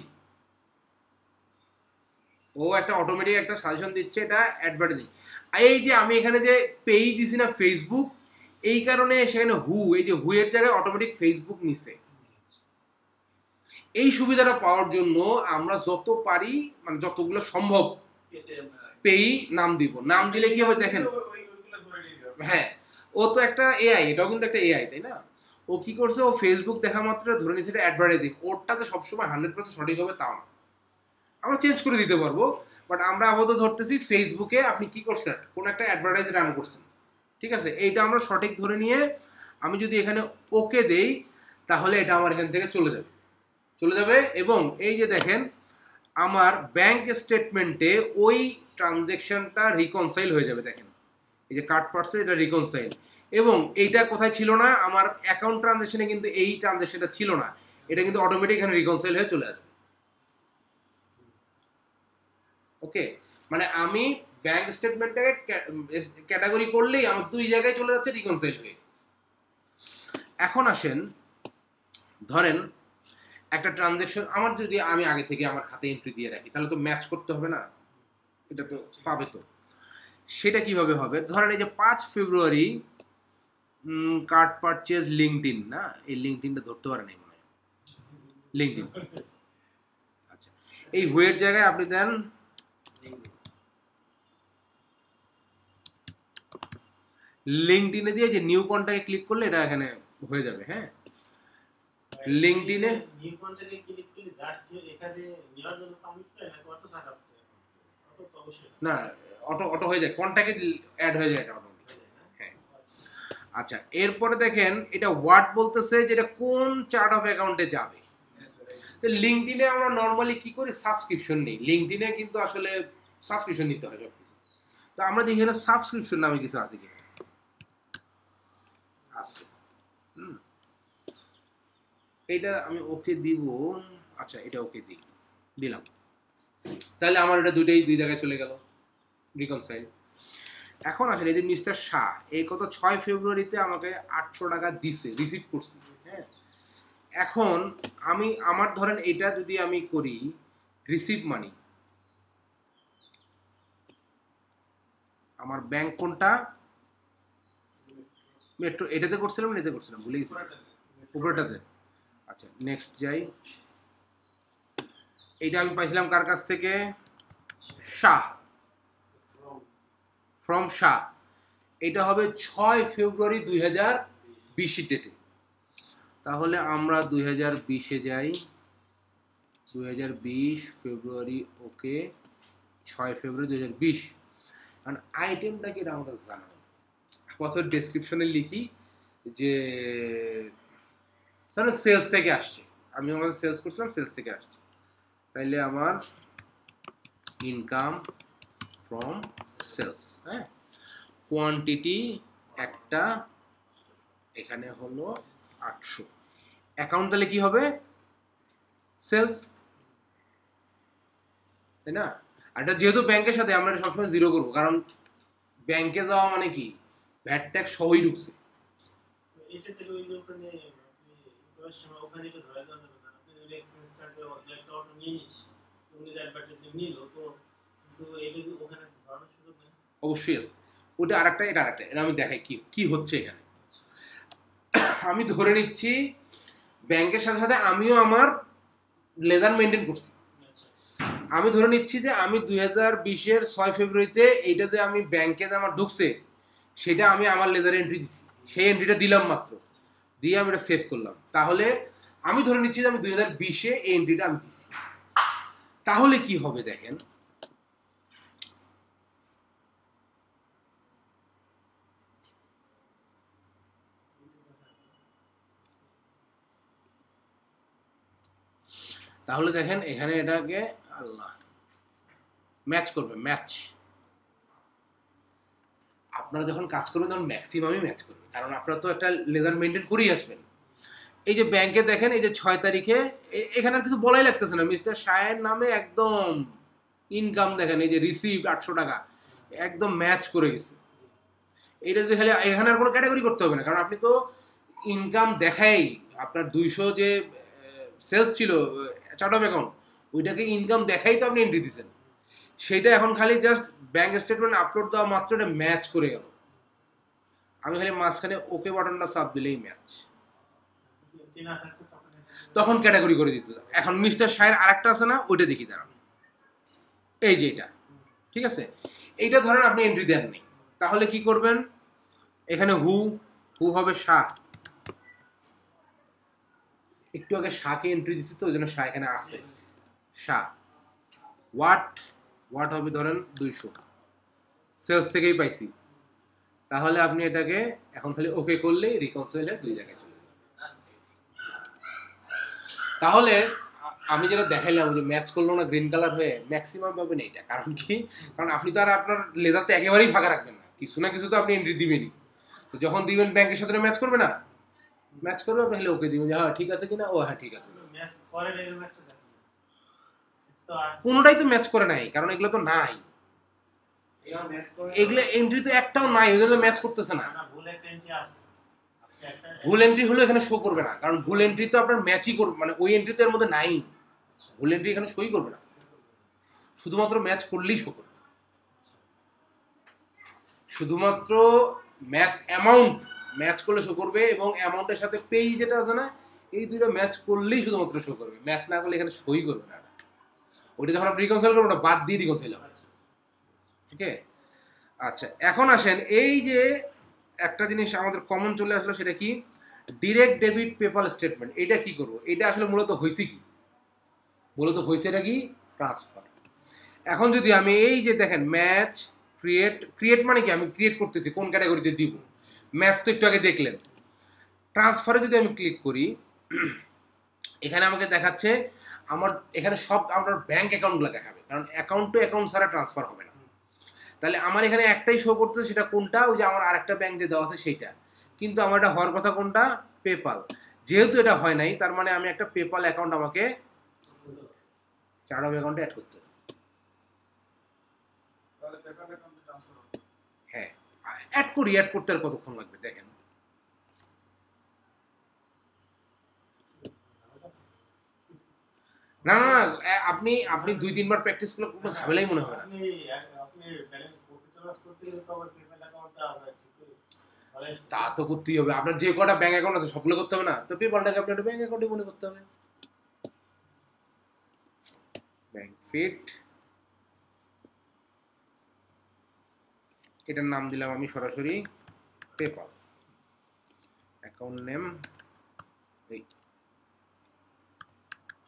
ও একটা অটোমেটিক একটা সাজেশন দিচ্ছে, এটা অ্যাডভার্টাইজিং। এই যে আমি এখানে যে পেজ দিছি না ফেসবুক, এই কারণে সেখানে এই যে এর জায়গায় অটোমেটিক ফেসবুক নিছে। এই সুবিধাটা পাওয়ার জন্য আমরা যত পারি, মানে যতগুলো সম্ভব পেই নাম দিব। নাম দিলে কি হবে দেখেন, হ্যাঁ ও তো একটা এআই, এটাও কিন্তু একটা এআই, তাই না? ও কি করছে, ও ফেসবুক দেখা মাত্র ধরে নিচ্ছে এটা অ্যাডভার্টাইজিং। ওরটাতে সবসময় 100% সঠিক হবে তাও না, আমরা চেঞ্জ করে দিতে পারবো, বাট আমরা আপাতত ধরতেছি ফেসবুকে আপনি কি করছেন, কোন একটা অ্যাডভার্টাইজ রান করছেন, ঠিক আছে? এইটা আমরা সঠিক ধরে নিয়ে আমি যদি এখানে ওকে দেই, তাহলে এটা আমার এখান থেকে চলে যাবে। এবং এই যে দেখেন আমার ব্যাংক স্টেটমেন্টে ওই ট্রানজ্যাকশনটা রিকনসাইল হয়ে যাবে। দেখেন এই যে কাট পার্সে এটা রিকনসাইল, এবং এইটা কোথায় ছিল না, আমার অ্যাকাউন্ট ট্রানজ্যাকশনে কিন্তু এই ট্রানজ্যাকশনটা ছিল না, এটা কিন্তু অটোমেটিক এখানে রিকনসাইল হয়ে চলে আসবে। ওকে, মানে আমি ব্যাংক স্টেটমেন্টটাকে ক্যাটাগরি করলেই আমার দুই জায়গায় চলে যাচ্ছে রিকনসাইল হয়ে। এখন আসেন, ধরেন একটা ট্রানজ্যাকশন আমার যদি আমি আগে থেকে আমার খাতে এন্ট্রি দিয়ে রাখি, তাহলে তো ম্যাচ করতে হবে না, এটা তো পাবে। তো সেটা কিভাবে হবে? ধরেন এই যে 5 ফেব্রুয়ারি কার্ড পারচেজ লিঙ্কডইন, না এই লিঙ্কডইনটা ধরতে পারে নাই মনে হয়, লিঙ্কডইন। আচ্ছা, এই হুয়ের জায়গায় আপনি দেন লিঙ্কডইনে দিয়ে যে নিউ কন্টাক্টে ক্লিক করলে এটা এখানে হয়ে যাবে। হ্যাঁ, লিঙ্কডইনে নিউ কন্টাক্টে ক্লিক করলে জাস্ট এখানে নেওয়ার জন্য পারমিট দেয় নাকি অটো সেটআপ করে? অটো তো অবশ্যই না, অটো হয়ে যায়, কন্টাক্টে অ্যাড হয়ে যায় এটা অটোমেটিক। হ্যাঁ, আচ্ছা, এরপরে দেখেন এটা ওয়ার্ড বলতেছে যে এটা কোন চার্ট অফ অ্যাকাউন্টে যাবে। তো লিঙ্কডইনে আমরা নর্মালি কি করি, সাবস্ক্রিপশন নেই। লিঙ্কডইনে কিন্তু আসলে সাবস্ক্রিপশন নিতে হয় সব কিছু। তো আমরা দেখি এখানে সাবস্ক্রিপশন নামে কিছু আছে কিনা, আছে। এটা আমি ওকে দিব। আচ্ছা এটা ওকে দিলাম, তাহলে আমার এটা দুই জায়গায় চলে গেল, রিকনসাইল। এখন আসলে এই যে মিস্টার শাহ এই কত 6 ফেব্রুয়ারিতে আমাকে 800 টাকা দিছে, রিসিভ করছি। হ্যাঁ, এখন আমি আমার ধরেন এটা যদি আমি করি রিসিভ মানি, আমার ব্যাংক কোনটা, মেট্রো, এটাতে করছিলাম না এটাতে করছিলাম, ভুলে গেছি, উপরেটাতে। আচ্ছা নেক্সট যাই, এইটা আমি পাইছিলাম কার কাছ থেকে, শাহ, ফ্রম শাহ। এটা হবে 6 ফেব্রুয়ারি 2020 ডেটে। তাহলে আমরা 2020-এ যাই, 2020 ফেব্রুয়ারি, ওকে, 6 ফেব্রুয়ারি 2020। কারণ আইটেমটা কি এটা আমাদের জানা নেই। আপাতত ডেসক্রিপশনে লিখি যে ধরুন সেলস থেকে আসছে, আমি আমাদের সেলস করছিলাম, সেলস থেকে আসছে, তাইলে আমার ইনকাম ফ্রম সেলস। হ্যাঁ, কোয়ান্টিটি একটা, এখানে হলো 800। অ্যাকাউন্ট তাহলে কি হবে, সেলস, তাই না? আর এটা যেহেতু ব্যাংকের সাথে, আমরা এটা সবসময় জিরো করবো, কারণ ব্যাংকে যাওয়া মানে কি ভ্যাট ট্যাক্স সবই ঢুকছে। এটা থেকে ওই ওখানে আপনি করার সময় ওখানে এটা ধরে দেওয়া যাবে না, আপনি ওই এক্সপেন্সটাকে একটা অটো নিয়ে নিচ্ছি, উনি যে অ্যাডভার্টাইজিং নিল, তো কিন্তু এটা কি ওখানে ধরানোর সুযোগ নেই? অবশ্যই আছে, ওটা আরেকটা, এটা আরেকটা, এটা আমি দেখাই কি হচ্ছে এখানে। আমি ধরে নিচ্ছি ব্যাংকের সাথে সাথে আমিও আমার লেজার মেনটেন করছি। আমি ধরে নিচ্ছি যে আমি 2020-এর 6 ফেব্রুয়ারিতে এইটাতে আমি ব্যাংকে যে আমার ঢুকছে সেটা আমি আমার লেজারে এন্ট্রি দিচ্ছি, সেই এন্ট্রিটা দিলাম মাত্র, দিয়ে আমি এটা সেভ করলাম। তাহলে আমি ধরে নিচ্ছি যে আমি 2020-এ এই এন্ট্রিটা আমি দিচ্ছি। তাহলে কি হবে দেখেন, তাহলে দেখেন এখানে এটাকে আল্লাহ ম্যাচ করবে, ম্যাচ। আপনারা যখন কাজ করবেন তখন ম্যাক্সিমামই ম্যাচ করবে, কারণ আপনারা তো একটা লেজার মেনটেন করেই আসবেন। এই যে ব্যাংকে দেখেন, এই যে 6 তারিখে, এখানে আর কিছু বলাই লাগতেছে না, মিস্টার শাহের নামে একদম ইনকাম দেখেন, এই যে রিসিভ 800 টাকা, একদম ম্যাচ করে গেছে। এইটা যদি খালি এখানে আর কোনো ক্যাটাগরি করতে হবে না, কারণ আপনি তো ইনকাম দেখাই, আপনার 200 যে সেলস ছিল চার্ট অফ অ্যাকাউন্ট, ওইটাকে ইনকাম দেখাই তো আপনি এন্ট্রি দিচ্ছেন, সেইটা এখন খালি জাস্ট ব্যাংক স্টেটমেন্ট আপলোড দেওয়া মাত্র এটা ম্যাচ করে গেল। আমি খালি মাঝখানে ওকে বাটনটা চাপ দিলেই ম্যাচ, তখন ক্যাটাগরি করে দিত। এখন মিস্টার শাহের আরেকটা আছে না, ওইটা দেখি দাঁড়ান, এই যে এটা, ঠিক আছে, এইটা ধরেন আপনি এন্ট্রি দেন নেই, তাহলে কি করবেন, এখানে হু হবে শাহ, একটু আগে শাহকে এন্ট্রি দিচ্ছি তো ওই জন্য শাহ এখানে আছে, শাহ। ওয়াট হবে ধরেন 200, সেলস থেকেই পাইছি, তাহলে আপনি এটাকে এখন খালি ওকে করলেই রিকনসাইল হয়ে দুই জায়গায় চলে যাবে। তাহলে আমি যেটা দেখাইলাম যে ম্যাচ করলো না গ্রিন কালার হয়ে, ম্যাক্সিমাম পাবেন এইটা। কারণ কি, কারণ আপনি তো আর আপনার লেজারটা একেবারেই ফাঁকা রাখবেন না, কিছু না কিছু তো আপনি এন্ট্রি দিবেনই। তো যখন দিবেন ব্যাংকের সাথে ম্যাচ করবে না, ম্যাচ করবে, আপনি খালি ওকে দিবেন যে হ্যাঁ ঠিক আছে কিনা, ও হ্যাঁ ঠিক আছে। কোনোটাই তো ম্যাচ করে নাই, কারণ এগুলো তো নাই, এগুলো এন্ট্রি তো একটাও নাই, ওই জন্য ম্যাচ করতেছে না। ভুল এন্ট্রি হলে এখানে শো করবে না, কারণ ভুল এন্ট্রি তো আপনার ম্যাচই করবে, মানে ওই এন্ট্রি তো এর মধ্যে নাই, ভুল এন্ট্রি এখানে শোই করবে না, শুধুমাত্র ম্যাচ করলেই শো করবে। শুধুমাত্র ম্যাচ অ্যামাউন্ট ম্যাচ করলে শো করবে, এবং অ্যামাউন্টের সাথে পেই যেটা আছে না, এই দুইটা ম্যাচ করলেই শুধুমাত্র শো করবে, ম্যাচ না করলে এখানে শোই করবে না। ওইটা যখন আপনি রিকনসাইল করবেন ওটা বাদ দিয়ে রিকনসাইল হবে, ঠিক আছে? আচ্ছা এখন আসেন, এই যে একটা জিনিস আমাদের কমন চলে আসলো, সেটা কি, ডিরেক্ট ডেবিট পেপাল স্টেটমেন্ট। এটা কি করব, এটা আসলে মূলত হয়েছে কি, মূলত হয়েছে এটা কি, ট্রান্সফার। এখন যদি আমি এই যে দেখেন ম্যাচ ক্রিয়েট মানে কি, আমি ক্রিয়েট করতেছি কোন ক্যাটাগরিতে দিব, ম্যাচ তো একটু আগে দেখলেন। ট্রান্সফারে যদি আমি ক্লিক করি, এখানে আমাকে দেখাচ্ছে আমার এখানে সব আপনার ব্যাংক অ্যাকাউন্টগুলো দেখাবে, কারণ অ্যাকাউন্ট টু অ্যাকাউন্ট ছাড়া ট্রান্সফার হবে না। তাহলে আমার এখানে একটাই শো করতেছে, সেটা কোনটা, ওই যে আমার আরেকটা ব্যাংক যে দেওয়া আছে সেইটা, কিন্তু আমার এটা হওয়ার কথা কোনটা, পেপাল। যেহেতু এটা হয় নাই, তার মানে আমি একটা পেপাল অ্যাকাউন্ট আমাকে চার্ট অফ অ্যাকাউন্টে অ্যাড করতে হবে। হ্যাঁ, অ্যাড করতে আর কতক্ষণ লাগবে দেখেন। না না না, আপনি 2-3 বার প্র্যাকটিস করলে কোনো ঝামেলাই মনে হবে না। তা তো করতেই হবে, আপনার যে কটা ব্যাংক অ্যাকাউন্ট আছে সবগুলো করতে হবে না, তো পেপালটাকে আপনি একটা ব্যাংক অ্যাকাউন্টে মনে করতে হবে। ব্যাংক ফিট, এটার নাম দিলাম আমি সরাসরি পেপাল। অ্যাকাউন্ট নেম এই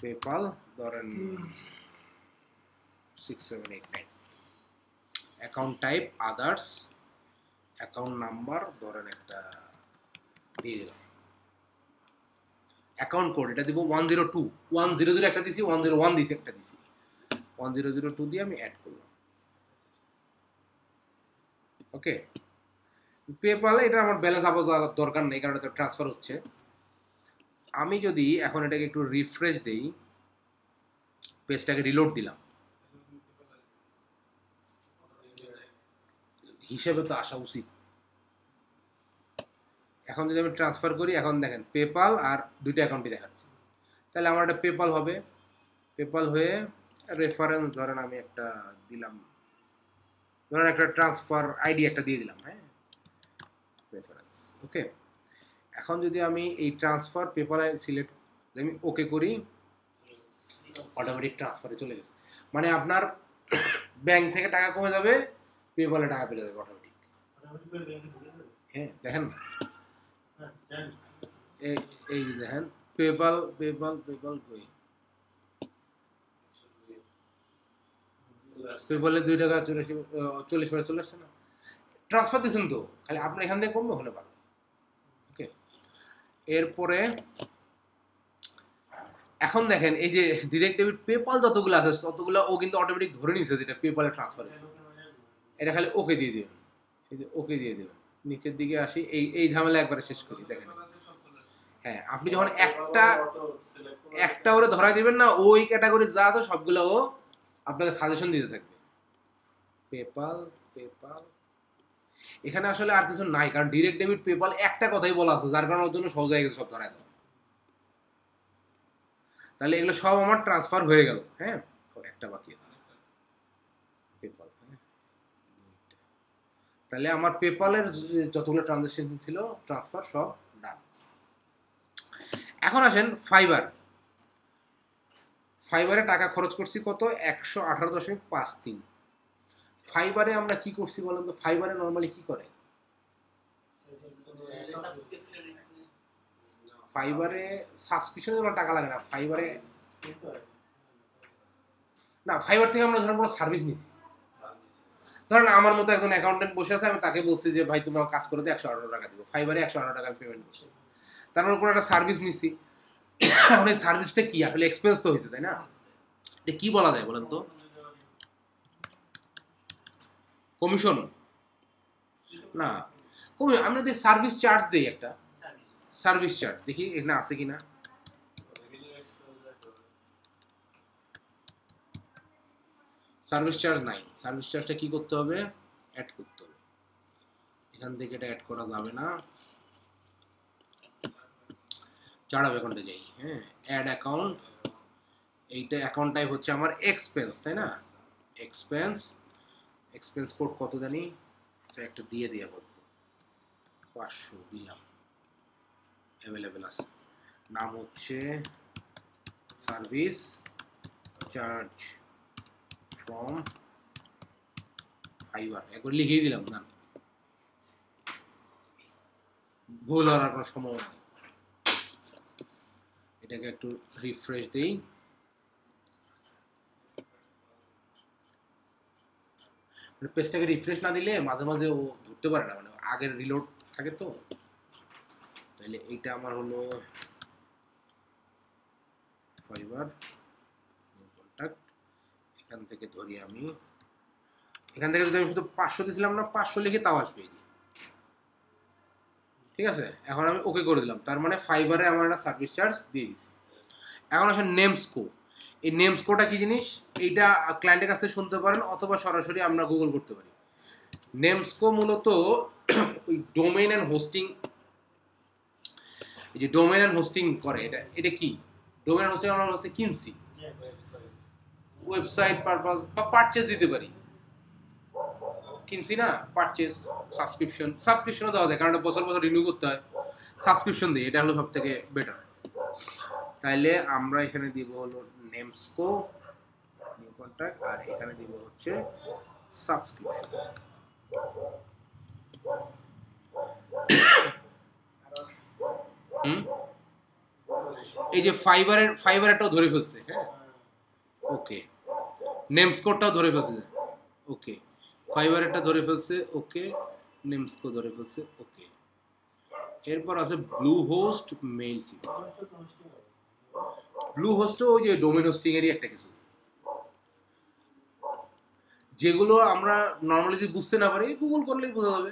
পেপাল, ধরেন 6789। Account type others, account number ধরেন একটা দিয়ে দিলাম। অ্যাকাউন্ট কোড এটা দিব 102, 100 একটা দিছি, 101 দিছি, একটা দিছি, 1002 দিয়ে আমি অ্যাড করলাম। ওকে, পেপালে এটা আমার ব্যালেন্স আপাতত দরকার নেই, কারণ এটা ট্রান্সফার হচ্ছে। আমি যদি এখন এটাকে একটু রিফ্রেশ দেই, পেজটাকে রিলোড দিলাম, হিসেবে তো আসা উচিত। এখন যদি আমি ট্রান্সফার করি, এখন দেখেন পেপাল আর দুইটা অ্যাকাউন্টই দেখাচ্ছে, তাহলে আমার একটা পেপাল হবে। পেপাল হয়ে রেফারেন্স ধরেন আমি একটা দিলাম, ধরেন একটা ট্রান্সফার আইডি একটা দিয়ে দিলাম, হ্যাঁ, রেফারেন্স। ওকে, এখন যদি আমি এই ট্রান্সফার পেপালে সিলেক্ট, আমি ওকে করি, অটোমেটিক ট্রান্সফারে চলে গেছে। মানে আপনার ব্যাংক থেকে টাকা কমে যাবে, পেপালে টাকা পেয়ে যাবে অটোমেটিক। হ্যাঁ দেখেন না, এই যে দেখেন পেপাল পেপাল পেপাল কই, পেপালে 2 টাকা 40 পয়সা চলে আসছে না, ট্রান্সফার দিচ্ছেন তো, খালি আপনার এখান থেকে কমবে, ওখানে পারবে। ওকে, এরপরে এখন দেখেন এই যে ডিরেক্ট ডেবিট পেপাল যতগুলো আছে ততগুলো ও কিন্তু অটোমেটিক ধরে নিয়েছে যেটা পেপালে ট্রান্সফার হয়েছে। এটা খালি ওকে দিয়ে দিবেন, এই যে ওকে দিয়ে দিবেন। নিচের দিকে আসি, এই ঝামেলা একবারে শেষ করি। দেখেন, হ্যাঁ, আপনি যখন একটা ওরে ধরাই দিবেন না, ওই ক্যাটাগরি যা আছে সবগুলো ও আপনাকে সাজেশন দিতে থাকবে। পেপাল পেপাল এখানে আসলে আর কিছু নাই, কারণ ডিরেক্ট ডেবিট পেপাল একটা কথাই বলা আছে, যার কারণে ওর জন্য সহজ হয়ে গেছে সব ধরাই দেওয়া। তাহলে এগুলো সব আমার ট্রান্সফার হয়ে গেল। হ্যাঁ, একটা বাকি আছে পেপাল। তাহলে আমার পেপালের যতগুলো ট্রানজাকশন ছিল ট্রান্সফার সব ডান। এখন আসেন ফাইবার। ফাইবারে টাকা খরচ করছি কত, 118.53। ফাইবারে আমরা কি করছি বলেন তো? ফাইবারে নর্মালি কি করে? ফাইবারে সাবস্ক্রিপশনে কোনো টাকা লাগে না। ফাইবারে না, ফাইবার থেকে আমরা ধরেন কোনো সার্ভিস নিছি। ধরেন আমার মতো একজন অ্যাকাউন্টেন্ট বসে আছে, আমি তাকে বলছি যে ভাই তুমি আমার কাজ করে দিয়ে 118 টাকা দিব, ফাইবারে 118 টাকা পেমেন্ট করছি, তার মানে কোনো একটা সার্ভিস নিছি। এখন এই সার্ভিসটা কি আসলে এক্সপেন্স তো হয়েছে, তাই না? এটা কি বলা যায় বলেন তো? কমিশন না, আমরা যদি সার্ভিস চার্জ দিই, একটা সার্ভিস চার্জ দেখি এখানে আছে কিনা। সার্ভিস চার্জ নাই। সার্ভিস চার্জটা কি করতে হবে? অ্যাড করতে হবে। এখান থেকে এটা অ্যাড করা যাবে না। চার্ট অফ অ্যাকাউন্টে যাই। হ্যাঁ, অ্যাড অ্যাকাউন্ট। এইটা অ্যাকাউন্ট টাইপ হচ্ছে আমার এক্সপেন্স, তাই না? এক্সপেন্স কোড কত জানি, একটা দিয়ে দিয়া বলতো 500 দিলাম, অ্যাভেলেবেল আছে। নাম হচ্ছে সার্ভিস চার্জ ফ্রম ফাইবার, একবার লিখেই দিলাম না, ভুল হওয়ার কোনো সম্ভাবনা নেই। এটাকে একটু রিফ্রেশ দিই। পেজটাকে রিফ্রেশ না দিলে মাঝে মাঝে ও ধরতে পারে না, মানে আগের রিলোড থাকে তো। তাহলে এইটা আমার হলো ফাইবার এখান থেকে ধরি আমি, এখান থেকে যদি আমি শুধু 500 দিয়েছিলাম না, 500 লিখে তাও আসবে। ঠিক আছে, এখন আমি ওকে করে দিলাম, তার মানে ফাইবারে আমার একটা সার্ভিস চার্জ দিয়ে দিচ্ছি। এখন আসলে নেমস্কো, এই নেমস্কোটা কি জিনিস, এইটা ক্লায়েন্টের কাছ থেকে শুনতে পারেন অথবা সরাসরি আমরা গুগল করতে পারি। নেমস্কো মূলত ওই ডোমেইন অ্যান্ড হোস্টিং, এই যে ডোমেইন অ্যান্ড হোস্টিং করে, এটা কি ডোমেইন অ্যান্ড হোস্টিং আমরা হচ্ছে কিনছি, ওয়েবসাইট পারপাস বা পারচেজ দিতে পারি, কিনছি না, পারচেজ, সাবস্ক্রিপশনও দেওয়া যায়, কারণ এটা বছর বছর রিনিউ করতে হয়, সাবস্ক্রিপশন দিই, এটা হলো সব থেকে বেটার। তাইলে আমরা এখানে দিব হলো নেমস্কো নিউ কন্ট্রাক্ট, আর এখানে দিব হচ্ছে সাবস্ক্রিপশন। এই যে ফাইবারটাও ধরে ফেলছে, হ্যাঁ ওকে, নেমস্কোটাও ধরে ফেলছে, ওকে, ফাইবারটা ধরে ফেলছে, ওকে, নেমস্কো ধরে ফেলছে, ওকে। এরপর আছে ব্লু হোস্ট, মেইলচিম্প। ব্লু হোস্টও ওই যে ডোমেইন হোস্টিং এরই একটা কিছু, যেগুলো আমরা নর্মালি যদি বুঝতে না পারি গুগল করলেই বোঝা যাবে।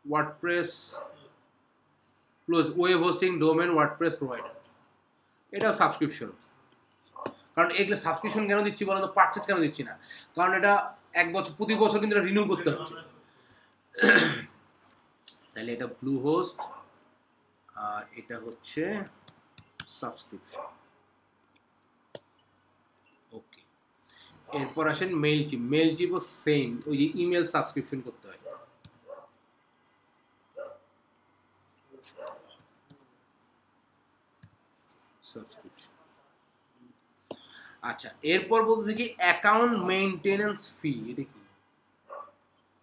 WordPress plus web hosting, domain, WordPress provider, এটাও সাবস্ক্রিপশন। কারণ এগুলো সাবস্ক্রিপশন কেন দিচ্ছি বলো তো, পারচেস কেন দিচ্ছি না, কারণ এটা এক বছর প্রতি বছর কিন্তু এটা রিনিউ করতে হচ্ছে। তাহলে এটা ব্লু হোস্ট আর এটা হচ্ছে সাবস্ক্রিপশন, ওকে। এরপর আসেন মেইলচিম্প, মেইলচিম্পও সেম, ওই যে ইমেল সাবস্ক্রিপশন করতে হয়। সাবস্ক্রিপশন, আচ্ছা। এরপর বলতেছে কি অ্যাকাউন্ট মেইনটেনেন্স ফি, এটা কি,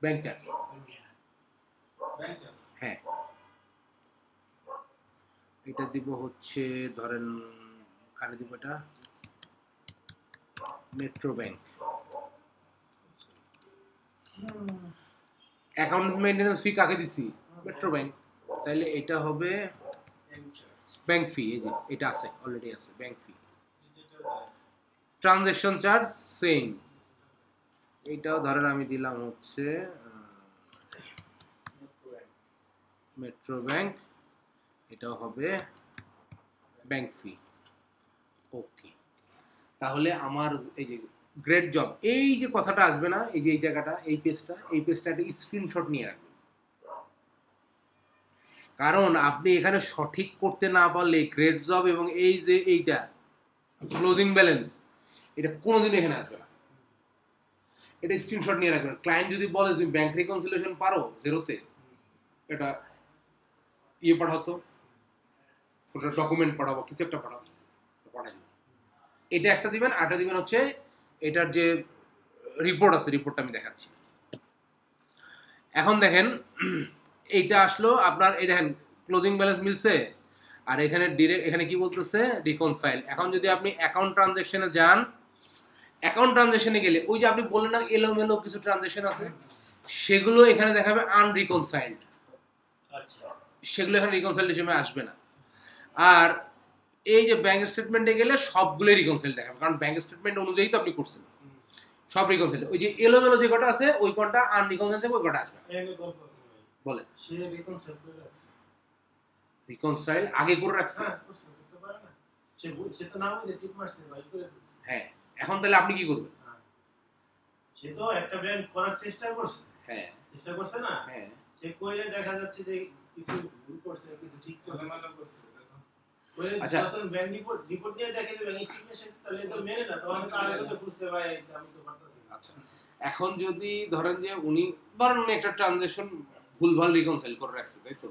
ব্যাংক চার্জ, হ্যাঁ এটা দিব হচ্ছে ধরেন কারে দিব, এটা মেট্রো ব্যাংক। অ্যাকাউন্ট মেইনটেনেন্স ফি কাকে দিছি, মেট্রো ব্যাংক, তাইলে এটা হবে ব্যাংক ফি। এই যে এটা আছে, অলরেডি আছে ব্যাংক ফি। ট্রানজ্যাকশন চার্জ সেম, এইটাও ধরেন আমি দিলাম হচ্ছে মেট্রো ব্যাংক, এটাও হবে ব্যাংক ফি, ওকে। তাহলে আমার এই যে গ্রেট জব, এই যে কথাটা আসবে না, এই যে এই জায়গাটা, এই পেজটা একটা স্ক্রিনশট নিয়ে রাখবেন, কারণ আপনি এখানে সঠিক করতে না পারলে গ্রেট জব এবং এই যে এইটা ক্লোজিং ব্যালেন্স, এটা কোনোদিন এখানে আসবে না। এটা স্ক্রিনশট নিয়ে রাখবেন। ক্লায়েন্ট যদি বলে তুমি ব্যাংক রিকনসিলিয়েশন পারো জিরোতে, এটা ইয়ে পাঠাতো, ওটা ডকুমেন্ট পাঠাবো, কিছু একটা পাঠাবো, পাঠাই দিবেন। এটা একটা দিবেন, আরেকটা দিবেন হচ্ছে এটার যে রিপোর্ট আছে, রিপোর্টটা আমি দেখাচ্ছি। এখন দেখেন এইটা আসলো আপনার, এই দেখেন ক্লোজিং ব্যালেন্স মিলছে, আর এখানে ডিরেক্ট এখানে কি বলতেছে রিকনসাইল। এখন যদি আপনি অ্যাকাউন্ট ট্রানজ্যাকশনে যান, অ্যাকাউন্ট ট্রানজ্যাকশনে গেলে ওই যে আপনি বললেন না এলোমেলো কিছু ট্রানজ্যাকশন আছে, সেগুলো এখানে দেখাবে আনরিকনসাইল্ড, সেগুলো এখানে রিকনসাইল্ড হিসেবে আসবে না। আর এই যে ব্যাংক স্টেটমেন্টে গেলে সবগুলোই রিকনসাইল দেখাবে, কারণ ব্যাংক স্টেটমেন্ট অনুযায়ী তো আপনি করছেন, সব রিকনসাইল। ওই যে এলোমেলো যে কটা আছে ওই কটা আনরিকনসাইল থাকবে, ওই কটা আসবে। বলে রিকনসাইল আগে করে রাখছে, হ্যাঁ। এখন তাহলে আপনি কি করবেন, সে তো একটা ব্যাংক করার চেষ্টা করছে, হ্যাঁ চেষ্টা করছে না, হ্যাঁ, সে কইলে দেখা যাচ্ছে যে কিছু ভুল করছে, কিছু ঠিক করছে, আচ্ছা যখন ব্যাংক রিপোর্ট দিয়ে দেখে যে ব্যাংক ঠিক আছে, তাহলে তো মেনে না, তখন তারা তো বুঝতে পারে আমি তো পারতাছি। আচ্ছা, এখন যদি ধরেন যে উনি ধরেন উনি একটা ট্রানজ্যাকশন ভুলভাল রিকনসাইল করে রাখছে, তাই তো,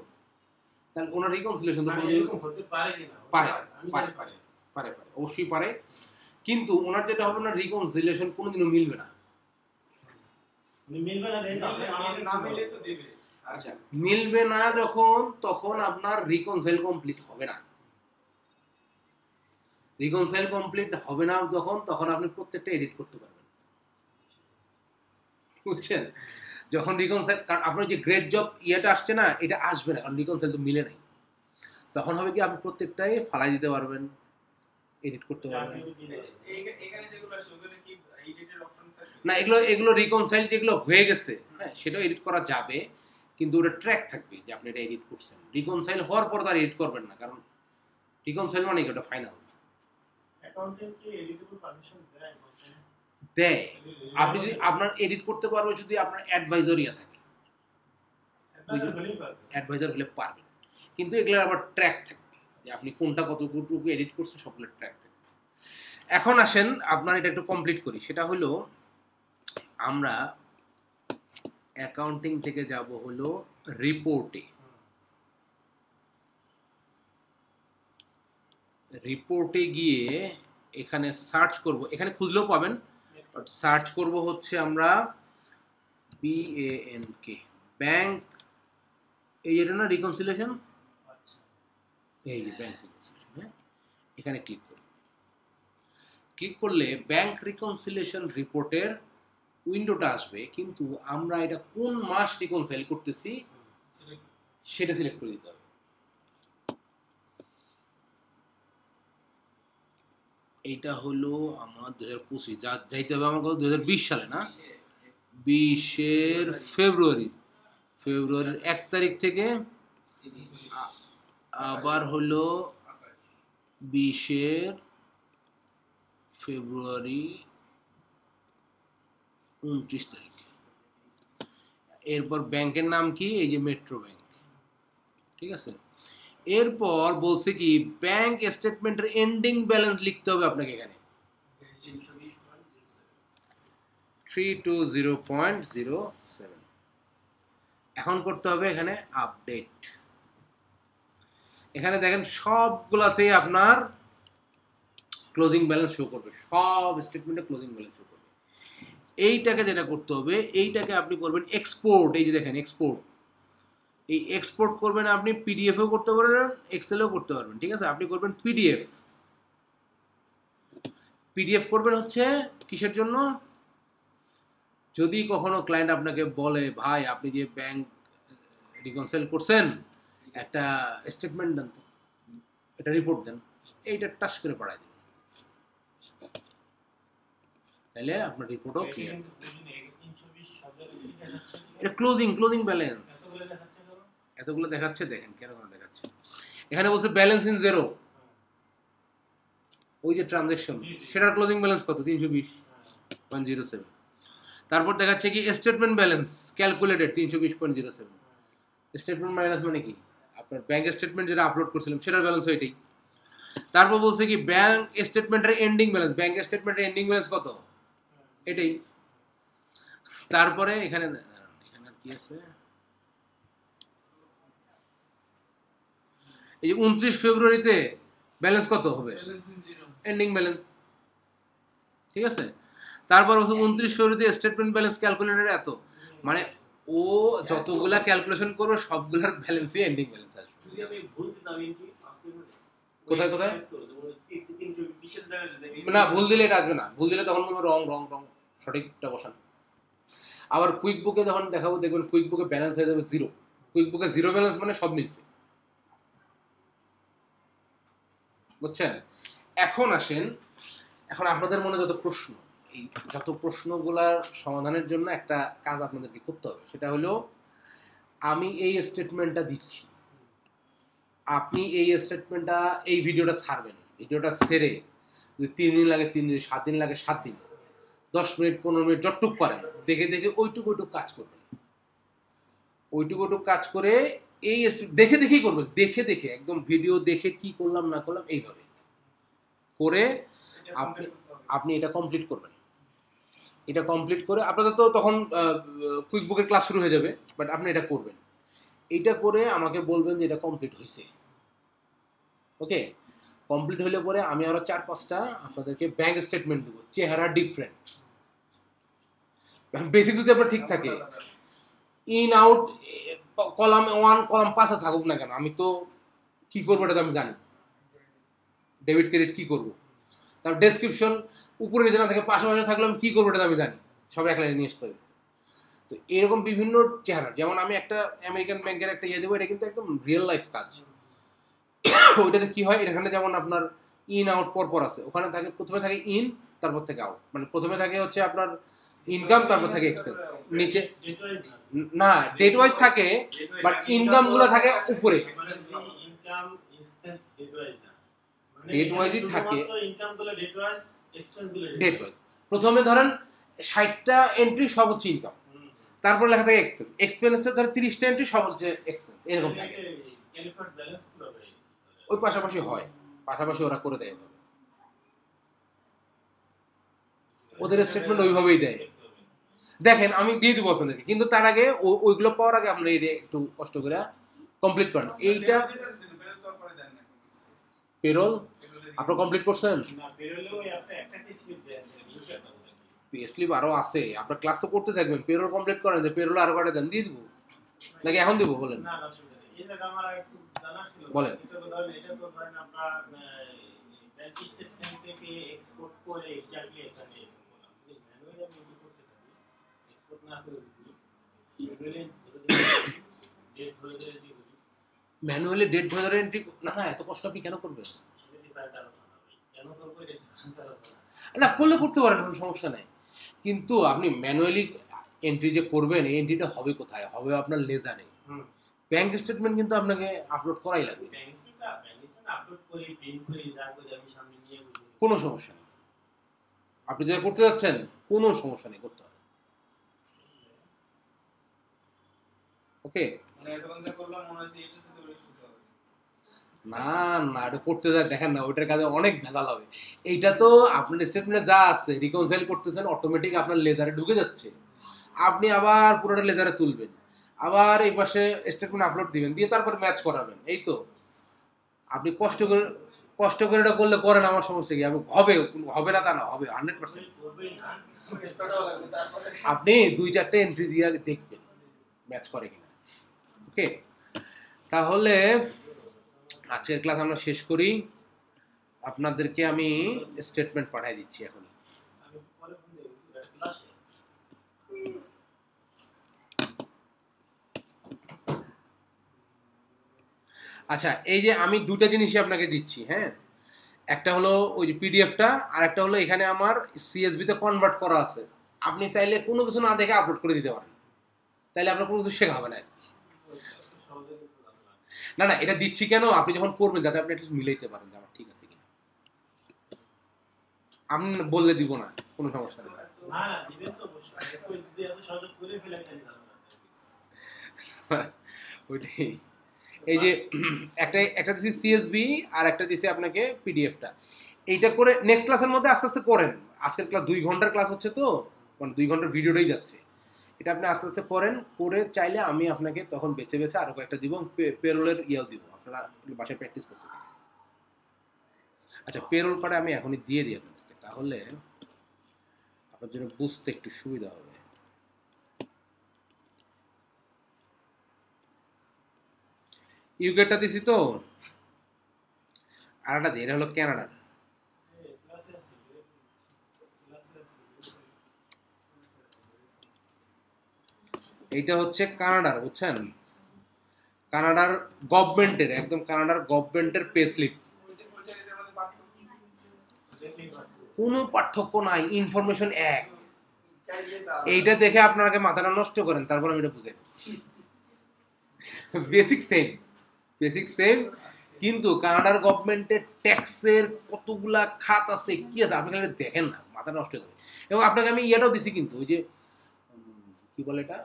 তাহলে ওনার রিকনসিলিয়েশন তো এরকম হতে পারে কি না, পারে পারে পারে পারে পারে অবশ্যই পারে, কিন্তু ওনার যেটা হবে না রিকনসিলিয়েশন কোনোদিনও মিলবে না। মিলবে না, তাহলে আমাকে না মিলে তো দেবে। আচ্ছা, মিলবে না যখন, তখন আপনার রিকনসাইল কমপ্লিট হবে না। রিকনসাইল কমপ্লিট হবে না যখন, তখন আপনি প্রত্যেকটা এডিট করতে পারবেন, বুঝছেন? যখন রিকনসাইল, কারণ আপনার যে গ্রেট জব ইয়েটা আসছে না, এটা আসবে না, কারণ রিকনসাইল তো মিলে নাই। তখন হবে কি আপনি প্রত্যেকটাই ফালাই দিতে পারবেন, এডিট করতে পারবেন। এখানে যেগুলো আছে ওখানে কি এডিটের অপশন থাকে না, এগুলো রিকনসাইল যেগুলো হয়ে গেছে, হ্যাঁ সেটাও এডিট করা যাবে, কিন্তু ওটা ট্র্যাক থাকবে যে আপনি এটা এডিট করছেন। রিকনসাইল হওয়ার পর তার এডিট করবেন না, কারণ রিকনসাইল মানে কি, ওটা ফাইনাল অ্যাকাউন্টেন্ট কি এডিটেবল পারমিশন দেয়? দেয়। আপনি যদি আপনার এডিট করতে পারবে যদি আপনার অ্যাডভাইজর ইয়া থাকে, অ্যাডভাইজার হলে পারবেন, কিন্তু এগুলোর আবার ট্র্যাক থাকবে যে আপনি কোনটা কতটুকু এডিট করছেন, সবগুলো ট্র্যাক থাকবে। এখন আসেন আপনার এটা একটু কমপ্লিট করি, সেটা হলো আমরা অ্যাকাউন্টিং থেকে যাব হলো রিপোর্টে। রিপোর্টে গিয়ে এখানে সার্চ করব, এখানে খুঁজলেও পাবেন, বাট সার্চ করব হচ্ছে আমরা BANK, ব্যাংক, এই যেটা না রিকনসিলিয়েশন, এই যে ব্যাংক রিকনসিলিয়েশন, হ্যাঁ এখানে ক্লিক করব। ক্লিক করলে ব্যাংক রিকনসিলিয়েশন রিপোর্টের উইন্ডোটা আসবে, কিন্তু আমরা এটা কোন মাস রিকনসাইল করতেছি সেটা সিলেক্ট করে দিতে হবে। এইটা হলো আমার 2025, যা যাইতে হবে আমার 2020 সালে, না 20 ফেব্রুয়ারির 1 তারিখ থেকে আবার হলো 20 ফেব্রুয়ারি 29 তারিখ। এরপর ব্যাংকের নাম কি, এই যে মেট্রো ব্যাংক, ঠিক আছে। এরপর বলছে কি ব্যাংক স্টেটমেন্টের এন্ডিং ব্যালেন্স লিখতে হবে আপনাকে এখানে 320.07। এখন করতে হবে এখানে আপডেট। এখানে দেখেন সবগুলাতেই আপনার ক্লোজিং ব্যালেন্স শো করবে, সব স্টেটমেন্টে ক্লোজিং ব্যালেন্স শো করবে। এইটাকে যেটা করতে হবে, এইটাকে আপনি করবেন এক্সপোর্ট, এই যে দেখেন এক্সপোর্ট, এই এক্সপোর্ট করবেন আপনি পিডিএফও করতে পারবেন, এক্সেলও করতে পারবেন, ঠিক আছে। আপনি করবেন পিডিএফ। পিডিএফ করবেন হচ্ছে কিসের জন্য, যদি কখনো ক্লায়েন্ট আপনাকে বলে ভাই আপনি যে ব্যাংক রিকনসাইল করছেন একটা স্টেটমেন্ট দেন তো, এটা রিপোর্ট দেন, এইটা টাচ করে পাঠাই দেবেন, তাহলে আপনার রিপোর্টও ক্লিয়ার। এটা ক্লোজিং ব্যালেন্স এতগুলো দেখাচ্ছে, দেখেন কেন দেখাচ্ছে। এখানে বলছে ব্যালেন্স ইন জিরো, ওই যে ট্রানজ্যাকশন সেটার ক্লোজিং ব্যালেন্স কত, 320.07। তারপর দেখাচ্ছে কি statement balance calculated 320.07। Statement balance মানে কি, আপনার ব্যাংক স্টেটমেন্ট যেটা আপলোড করছিলাম সেটার ব্যালেন্স ওইটাই। তারপর বলছে কি ব্যাংক স্টেটমেন্টের এন্ডিং ব্যালেন্স, ব্যাংক স্টেটমেন্টের এন্ডিং ব্যালেন্স কত, এটাই। তারপরে এখানে আর কি আছে, এই যে 29 ফেব্রুয়ারিতে ব্যালেন্স কত হবে, এন্ডিং ব্যালেন্স, ঠিক আছে। তারপর বলছে 29 ফেব্রুয়ারিতে স্টেটমেন্ট ব্যালেন্স ক্যালকুলেটর এত, মানে ও যতগুলা ক্যালকুলেশন করবে সবগুলার ব্যালেন্সই এন্ডিং ব্যালেন্স আসবে। যদি আমি ভুল দিতাম কি আসতে পারে, কোথায় না ভুল দিলে এটা আসবে না, ভুল দিলে তখন বলবো রং, সঠিকটা বসান। আবার কুইক বুকে যখন দেখাবো দেখবেন কুইক বুকে ব্যালেন্স হয়ে যাবে জিরো। কুইক বুকে জিরো ব্যালেন্স মানে সব মিলছে, বুঝছেন। এখন আসেন, এখন আপনাদের মনে যত প্রশ্ন, এই যত প্রশ্নগুলার সমাধানের জন্য একটা কাজ আপনাদেরকে করতে হবে, সেটা হলো আমি এই স্টেটমেন্টটা দিচ্ছি, আপনি এই স্টেটমেন্টটা এই ভিডিওটা ছাড়বেন, ভিডিওটা ছেড়ে যদি 3 দিন লাগে 3 দিন, 7 দিন লাগে 7 দিন, 10 মিনিট 15 মিনিট যতটুক পারেন দেখে ওইটুকু কাজ করবেন, ওইটুকু কাজ করে এই দেখেই করবেন, দেখে একদম ভিডিও দেখে কি করলাম না করলাম এইভাবে করে আপনি এটা কমপ্লিট করবেন। এটা কমপ্লিট করে আপনাদের তো তখন কুইক বুকের ক্লাস শুরু হয়ে যাবে, বাট আপনি এটা করবেন। এইটা করে আমাকে বলবেন যে এটা কমপ্লিট হয়েছে, ওকে। কমপ্লিট হলে পরে আমি আরো 4-5টা আপনাদেরকে ব্যাংক স্টেটমেন্ট দেবো, চেহারা ডিফারেন্ট, বেসিক যদি আপনার ঠিক থাকে, ইন আউট কলাম 1 কলাম 5 থাকুক না কেন, আমি তো কি করবো এটা তো আমি জানি, ডেবিট ক্রেডিট কি করবো, তার ডেসক্রিপশন উপরে নিচে না থাকে, পাশাপাশি থাকলে আমি কি করবো এটা আমি জানি, সব এক লাইনে নিয়ে আসতে হবে। তো এরকম বিভিন্ন চেহারা, যেমন আমি একটা আমেরিকান ব্যাংকের একটা ইয়ে দেবো, এটা কিন্তু একদম রিয়েল লাইফ কাজ। ওইটাতে কি হয়, এখানে যেমন আপনার ইন আউট পর আছে, ওখানে থাকে প্রথমে থাকে ইন, তারপর থেকে আউট, মানে প্রথমে থাকে হচ্ছে আপনার ইনকাম, তারপর থাকে এক্সপেন্স নিচে। না, ডেট ওয়াইজ থাকে, বাট ইনকাম গুলো থাকে উপরে। ইনকাম এক্সপেন্স ডেট ওয়াইজ না, ডেট ওয়াইজই থাকে, ইনকাম গুলো ডেট ওয়াইজ, এক্সপেন্স গুলো ডেট ওয়াইজ। প্রথমে ধরেন 60টা এন্ট্রি সব হচ্ছে ইনকাম, তারপর লেখা থাকে এক্সপেন্স, এক্সপেন্সের ধরে 30টা এন্ট্রি সব হচ্ছে এক্সপেন্স, এরকম থাকে। ক্যালিফার্ড ব্যালেন্স কিভাবে ওই পাশাপাশি হয়, পাশাপাশি ওরা করে দেয়, ওদের স্টেটমেন্ট ওইভাবেই দেয়। দেখেন আমি দিয়ে দেবো আপনাদেরকে, কিন্তু তার আগে ওইগুলো পাওয়ার আগে আপনারা এটা একটু কষ্ট করে কমপ্লিট করেন। এইটা পেরোল আপনারা কমপ্লিট করছেন? না, পেরোলেও একটা কি স্লিপ দেয় আছে, পে স্লিপ আরো আছে, আপনারা ক্লাস তো করতে থাকবেন, পেরোল কমপ্লিট করেন, যে পেরোল আরো কটা দেন, দিয়ে দিব নাকি এখন দিব বলেন? না না, এই জায়গা আমার একটু জানার ছিল। বলেন। এটা তো ধরেন আমরা ব্যাংক স্টেটমেন্ট থেকে এক্সপোর্ট করে এক্স্যাক্টলি এখানে ম্যানুয়ালি আমি এন্ট্রি করতে থাকি, এক্সপোর্ট না করে ম্যানুয়ালি ডেট ধরে ধরে দিই। ম্যানুয়ালি ডেট ধরে এন্ট্রি, না না, এত কষ্ট আপনি কেন করবেন? সেটা কি পাল্টা আলোচনা হবে, কেন করবো এটা আনসার আছে না, করলে করতে পারেন, কোনো সমস্যা নাই, কিন্তু আপনি ম্যানুয়ালি এন্ট্রি যে করবেন, এই এন্ট্রিটা হবে কোথায়? হবে আপনার লেজারে। ব্যাংক স্টেটমেন্ট কিন্তু আপনাকে আপলোড করাই লাগবে, আপলোড করি, প্রিন্ট করি, যা করি আমি সামনে নিয়ে বসি, কোনো সমস্যা নেই। আপনি যেটা করতে যাচ্ছেন কোনো সমস্যা নেই, করতে হবে। ওকে, মানে এতক্ষণ যা করলাম মনে হচ্ছে এটা সাথে অনেক সুবিধা হবে। না না, এটা করতে যায়, দেখেন না, ওইটার কাজে অনেক ভেজাল হবে। এইটা তো আপনার স্টেটমেন্টে যা আছে রিকনসাইল করতেছেন, অটোমেটিক আপনার লেজারে ঢুকে যাচ্ছে, আপনি আবার পুরোটা লেজারে তুলবেন, আবার এই পাশে স্টেটমেন্ট আপলোড দিবেন, দিয়ে তারপর ম্যাচ করাবেন। এই তো আপনি কষ্ট করে এটা করলে করেন, আমার সমস্যা কি? আমি হবে না তা না, হবে 100%। করবেই না। এক্সট্রাটাও লাগবে তারপরে আপনি 2-4টে এন্ট্রি দিয়ে আগে দেখবেন ম্যাচ করে কিনা। ওকে, তাহলে আজকের ক্লাস আমরা শেষ করি। আপনাদেরকে আমি স্টেটমেন্ট পাঠিয়ে দিচ্ছি এখনই। আমি পরে ফোন দেব ক্লাসে। আচ্ছা, এই যে আমি দুটো জিনিসই আপনাকে দিচ্ছি, হ্যাঁ, একটা হলো ওই যে পিডিএফটা, আর একটা হলো এখানে আমার সিএসবিতে কনভার্ট করা আছে। আপনি চাইলে কোনো কিছু না দেখে আপলোড করে দিতে পারেন, তাইলে আপনার কোনো কিছু শেখা হবে না। না না, এটা দিচ্ছি কেন, আপনি যখন করবেন যাতে আপনি একটু মিলাইতে পারেন যে আমার ঠিক আছে কিনা। আপনি বললে দিব না, কোনো সমস্যা নেই। না না, দিবেন তো অবশ্যই, কই দিদি এত সহজ করে ফেলে কেন জানো না। ওইটাই, এই যে একটা দিচ্ছি সিএসবি আর একটা দিচ্ছি আপনাকে পিডিএফটা। এইটা করে নেক্সট ক্লাসের মধ্যে আস্তে আস্তে করেন। আজকের ক্লাস 2 ঘন্টার ক্লাস হচ্ছে, তো মানে 2 ঘন্টার ভিডিওটাই যাচ্ছে। এটা আপনি আস্তে আস্তে করেন, করে চাইলে আমি আপনাকে তখন বেছে বেছে আরো কয়েকটা দিব, পেরোলের ইয়াও দিব, আপনারা বাসায় প্র্যাকটিস করতে থাকেন। আচ্ছা, পেরোল করে আমি এখনই দিয়ে দিই আপনাদেরকে, তাহলে আপনার জন্য বুঝতে একটু সুবিধা হবে। ইউকেটা দিছি তো, আর একটা দিই, এটা হলো ক্যানাডার। ক্লাসে আছে, ক্লাসে আছে। এইটা হচ্ছে কানাডার, বুঝছেন, কানাডার গভর্নমেন্টের, একদম কানাডার গভর্নমেন্টের পে স্লিপ। কোনো পার্থক্য নাই, ইনফরমেশন এক। এইটা দেখে আপনাকে মাথাটা নষ্ট করেন, তারপর আমি এটা বুঝাই দেব। বেসিক সেম, কিন্তু কানাডার গভর্নমেন্টের ট্যাক্সের কতগুলা খাত আছে, কি আছে আপনি খালি দেখেন না, মাথা নষ্ট হয়ে যাবে। এবং আপনাকে আমি ইয়েটাও দিছি, কিন্তু ওই যে কি বলে এটা,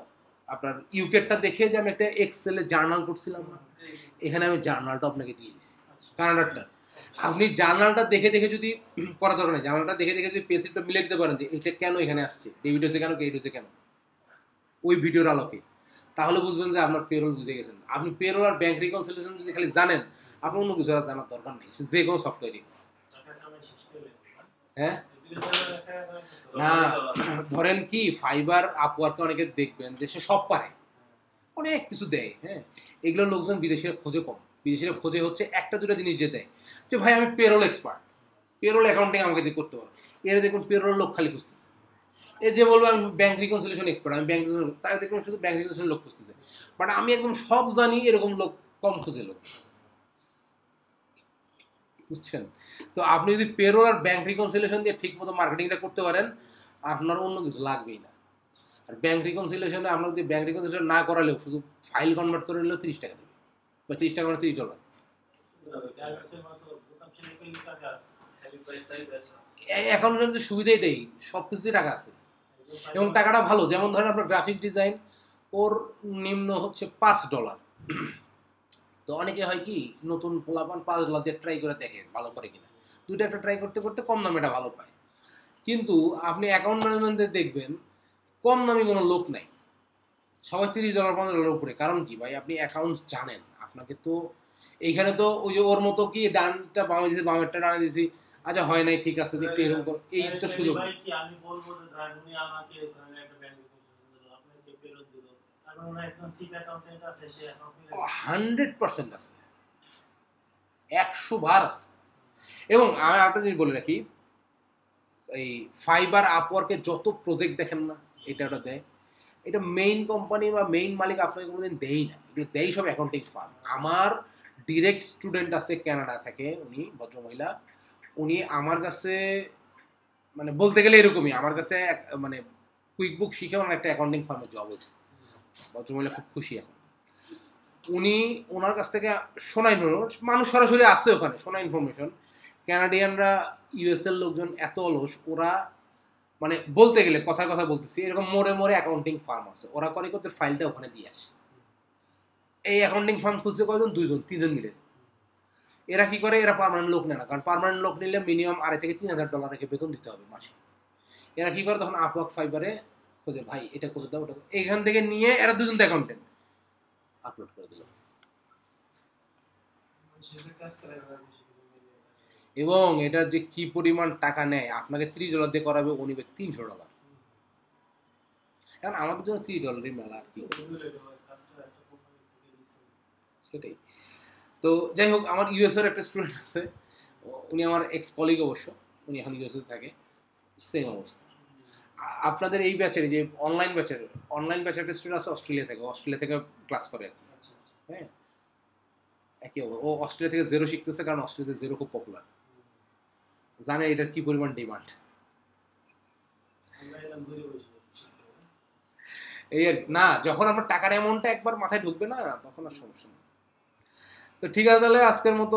আপনার ইউকেটটা দেখে যে আমি একটা এক্সেলে জার্নাল করছিলাম না, এখানে আমি জার্নালটা আপনাকে দিয়ে দিচ্ছি কানাডারটা। আপনি জার্নালটা দেখে দেখে যদি করা দরকার নেই, জার্নালটা দেখে দেখে যদি পেসিটটা মিলে দিতে পারেন যে এটা কেন এখানে আসছে, ডেবিট হচ্ছে কেন, ক্রেডিট হচ্ছে কেন, ওই ভিডিওর আলোকে, তাহলে বুঝবেন যে আপনার পেরোল বুঝে গেছেন। আপনি পেরোল আর ব্যাংক রিকনসিলিয়েশন যদি খালি জানেন, আপনার অন্য কিছু আর জানার দরকার নেই, যে কোনো সফটওয়্যারই। হ্যাঁ, না ধরেন কি ফাইবার আপওয়ার্কে অনেকে দেখবেন যে সে সব পারে, অনেক কিছু দেয়, হ্যাঁ, এগুলো লোকজন বিদেশিরা খোঁজে কম। বিদেশিরা খোঁজে হচ্ছে একটা দুটো জিনিস যে দেয়, যে ভাই আমি পেরোল এক্সপার্ট, পেরোল অ্যাকাউন্টিং আমাকে দিয়ে করতে পারো। এর দেখুন পেরোল লোক খালি খুঁজতেছে। এ যে বলবো আমি ব্যাংক রিকনসিলিয়েশন এক্সপার্ট, আমি ব্যাংক, তাই দেখুন শুধু ব্যাংক রিকনসিলিয়েশন লোক খুঁজতেছে, বাট আমি একদম সব জানি এরকম লোক কম খুঁজে, লোক বুঝছেন? তো আপনি যদি পেরোল আর ব্যাংক রিকনসিলিয়েশন দিয়ে ঠিক মতো মার্কেটিংটা করতে পারেন, আপনার অন্য কিছু লাগবেই না। আর ব্যাংক রিকনসিলিয়েশনে আমরা যদি ব্যাংক রিকনসিলিয়েশন না করালেও শুধু ফাইল কনভার্ট করে নিলেও 30 টাকা দেবে, বা 30 টাকা মানে $30। এই অ্যাকাউন্টের সুবিধা এটাই, সব কিছুতেই টাকা আছে এবং টাকাটা ভালো। যেমন ধরেন আপনার গ্রাফিক ডিজাইন, ওর নিম্ন হচ্ছে $5। তো অনেকে হয় কি নতুন পোলাপান $5 দিয়ে ট্রাই করে দেখে ভালো করে কিনা, দুইটা একটা ট্রাই করতে করতে কম দামে এটা ভালো পায়। কিন্তু আপনি অ্যাকাউন্ট ম্যানেজমেন্টে দেখবেন কম দামি কোনো লোক নাই, সবাই $30 $15 উপরে। কারণ কি ভাই, আপনি অ্যাকাউন্ট জানেন, আপনাকে তো এইখানে তো ওই যে ওর মতো কি ডানটা বামে দিয়েছি বামেরটা ডানে দিয়েছি, আচ্ছা হয় নাই ঠিক আছে একটু এরকম কর, এই তো সুযোগ। ভাই কি আমি বলবো যে ধরেন উনি আমাকে ধরেন একটা ব্যাংক রিকনসিলিয়েশন দিল, আপনাকে পেরোল দিল, তারপর ওনার একজন চিফ অ্যাকাউন্টেন্ট আছে, সে অ্যাকাউন্ট 100% আছে, 100 বার আছে। এবং আমি আরেকটা জিনিস বলে রাখি, এই ফাইবার আপওয়ার্কের যত প্রজেক্ট দেখেন না, এটা ওটা দেয়, এটা মেইন কোম্পানি বা মেইন মালিক আপনাকে কোনোদিন দেয় না, এগুলো দেয় সব অ্যাকাউন্টিং ফার্ম। আমার ডিরেক্ট স্টুডেন্ট আছে কানাডা থেকে, উনি ভদ্রমহিলা, উনি আমার কাছে মানে বলতে গেলে এরকমই, আমার কাছে মানে কুইক বুক শিখে ওনার একটা অ্যাকাউন্টিং ফার্মে জব হয়েছে। ভদ্রমহিলা খুব খুশি এখন। উনি ওনার কাছ থেকে শোনা ইনফরমেশন, মানুষ সরাসরি আসছে ওখানে শোনা ইনফরমেশন, ক্যানাডিয়ানরা ইউএসএর লোকজন এত অলস, ওরা মানে বলতে গেলে কথার কথা বলতেছি, এরকম মোড়ে মোড়ে অ্যাকাউন্টিং ফার্ম আছে, ওরা করে করতে ফাইলটা ওখানে দিয়ে আসে। এই অ্যাকাউন্টিং ফার্ম খুলছে কয়জন, 2জন 3জন মিলে। এরা কি করে, এরা পার্মানেন্ট লোক নেয় না, কারণ পার্মানেন্ট লোক নিলে মিনিমাম $2,500 থেকে $3,000 রেখে বেতন দিতে হবে মাসে। এরা কি করে, তখন আপওয়ার্ক ফাইবারে খোঁজে, ভাই এটা করে দাও ওটা, এইখান থেকে নিয়ে এরা 2জন তো অ্যাকাউন্টেন্ট আপলোড করে দিল। এবং এটা যে কি পরিমাণ টাকা নেয়, আপনাকে $30 দিয়ে করাবে, ও নিবে $300। কারণ আমাদের জন্য $3 মেলা আর কি, সেটাই। তো যাই হোক, আমার ইউএসএর একটা স্টুডেন্ট আছে, উনি আমার এক্স কলিগ অবশ্য, উনি এখন ইউএসএ থাকে, সেম অবস্থা। আপনাদের এই ব্যাচের যে অনলাইন ব্যাচের একটা স্টুডেন্ট আছে অস্ট্রেলিয়া থেকে ক্লাস করে আর কি। হ্যাঁ, একই ও অস্ট্রেলিয়া থেকে জেরো শিখতেছে, কারণ অস্ট্রেলিয়াতে জেরো খুব পপুলার, জানে এটার কি পরিমাণ ডিমান্ড। এই আর না, যখন আপনার টাকার অ্যামাউন্টটা একবার মাথায় ঢুকবে না, তখন আর সমস্যা নেই। তো ঠিক আছে, তাহলে আজকের মতো